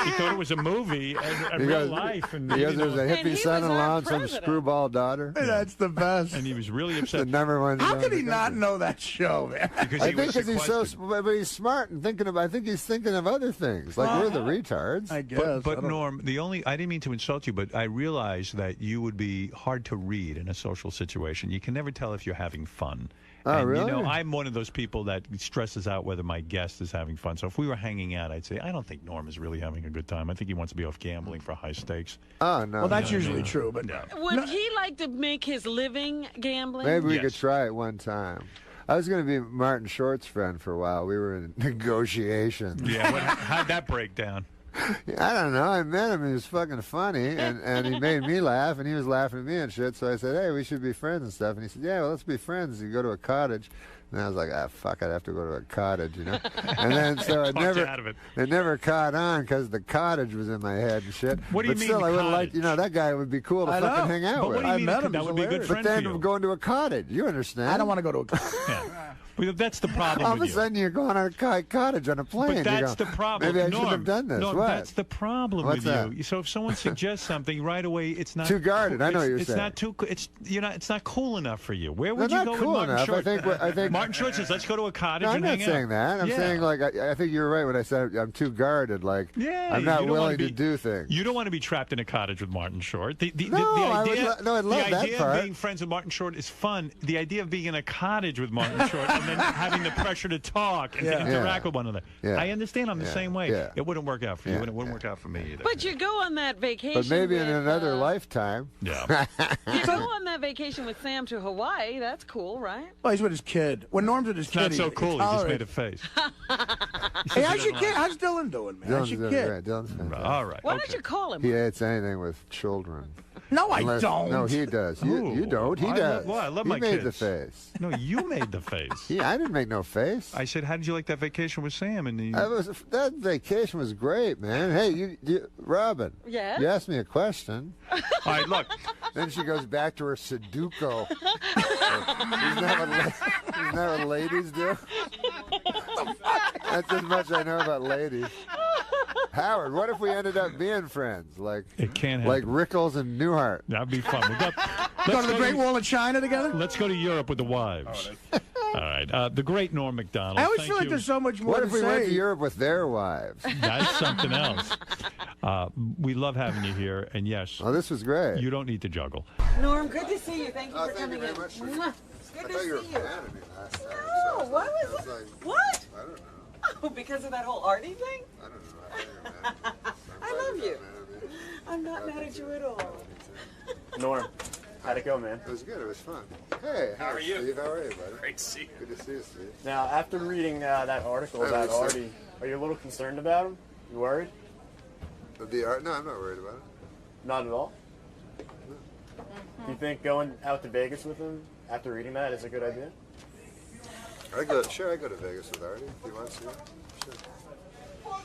He thought it was a movie and real life. And he goes, there's a hippie son-in-law and some screwball daughter. That's the best. And he was really upset. The number one. How could he not know that show, man? I think because he's so, but he's smart and thinking about. I think he's thinking of other things. Like we're the retards. I guess. But Norm, I didn't mean to insult you, but I realized that you would be hard to read in a social situation. You can never tell if you're having fun. Oh, and, really? You know, I'm one of those people that stresses out whether my guest is having fun. So if we were hanging out, I'd say, I don't think Norm is really having a good time. I think he wants to be off gambling for high stakes. Oh, no. Well, that's usually true, but no. Would he like to make his living gambling? Maybe we could try it one time. I was going to be Martin Short's friend for a while. We were in negotiations. Yeah, how'd that break down? I don't know. I met him. He was fucking funny, and he made me laugh, and he was laughing at me and shit. So I said, hey, we should be friends and stuff. And he said, yeah, well, let's be friends. You go to a cottage. And I was like, fuck, I'd have to go to a cottage, you know? And then, so it never caught on because the cottage was in my head and shit. What do you but mean still, I would cottage? like, that guy would be cool to fucking hang out but with. What do you mean met him. that would be a good friend But then for you? going to a cottage, you understand? I don't want to go to a cottage. Yeah. Well, that's the problem All of with a sudden, you're going on a cottage on a plane. But that's the problem. Maybe I shouldn't have done this. No, what? That's the problem What's with you. that? So if someone suggests something right away, it's not too guarded. I know what you're it's saying. Not too. It's not cool enough for you. Where would They're you not go cool with Martin enough. Short? I think Martin Short says, "Let's go to a cottage No, I'm and not hang saying out." that. I'm saying like I think you're right when I said I'm too guarded. Like I'm not willing to do things. You don't want to be trapped in a cottage with Martin Short. The idea, I love that idea part. of being friends with Martin Short is fun. The idea of being in a cottage with Martin Short and then having the pressure to talk and to interact with one another. Yeah. I understand. I'm the same way. Yeah. It wouldn't work out for you, and it wouldn't work out for me either. But you go on that vacation. But maybe in with, another lifetime. Yeah. You go on that vacation with Sam to Hawaii. That's cool, right? Well, he's with his kid. When Norm's with his It's kid, not so cool. He just made a face. Hey, how's your kid? How's Dylan doing, man? How's your kid? Great. Dylan's fantastic. All right. Why don't you call him? He hates anything with children. No, I don't. No, he does. You don't. He does. I love he my made kids. the face. No, you made the face. I didn't make no face. I said, how did you like that vacation with Sam? And that vacation was great, man. Hey, Robin. Yes? You asked me a question. All right, look. Then she goes back to her Sudoku. Isn't that what ladies do? That's as much I know about ladies. Howard, what if we ended up being friends? Like it can't like happen. Rickles and Newhart. That'd be fun. Go to the Great Wall of China together? Let's go to Europe with the wives. All right. The great Norm Macdonald. I always thank feel like you. there's so much more What to if we say. went to Europe with their wives? That's something else. We love having you here, and yes. Oh, this was great. You don't need to juggle. Norm, good to see you. Thank you for thank you coming very in. much for- Mwah. It's good I to thought you were see a you. fan of me last time. No, why was it? What? I don't know. Oh, because of that whole Artie thing? I don't know. I love you. I'm not mad at you at all. Norm, how'd it go, man? It was good. It was fun. Hey, How are you? Steve, how are you, buddy? Great to see you. Good to see you, Steve. Now, after reading that article I about was- Artie, are you a little concerned about him? You worried? No, I'm not worried about it. Not at all? Do you think going out to Vegas with him after reading that is a good idea? I go to Vegas with Artie if he wants to. Sure.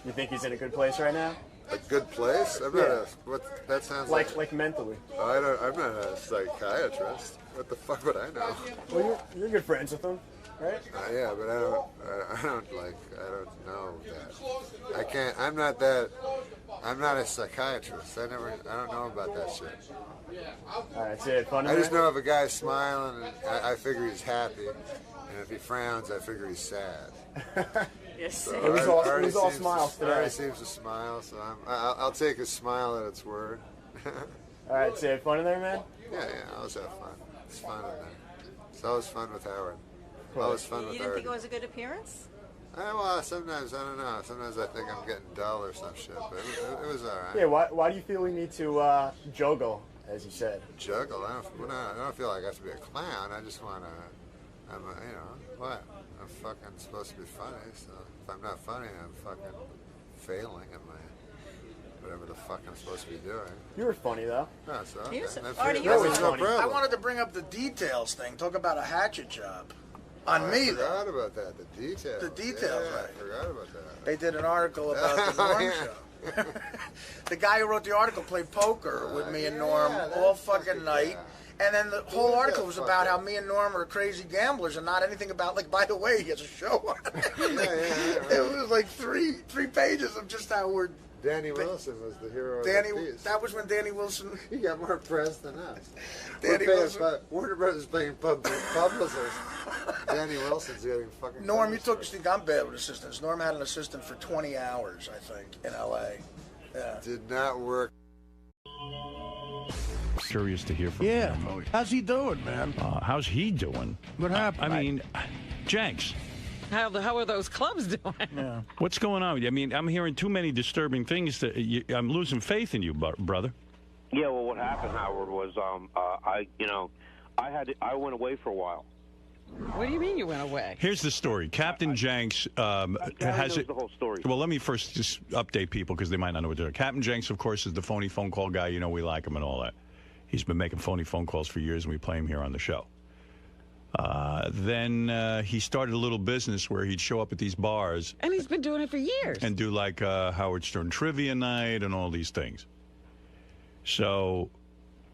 You think he's in a good place right now? A good place? I'm not what that sounds like. Like mentally. I'm not a psychiatrist. What the fuck would I know? Well, you're good friends with him, right? Yeah, but I don't know that. I can't. I'm not a psychiatrist. I don't know about that shit. All right, so fun. I just know if a guy's smiling, I figure he's happy, and if he frowns, I figure he's sad. Yes. So It was all smiles today. Artie seems to smile, so I'll take his smile at its word. All right, so fun in there, man? Yeah, I always have fun. It's fun in there. It's always fun with Howard. Always fun with You didn't Artie. think it was a good appearance? Well, sometimes, I don't know. Sometimes I think I'm getting dull or some shit, but it was all right. Yeah, why do you feel we need to juggle, as you said? Juggle? I don't feel like I have to be a clown. I just want to, what? I'm fucking supposed to be funny, so if I'm not funny, I'm fucking failing at my, whatever the fuck I'm supposed to be doing. You were funny, though. No, so okay. Artie, That's no I problem. wanted to bring up the details thing. Talk about a hatchet job. On me, I forgot about that. The details. The details, yeah, right. I forgot about that. They did an article about the Norm show. The guy who wrote the article played poker with me and Norm all fucking night. And then the whole article was about how me and Norm are crazy gamblers and not anything about, like, by the way, he has a show on it. It was like three pages of just how we're... Danny Wilson was the hero of the piece. That was when Danny Wilson... He got more press than us. Danny Wilson... Warner Brothers paying publicists. Danny Wilson's getting fucking... Norm, you think I'm bad with assistants. Norm had an assistant for 20 hours, I think, in L.A. Yeah. Did not work. Curious to hear from him. How's he doing, man? How's he doing? What happened? I mean, Jenks. How are those clubs doing? Yeah. What's going on? I mean, I'm hearing too many disturbing things. I'm losing faith in you, brother. Yeah, well, what happened, Howard, was I went away for a while. What do you mean you went away? Here's the story. Captain Jenks has knows the whole story. Well, let me first just update people because they might not know what they're doing. Captain Jenks, of course, is the phony phone call guy. You know, we like him and all that. He's been making phony phone calls for years, and we play him here on the show. Then he started a little business where he'd show up at these bars. And he's been doing it for years. And do like Howard Stern Trivia Night and all these things. So...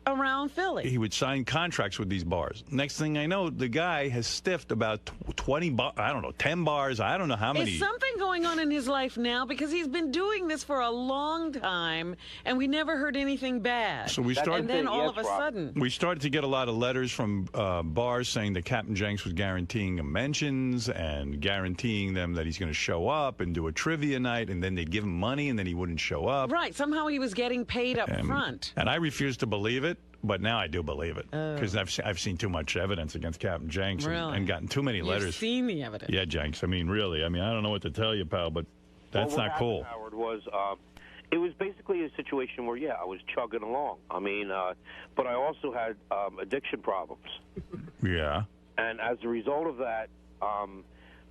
around Philly. He would sign contracts with these bars. Next thing I know, the guy has stiffed about 20 bars, I don't know, 10 bars, I don't know how many. Is something going on in his life now? Because he's been doing this for a long time, and we never heard anything bad. So we started, and then all of a sudden... we started to get a lot of letters from bars saying that Captain Jenks was guaranteeing them mentions and guaranteeing them that he's going to show up and do a trivia night, and then they'd give him money, and then he wouldn't show up. Right, somehow he was getting paid up front. And I refused to believe it. But now I do believe it because I've seen too much evidence against Captain Jenks and gotten too many letters. You've seen the evidence. Yeah, Jenks. I mean, really. I mean, I don't know what to tell you, pal, but that's not cool. Howard, was it was basically a situation where, I was chugging along. I mean, but I also had addiction problems. Yeah. And as a result of that,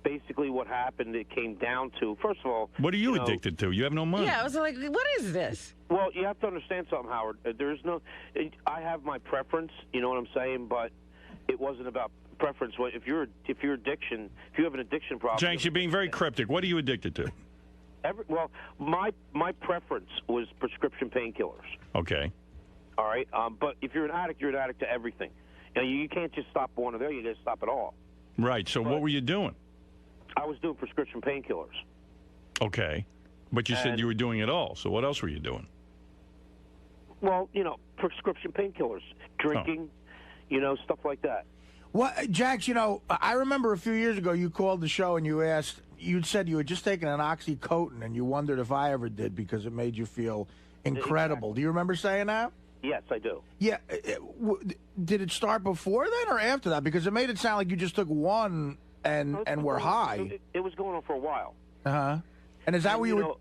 basically what happened, it came down to, first of all... What are you addicted to? You have no money. Yeah, I was like, what is this? Well, you have to understand something, Howard. There's no... I have my preference, you know what I'm saying, but it wasn't about preference. If you have an addiction problem... Jenks, you're being very cryptic. What are you addicted to? My preference was prescription painkillers. Okay. All right? But if you're an addict to everything. You know, you can't just stop one or the other. You got to stop it all. Right. So what were you doing? I was doing prescription painkillers. Okay. But you said you were doing it all. So what else were you doing? Well, prescription painkillers, drinking, stuff like that. What, Jax, I remember a few years ago you called the show and you'd said you had just taken an Oxycontin and you wondered if I ever did because it made you feel incredible. Exactly. Do you remember saying that? Yes, I do. Yeah. Did it start before then or after that? Because it made it sound like you just took one and were high. It was going on for a while. Uh-huh. And is that what you were...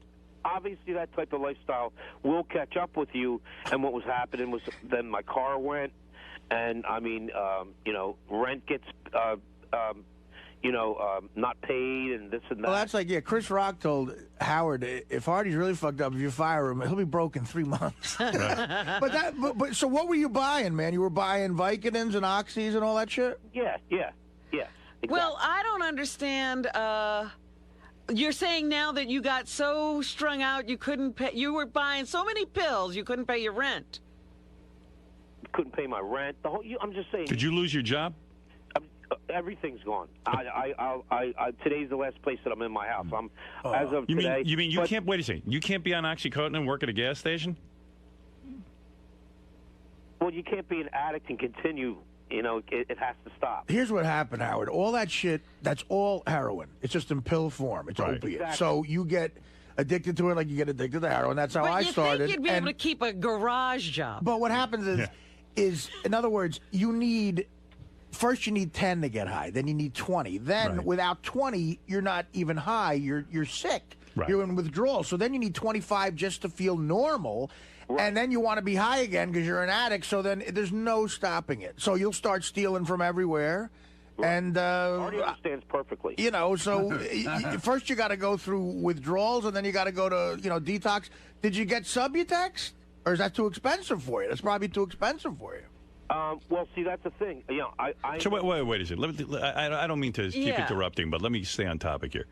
Obviously, that type of lifestyle will catch up with you. And what was happening was then my car went, and, rent gets, not paid and this and that. Well, that's like, Chris Rock told Howard, if Artie's really fucked up, if you fire him, he'll be broke in 3 months. But so what were you buying, man? You were buying Vicodins and Oxys and all that shit? Yeah. Exactly. Well, I don't understand. You're saying now that you got so strung out you couldn't pay. You were buying so many pills you couldn't pay your rent. Couldn't pay my rent. I'm just saying. Did you lose your job? Everything's gone. Today's the last place that I'm in my house. I'm as of today. You mean you can't? Wait a second. You can't be on OxyContin and work at a gas station? Well, you can't be an addict and continue. It has to stop. Here's what happened, Howard. All that shit, that's all heroin. It's just in pill form. It's opiate. Exactly. So you get addicted to it like you get addicted to heroin. That's how I started. But you think you'd be able to keep a garage job. But what happens is, in other words, you need 10 to get high. Then you need 20. Then without 20, you're not even high. You're sick. Right. You're in withdrawal. So then you need 25 just to feel normal. Right. And then you want to be high again because you're an addict. So then there's no stopping it. So you'll start stealing from everywhere. Right. And Artie understands perfectly. So first you got to go through withdrawals, and then you got to go to detox. Did you get Subutex, or is that too expensive for you? That's probably too expensive for you. Well, see, that's the thing. So wait a second. I don't mean to keep interrupting, but let me stay on topic here.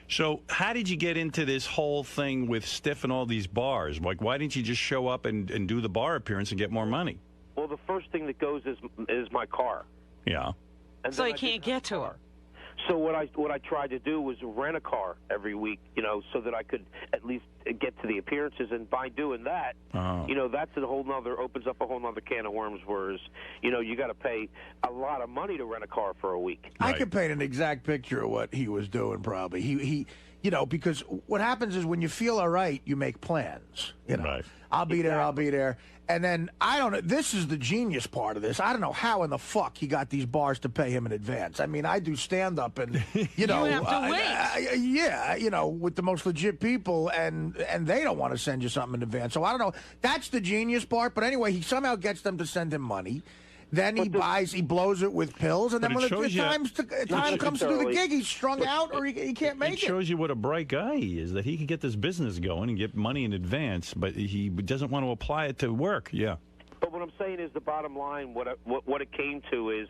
So how did you get into this whole thing with Stiff and all these bars? Like, why didn't you just show up and do the bar appearance and get more money? Well, the first thing that goes is my car. Yeah. And so you can't get to her. So what I tried to do was rent a car every week, so that I could at least get to the appearances. And by doing that, that's opens up a whole nother can of worms. Whereas, you got to pay a lot of money to rent a car for a week. I could paint an exact picture of what he was doing. Probably he because what happens is when you feel all right, you make plans. Right. I'll be there. I'll be there. And then, I don't know, this is the genius part of this. I don't know how in the fuck he got these bars to pay him in advance. I mean, I do stand-up and, you have to wait. With the most legit people, and they don't want to send you something in advance. So I don't know. That's the genius part. But anyway, he somehow gets them to send him money. Then he blows it with pills, and then when the time comes to do the gig, he's strung out or he can't make it. It shows you what a bright guy he is, that he can get this business going and get money in advance, but he doesn't want to apply it to work. Yeah. But what I'm saying is the bottom line, what it came to is,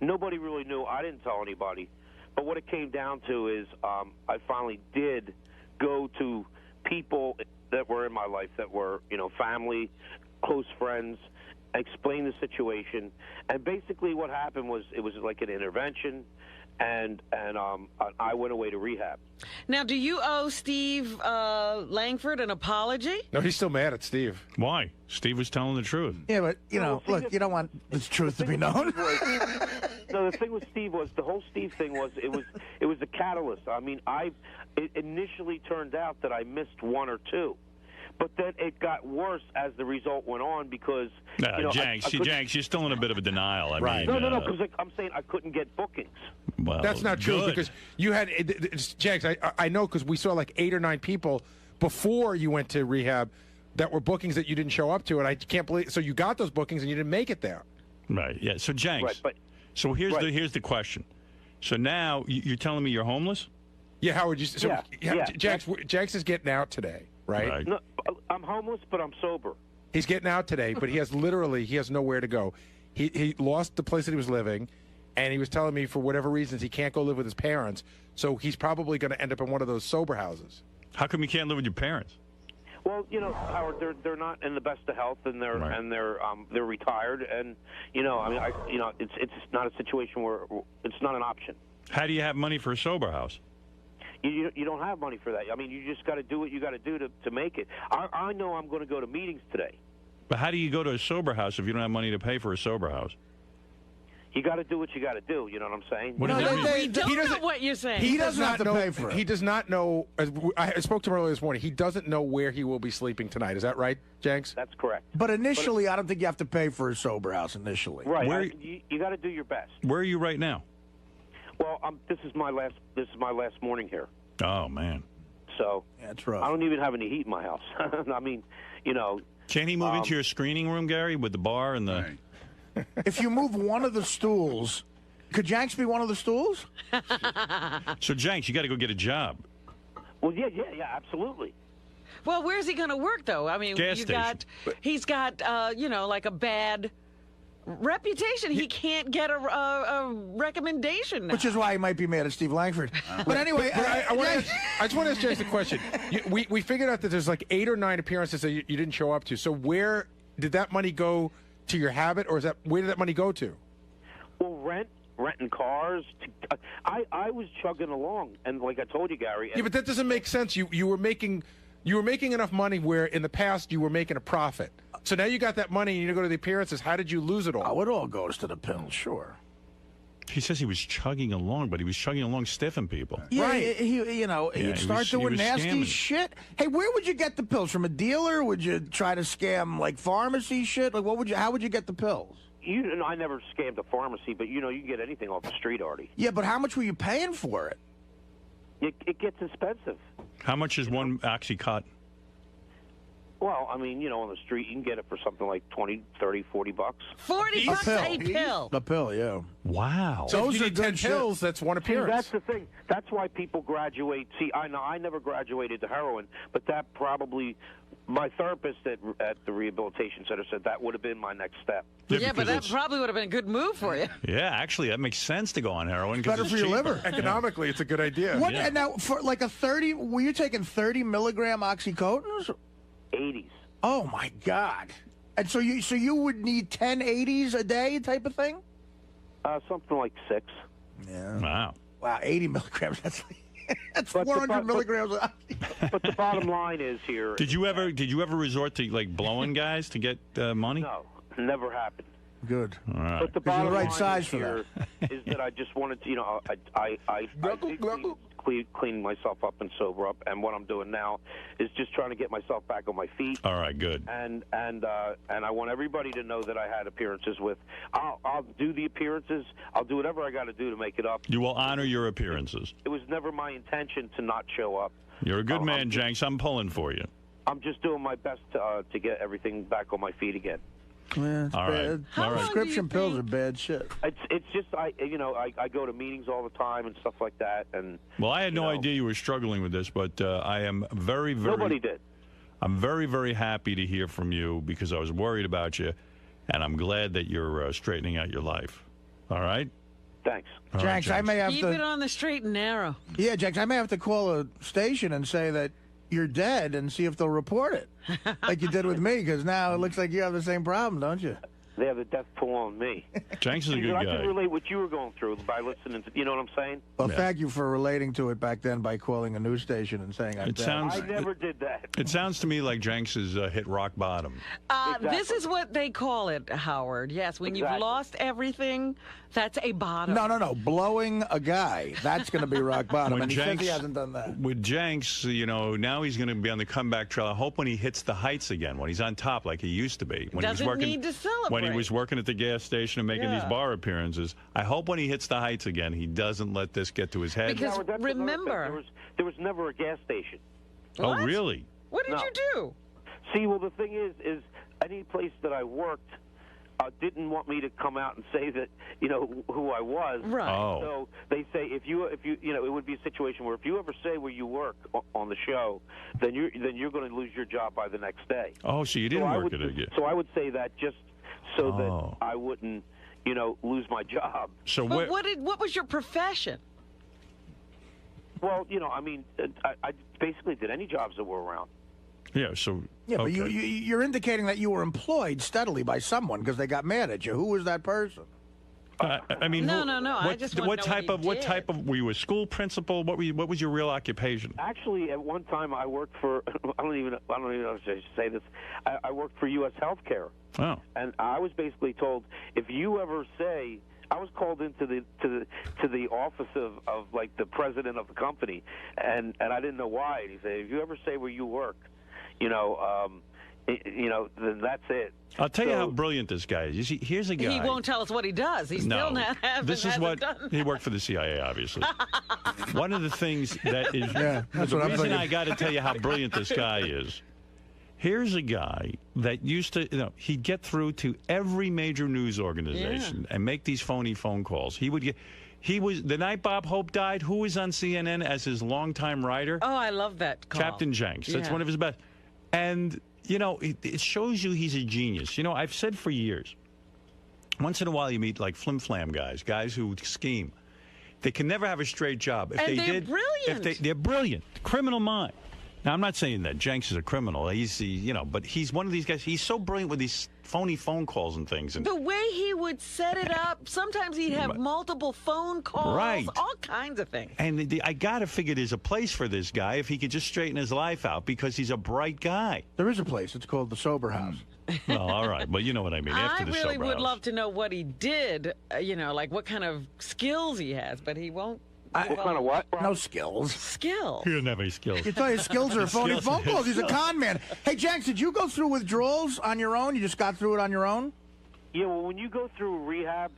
nobody really knew. I didn't tell anybody. But what it came down to is I finally did go to people that were in my life that were, family, close friends, explain the situation, and basically what happened was it was like an intervention, and I went away to rehab. Now, do you owe Steve Langford an apology? No, he's still mad at Steve. Why? Steve was telling the truth. Yeah, but look, you don't want this truth to be known. No, the thing with Steve was the whole Steve thing was it was a catalyst. I mean, it initially turned out that I missed one or two. But then it got worse as the result went on because, Jenks, you're still in a bit of a denial. I mean, no, because I'm saying I couldn't get bookings. Well, that's not true because you had Jenks. I know because we saw like 8 or 9 people before you went to rehab that were bookings that you didn't show up to, and I can't believe. So you got those bookings and you didn't make it there. Right. Yeah. So Jenks. Right, so here's the question. So now you're telling me you're homeless? Yeah, Howard. Jenks is getting out today. Right? No, I'm homeless, but I'm sober. He's getting out today, but he has nowhere to go. He lost the place that he was living, and he was telling me for whatever reasons he can't go live with his parents, so he's probably going to end up in one of those sober houses. How come you can't live with your parents? Well, Howard, they're not in the best of health, and they're retired, and it's not a situation where it's not an option. How do you have money for a sober house? You don't have money for that. I mean, you just got to do what you got to do to make it. I know I'm going to go to meetings today. But how do you go to a sober house if you don't have money to pay for a sober house? You got to do what you got to do. You know what I'm saying? We don't know what you're saying. He doesn't have to pay for it. He does not know. I spoke to him earlier this morning. He doesn't know where he will be sleeping tonight. Is that right, Jenks? That's correct. But initially, I don't think you have to pay for a sober house initially. Right. You got to do your best. Where are you right now? Well, this is my last morning here. Oh man. So that's rough. I don't even have any heat in my house. I mean, Can he move into your screening room, Gary, with the bar and the? If you move one of the stools Could Jenks be one of the stools? So, Jenks, you got to go get a job. Well, yeah, absolutely. Well, where's he going to work, though? I mean, Gas station. He's got, like a bad reputation. He can't get a recommendation now. Which is why he might be mad at Steve Langford. But anyway, I just want to ask James a question. We figured out that there's like 8 or 9 appearances that you didn't show up to. So where did that money go to your habit, or where did that money go to? Well, renting cars. I was chugging along, and like I told you, Gary. Yeah, but that doesn't make sense. You were making enough money where in the past you were making a profit. So now you got that money and you go to the appearances. How did you lose it all? Oh, it all goes to the pills, sure. He says he was chugging along, but he was chugging along stiffing people. Yeah, right. He'd start doing nasty shit. Hey, where would you get the pills? From a dealer? Would you try to scam like pharmacy shit? Like, how would you get the pills? I never scammed a pharmacy, but you can get anything off the street, Artie. Yeah, but how much were you paying for it? It gets expensive. How much is one Oxycontin? Well, I mean, on the street, you can get it for something like $20, $30, $40. $40 a pill. A pill, yeah. Wow. So those are 10 pills. That's one appearance. See, that's the thing. That's why people graduate. See, I never graduated to heroin, but that probably, my therapist at the rehabilitation center said that would have been my next step. Yeah, but that probably would have been a good move for you. Yeah, actually, that makes sense to go on heroin. It's better for your liver. Economically, it's a good idea. What? And now, for like were you taking 30 milligram Oxycontins? 80s. Oh my God! And so you would need 10 80s a day, type of thing. Something like 6. Yeah. Wow, 80 milligrams. That's 400 milligrams. But the bottom line is here. Did you ever resort to like blowing guys to get money? No, never happened. Good. All right. But the bottom right line size is for here is that I just wanted to, I clean myself up and sober up, and what I'm doing now is just trying to get myself back on my feet. All right, good. And I want everybody to know that I had appearances with. I'll do the appearances. I'll do whatever I got to do to make it up. You will honor your appearances. It was never my intention to not show up. You're a good man, Jenks. I'm pulling for you. I'm just doing my best to get everything back on my feet again. Yeah, it's all right. All right. Prescription pills are bad shit. It's just I go to meetings all the time and stuff like that. And well, I had no idea you were struggling with this, but I am very, very. Nobody did. I'm very, very happy to hear from you because I was worried about you, and I'm glad that you're straightening out your life. All right. Thanks, Jenks. I may have Keep it on the straight and narrow. Yeah, Jenks. I may have to call a station and say that you're dead and see if they'll report it, like you did with me, because now it looks like you have the same problem, don't you? They have the death toll on me. Jenks is a good I guy. can relate what you were going through by listening to, you know what I'm saying? Well, thank you for relating to it back then by calling a news station and saying I'm dead. I never did that. It sounds to me like Jenks has hit rock bottom. This is what they call it, Howard. Yes, when you've lost everything, that's a bottom. No. Blowing a guy, that's going to be rock bottom. When and Jenks, he says he hasn't done that. With Jenks, now he's going to be on the comeback trail. I hope when he hits the heights again, when he's on top like he used to be. When Doesn't he was working, need to celebrate. When he was working at the gas station and making these bar appearances, I hope when he hits the heights again, he doesn't let this get to his head. Because remember, there was never a gas station. Oh, really? What did you do? See, well, the thing is any place that I worked didn't want me to come out and say that, who I was. Right. Oh. So they say if you it would be a situation where if you ever say where you work on the show, then you're going to lose your job by the next day. Oh, so you didn't work it again. So I would say that just so that I wouldn't, lose my job. So but what was your profession? Well, I basically did any jobs that were around. Yeah, so... Yeah, but you're indicating that you were employed steadily by someone because they got mad at you. Who was that person? I mean, no. I just want to know what type of were you a school principal? What was your real occupation? Actually, at one time I worked for I don't even know if I should say this. I worked for U.S. Healthcare. Oh. And I was basically told if you ever say I was called into the office of like the president of the company, and I didn't know why. And he said if you ever say where you work, then that's it. I'll tell you how brilliant this guy is. You see, here's a guy. He won't tell us what he does. He's still not This is what done. he worked for the CIA, obviously. One of the things that is that's the what I'm reason thinking. I got to tell you how brilliant this guy is. Here's a guy that used to, he'd get through to every major news organization and make these phony phone calls. He was the night Bob Hope died. Who was on CNN as his longtime writer? Oh, I love that call. Captain Jenks. That's one of his best. And it shows you he's a genius. I've said for years. Once in a while, you meet like flim-flam guys who scheme. They can never have a straight job. If and they they're did, brilliant. They're brilliant. Criminal mind. Now, I'm not saying that Jenks is a criminal. But he's one of these guys. He's so brilliant with these phony phone calls and things. And the way he would set it up, sometimes he'd have multiple phone calls, all kinds of things. And I got to figure there's a place for this guy if he could just straighten his life out because he's a bright guy. There is a place. It's called the Sober House. Well, all right. Well, you know what I mean. After the really Sober would House. love to know what he did, like what kind of skills he has, but he won't. What kind of what? No skills. Skills. He doesn't have any skills. You thought his skills are phony phone calls. He's a con man. Hey, Jenks, did you go through withdrawals on your own? You just got through it on your own? Yeah, well, when you go through rehab,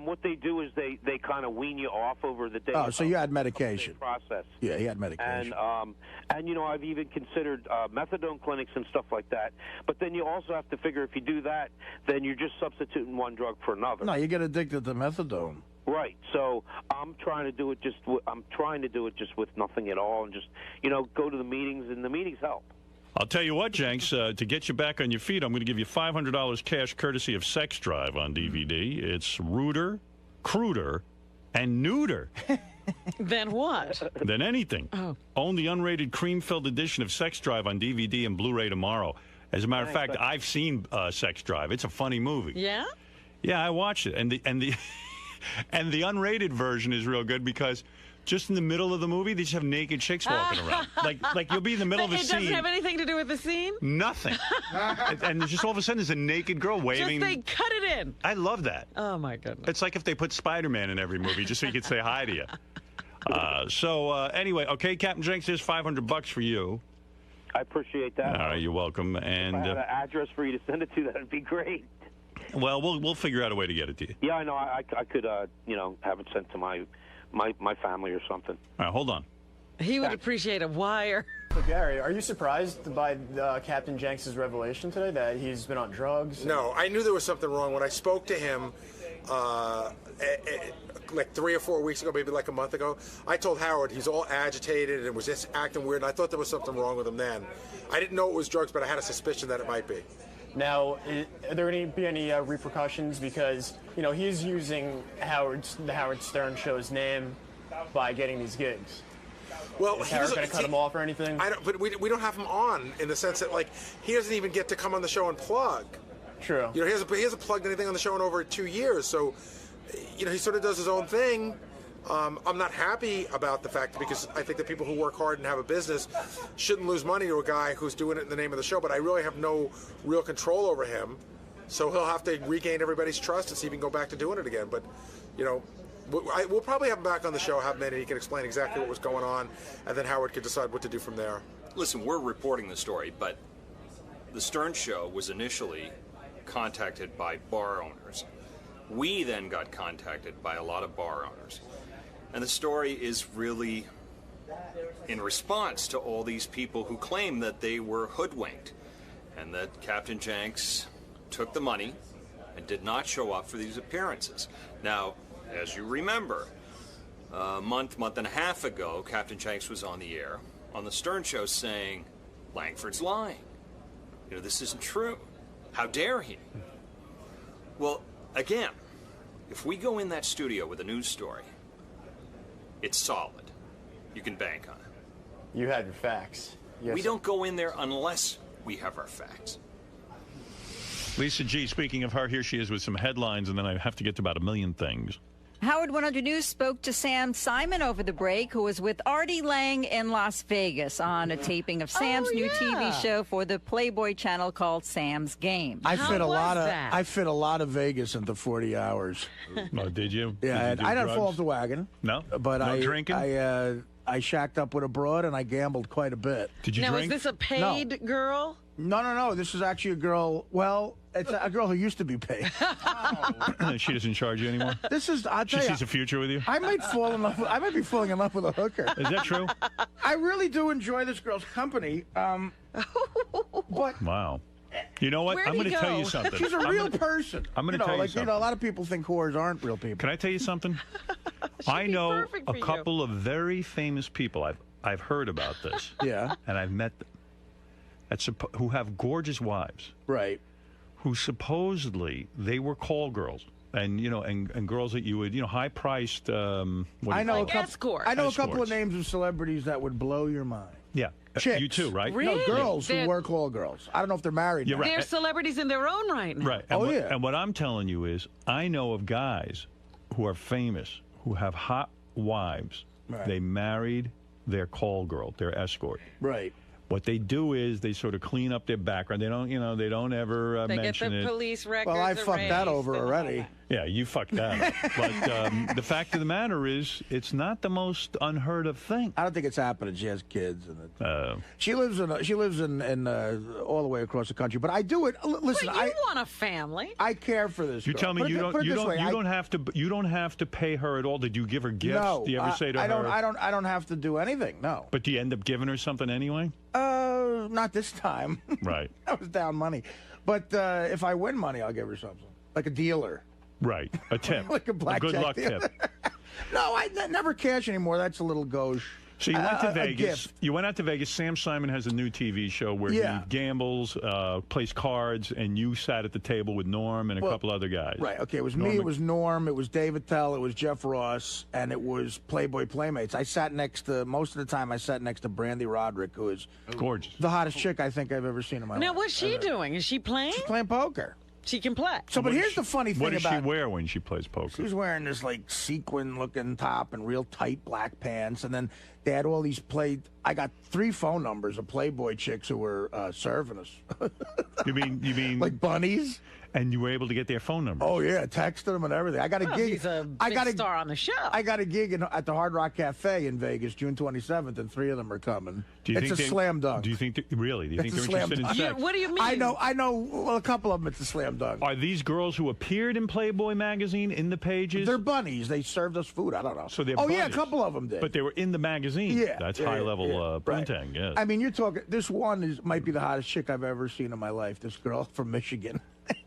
what they do is they kind of wean you off over the day. Oh, so you had medication. Process. Yeah, he had medication. And I've even considered methadone clinics and stuff like that. But then you also have to figure if you do that, then you're just substituting one drug for another. No, you get addicted to methadone. Right. So I'm trying to do it just with nothing at all, and just go to the meetings, and the meetings help. I'll tell you what, Jenks, to get you back on your feet, I'm going to give you $500 cash courtesy of Sex Drive on DVD. It's ruder, cruder, and neuter. Then what? Than anything. Oh. Own the unrated cream-filled edition of Sex Drive on DVD and Blu-ray tomorrow. As a matter of fact, I've seen Sex Drive. It's a funny movie. Yeah? Yeah, I watched it. And the and the unrated version is real good because just in the middle of the movie, they just have naked chicks walking around. Like you'll be in the middle of a scene. It doesn't have anything to do with the scene? Nothing. and just all of a sudden, there's a naked girl waving. Just they cut it in. I love that. Oh, my goodness. It's like if they put Spider-Man in every movie just so you could say hi to you. Anyway, okay, Captain Jenks, here's $500 for you. I appreciate that. All right, you're welcome. And if I had an address for you to send it to, that'd be great. Well, we'll figure out a way to get it to you. Yeah, I know. I could, have it sent to my family or something. All right, hold on. He would appreciate a wire. So, Gary, are you surprised by Captain Jenks' revelation today that he's been on drugs? No, I knew there was something wrong. When I spoke to him like 3 or 4 weeks ago, maybe like a month ago, I told Howard he's all agitated and was just acting weird, and I thought there was something wrong with him then. I didn't know it was drugs, but I had a suspicion that it might be. Now, are there going to be any repercussions? Because, he's using the Howard Stern show's name by getting these gigs. Well, is Howard going to cut him off or anything? But we don't have him on in the sense that, like, he doesn't even get to come on the show and plug. True. He hasn't plugged anything on the show in over 2 years, so, he sort of does his own thing. I'm not happy about the fact because I think that people who work hard and have a business shouldn't lose money to a guy who's doing it in the name of the show, but I really have no real control over him. So he'll have to regain everybody's trust and see if he can go back to doing it again. But, we'll probably have him back on the show, have him in, and he can explain exactly what was going on, and then Howard can decide what to do from there. Listen, we're reporting the story, but the Stern Show was initially contacted by bar owners. We then got contacted by a lot of bar owners. And the story is really in response to all these people who claim that they were hoodwinked and that Captain Jenks took the money and did not show up for these appearances. Now, as you remember, a month and a half ago, Captain Jenks was on the air on the Stern Show saying, Langford's lying. This isn't true. How dare he? Well, again, if we go in that studio with a news story, it's solid. You can bank on it. You had your facts. Yes, we don't go in there unless we have our facts. Lisa G., speaking of her, here she is with some headlines, and then I have to get to about a million things. Howard 100 News spoke to Sam Simon over the break, who was with Artie Lang in Las Vegas on a taping of Sam's new TV show for the Playboy channel called Sam's Game. I fit a lot of Vegas into 40 hours. Oh, did you? Yeah, did I didn't fall off the wagon. No? But no drinking? I shacked up with a broad and I gambled quite a bit. Did you now, drink? Is this a paid girl? No. This is actually a girl. Well, it's a girl who used to be paid. She doesn't charge you anymore? She sees a future with you? I might be falling in love with a hooker. Is that true? I really do enjoy this girl's company. But wow. You know what? Where'd I'm going he to tell go? you something. She's a real person. I'm going to tell you something. A lot of people think whores aren't real people. Can I tell you something? I know a couple of very famous people. I've heard about this. Yeah. And I've met them. Who have gorgeous wives. Right. Who supposedly they were call girls. And and girls that you would high priced. I know a couple of names of celebrities that would blow your mind. Yeah, Chicks. you too, right? Really? No, girls who were call girls. I don't know if they're married. You're now. right. They're celebrities in their own right now. Right. And and what I'm telling you is, I know of guys who are famous who have hot wives. Right. They married their call girl, their escort. Right. What they do is they sort of clean up their background. They don't, they don't ever They mention get the it. police records. Well, I fucked that over already. Yeah, you fucked that up. But the fact of the matter is, it's not the most unheard of thing. I don't think it's happening. She has kids, and she lives in all the way across the country. But I do it. Listen, But you want a family. I care for this. You girl. tell me Put it- you put it this way, I- don't have to pay her at all. Did you give her gifts? No, Do you ever say to her? I don't have to do anything. No. But do you end up giving her something anyway? Not this time. Right. I was down money, but if I win money, I'll give her something, like a dealer. Right, a tip, Like a blackjack good luck dealer. tip. No, I never cash anymore. That's a little gauche. So you went to A Vegas. gift. You went out to Vegas. Sam Simon has a new TV show where he gambles, plays cards, and you sat at the table with Norm and a couple other guys. Right. Okay. It was Norm me. It was Norm. It was Dave Attell. It was Jeff Ross, and it was Playboy Playmates. I sat next to most of the time. I sat next to Brandy Roderick, who is gorgeous, the hottest chick I think I've ever seen in my Now, life. what's she doing? Is she playing? She's playing poker. She can play. So, but here's the funny thing What does about she wear when she plays poker? She was wearing this like sequin-looking top and real tight black pants, and then they had all these I got 3 phone numbers of Playboy chicks who were serving us. You mean like bunnies? And you were able to get their phone numbers? Oh yeah, texted them and everything. I got a gig. He's a I big got star on the show. I got a gig at the Hard Rock Cafe in Vegas, June 27th, and 3 of them are coming. It's a slam dunk. Do you think? Really? Do you think It's a they're slam interested in dunk. sex? What do you mean? I know. Well, a couple of them, it's a slam dunk. Are these girls who appeared in Playboy magazine in the pages? They're bunnies. They served us food. I don't know. So they're yeah, a bunnies. couple of them did. But they were in the magazine. Yeah, That's yeah, high level right. printing. Yes. I mean, you're talking. This one might be the hottest chick I've ever seen in my life. This girl from Michigan.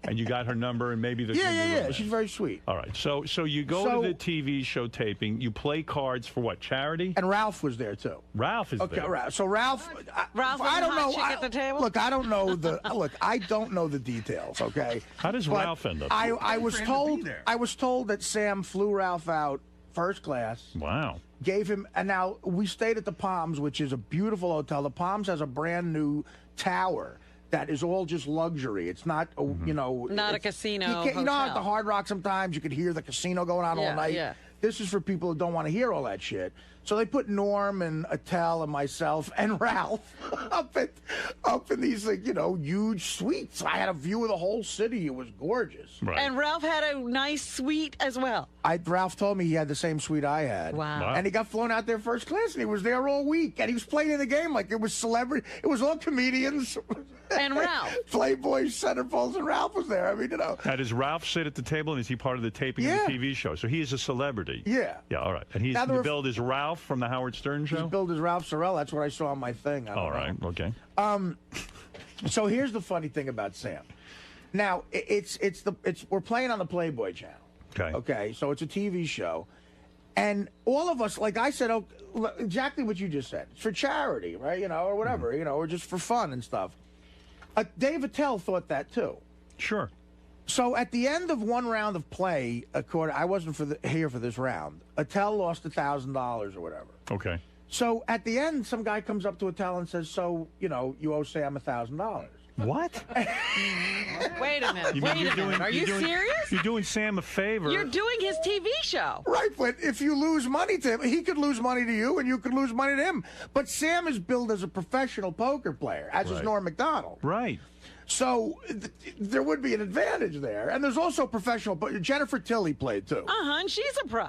And you got her number, and maybe there's Yeah. She's very sweet. All right. So you go to the TV show taping. You play cards for what, charity? And Ralph was there too. Ralph is there. Okay, Ralph. So Ralph, Ralph was I don't the hot know. chick at the table? Look, I don't know I don't know the details. Okay. How does But Ralph end up? I was told that Sam flew Ralph out first class. Wow. Gave him, and now we stayed at the Palms, which is a beautiful hotel. The Palms has a brand new tower that is all just luxury. It's not, Not a casino You know how at hotel. the Hard Rock sometimes you could hear the casino going on all night? Yeah. This is for people who don't want to hear all that shit. So they put Norm and Attell and myself and Ralph up in these huge suites. I had a view of the whole city. It was gorgeous. Right. And Ralph had a nice suite as well. Ralph told me he had the same suite I had. Wow. And he got flown out there first class, and he was there all week. And he was playing in the game like it was celebrity. It was all comedians. And Ralph. Playboy, centerfolds, and Ralph was there. I mean, Now, does Ralph sit at the table, and is he part of the taping of the TV show? So he is a celebrity. Yeah. Yeah, all right. And he's Now, billed as Ralph from the Howard Stern show? He's billed as Ralph Sorrell. That's what I saw on my thing. All right, okay. So here's the funny thing about Sam. Now we're playing on the Playboy channel. Okay. Okay. So it's a TV show, and all of us, like I said, exactly what you just said. It's for charity, right? Or whatever, or just for fun and stuff. Dave Attell thought that too. Sure. So at the end of one round of play, I wasn't here for this round. Attell lost $1,000 or whatever. Okay. So at the end, some guy comes up to Attell and says, "So you owe Sam $1,000." What? Wait a minute. Are you serious? You're doing Sam a favor. You're doing his TV show. Right, but if you lose money to him, he could lose money to you, and you could lose money to him. But Sam is billed as a professional poker player, as is Norm Macdonald. Right. So there would be an advantage there. And there's also professional, but Jennifer Tilly played too. And she's a pro.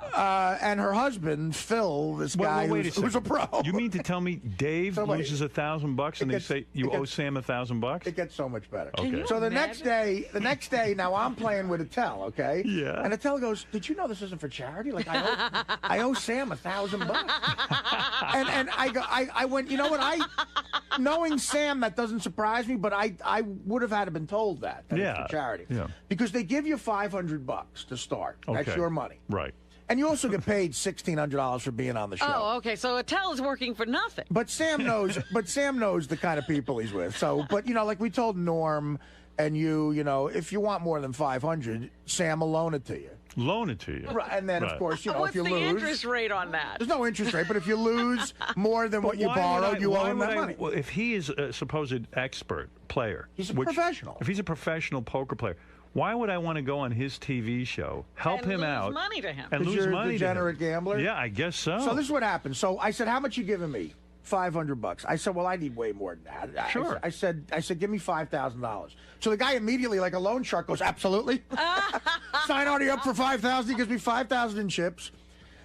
And her husband, Phil, this guy who's a pro. You mean to tell me Dave loses $1,000 and they say you owe Sam $1,000? It gets so much better. Okay. So the next day, now I'm playing with Attell, okay? Yeah. And Attell goes, "Did you know this isn't for charity? Like I owe Sam $1,000." And I went, you know what? knowing Sam, that doesn't surprise me, but I would have had been told that it's for charity. Yeah. Because they give you $500 to start. That's your money. Right. And you also get paid $1,600 for being on the show. Oh, okay. So Attell is working for nothing. But Sam knows. But Sam knows the kind of people he's with. So, but like we told Norm and you, if you want more than $500, Sam will loan it to you. Loan it to you. Right, and then, of course, What's if you the lose... interest rate on that? There's no interest rate, but if you lose more than what you borrowed, you owe him that money. Well, if he is a supposed expert player... He's a professional. If he's a professional poker player, why would I want to go on his TV show, help him out... lose money to him. And lose you're money a degenerate gambler? Yeah, I guess so. So this is what happened. So I said, how much you giving me? $500. I said, well, I need way more than that. Sure. I said, give me $5,000. So the guy immediately, like a loan shark, goes, absolutely. Sign Artie up for $5,000. He gives me $5,000 in chips.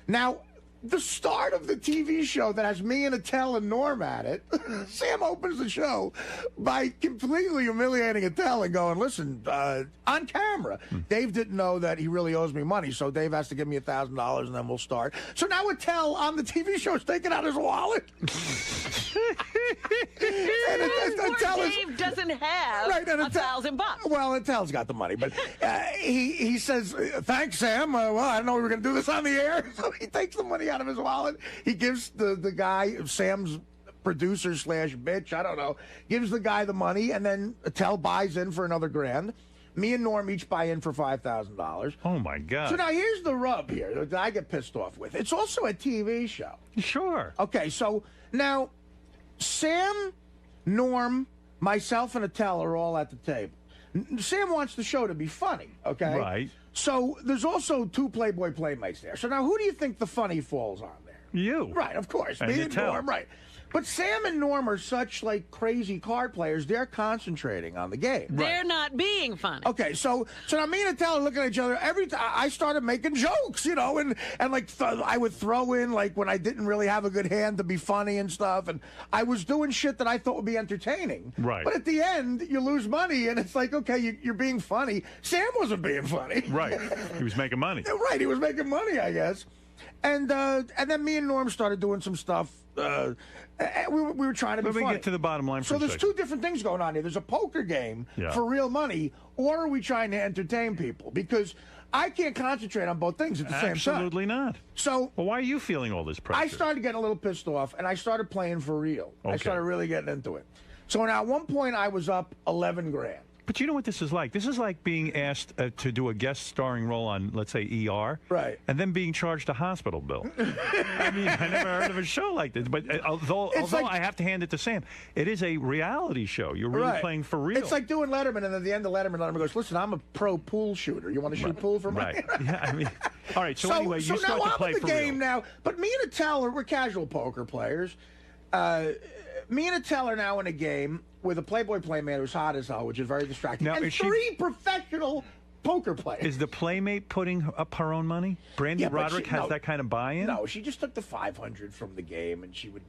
Now, the start of the TV show that has me and Attell and Norm at it, Sam opens the show by completely humiliating Attell and going, listen, on camera, Dave didn't know that he really owes me money, so Dave has to give me $1,000 and then we'll start. So now Attell on the TV show is taking out his wallet. Dave doesn't have $1,000. Well, Attell's got the money, but he says, thanks, Sam. Well, I didn't know we were going to do this on the air. So he takes the money out of his wallet. He gives the guy, Sam's producer / bitch, I don't know, gives the guy the money, and then Attell buys in for another $1,000. Me and Norm each buy in for $5,000. Oh, my God. So now here's the rub here that I get pissed off with. It's also a TV show. Sure. Okay, so now Sam, Norm, myself, and Attell are all at the table. Sam wants the show to be funny, okay? Right. So there's also 2 Playboy Playmates there. So now who do you think the funny falls on there? You. Right, of course. And Me and Norm, right. But Sam and Norm are such, crazy card players, they're concentrating on the game. They're not being funny. Okay, so now me and Attell are looking at each other. Every time I started making jokes, and I would throw in, when I didn't really have a good hand to be funny and stuff, and I was doing shit that I thought would be entertaining. Right. But at the end, you lose money, and it's like, okay, you're being funny. Sam wasn't being funny. Right. He was making money. Right, he was making money, I guess. And then me and Norm started doing some stuff. We were trying to be funny. Let me get to the bottom line for a So there's second. 2 different things going on here. There's a poker game for real money, or are we trying to entertain people? Because I can't concentrate on both things at the same time. Absolutely not. So, well, why are you feeling all this pressure? I started getting a little pissed off, and I started playing for real. Okay. I started really getting into it. So now at one point, I was up $11,000. But you know what this is like? This is like being asked to do a guest starring role on, let's say, ER. Right. And then being charged a hospital bill. I mean, I never heard of a show like this. But although I have to hand it to Sam, it is a reality show. You're really playing for real. It's like doing Letterman, and at the end of Letterman goes, listen, I'm a pro pool shooter. You want to shoot pool for me? Right. Yeah, I mean, all right, so anyway, you start to play for real. So now I'm in the game now. But me and Attell, we're casual poker players. Me and Attell are now in a game with a Playboy Playmate who's hot as hell, which is very distracting. Now, and 3 professional poker players. Is the Playmate putting up her own money? Brandy Roderick has that kind of buy-in? No, she just took the $500 from the game, and she would.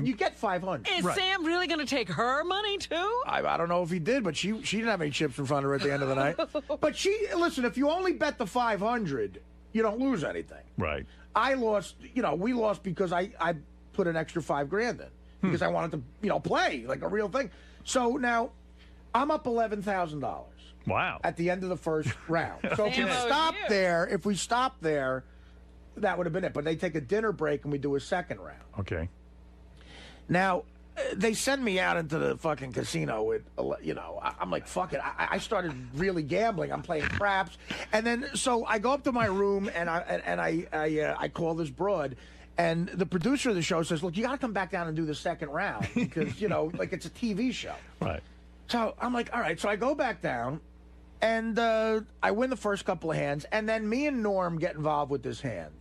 You get $500. Is Sam really going to take her money too? I don't know if he did, but she didn't have any chips in front of her at the end of the night. But listen, if you only bet the $500, you don't lose anything. Right. I lost. We lost because I put an extra $5,000 in because I wanted to play like a real thing. So now I'm up $11,000. Wow. At the end of the first round. So if we stop there, that would have been it. But they take a dinner break and we do a second round. Okay. Now, they send me out into the fucking casino with, I'm like, fuck it. I started really gambling. I'm playing craps. And then, so I go up to my room and I call this broad. And the producer of the show says, look, you got to come back down and do the second round because, it's a TV show. Right. So I'm like, all right. So I go back down, and I win the first couple of hands, and then me and Norm get involved with this hand.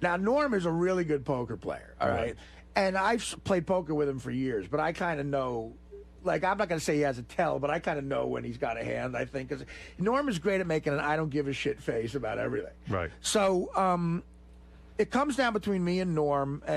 Now, Norm is a really good poker player, all right? And I've played poker with him for years, but I kind of know, I'm not going to say he has a tell, but I kind of know when he's got a hand, I think. 'Cause Norm is great at making an I don't give a shit face about everything. Right. So, it comes down between me and Norm,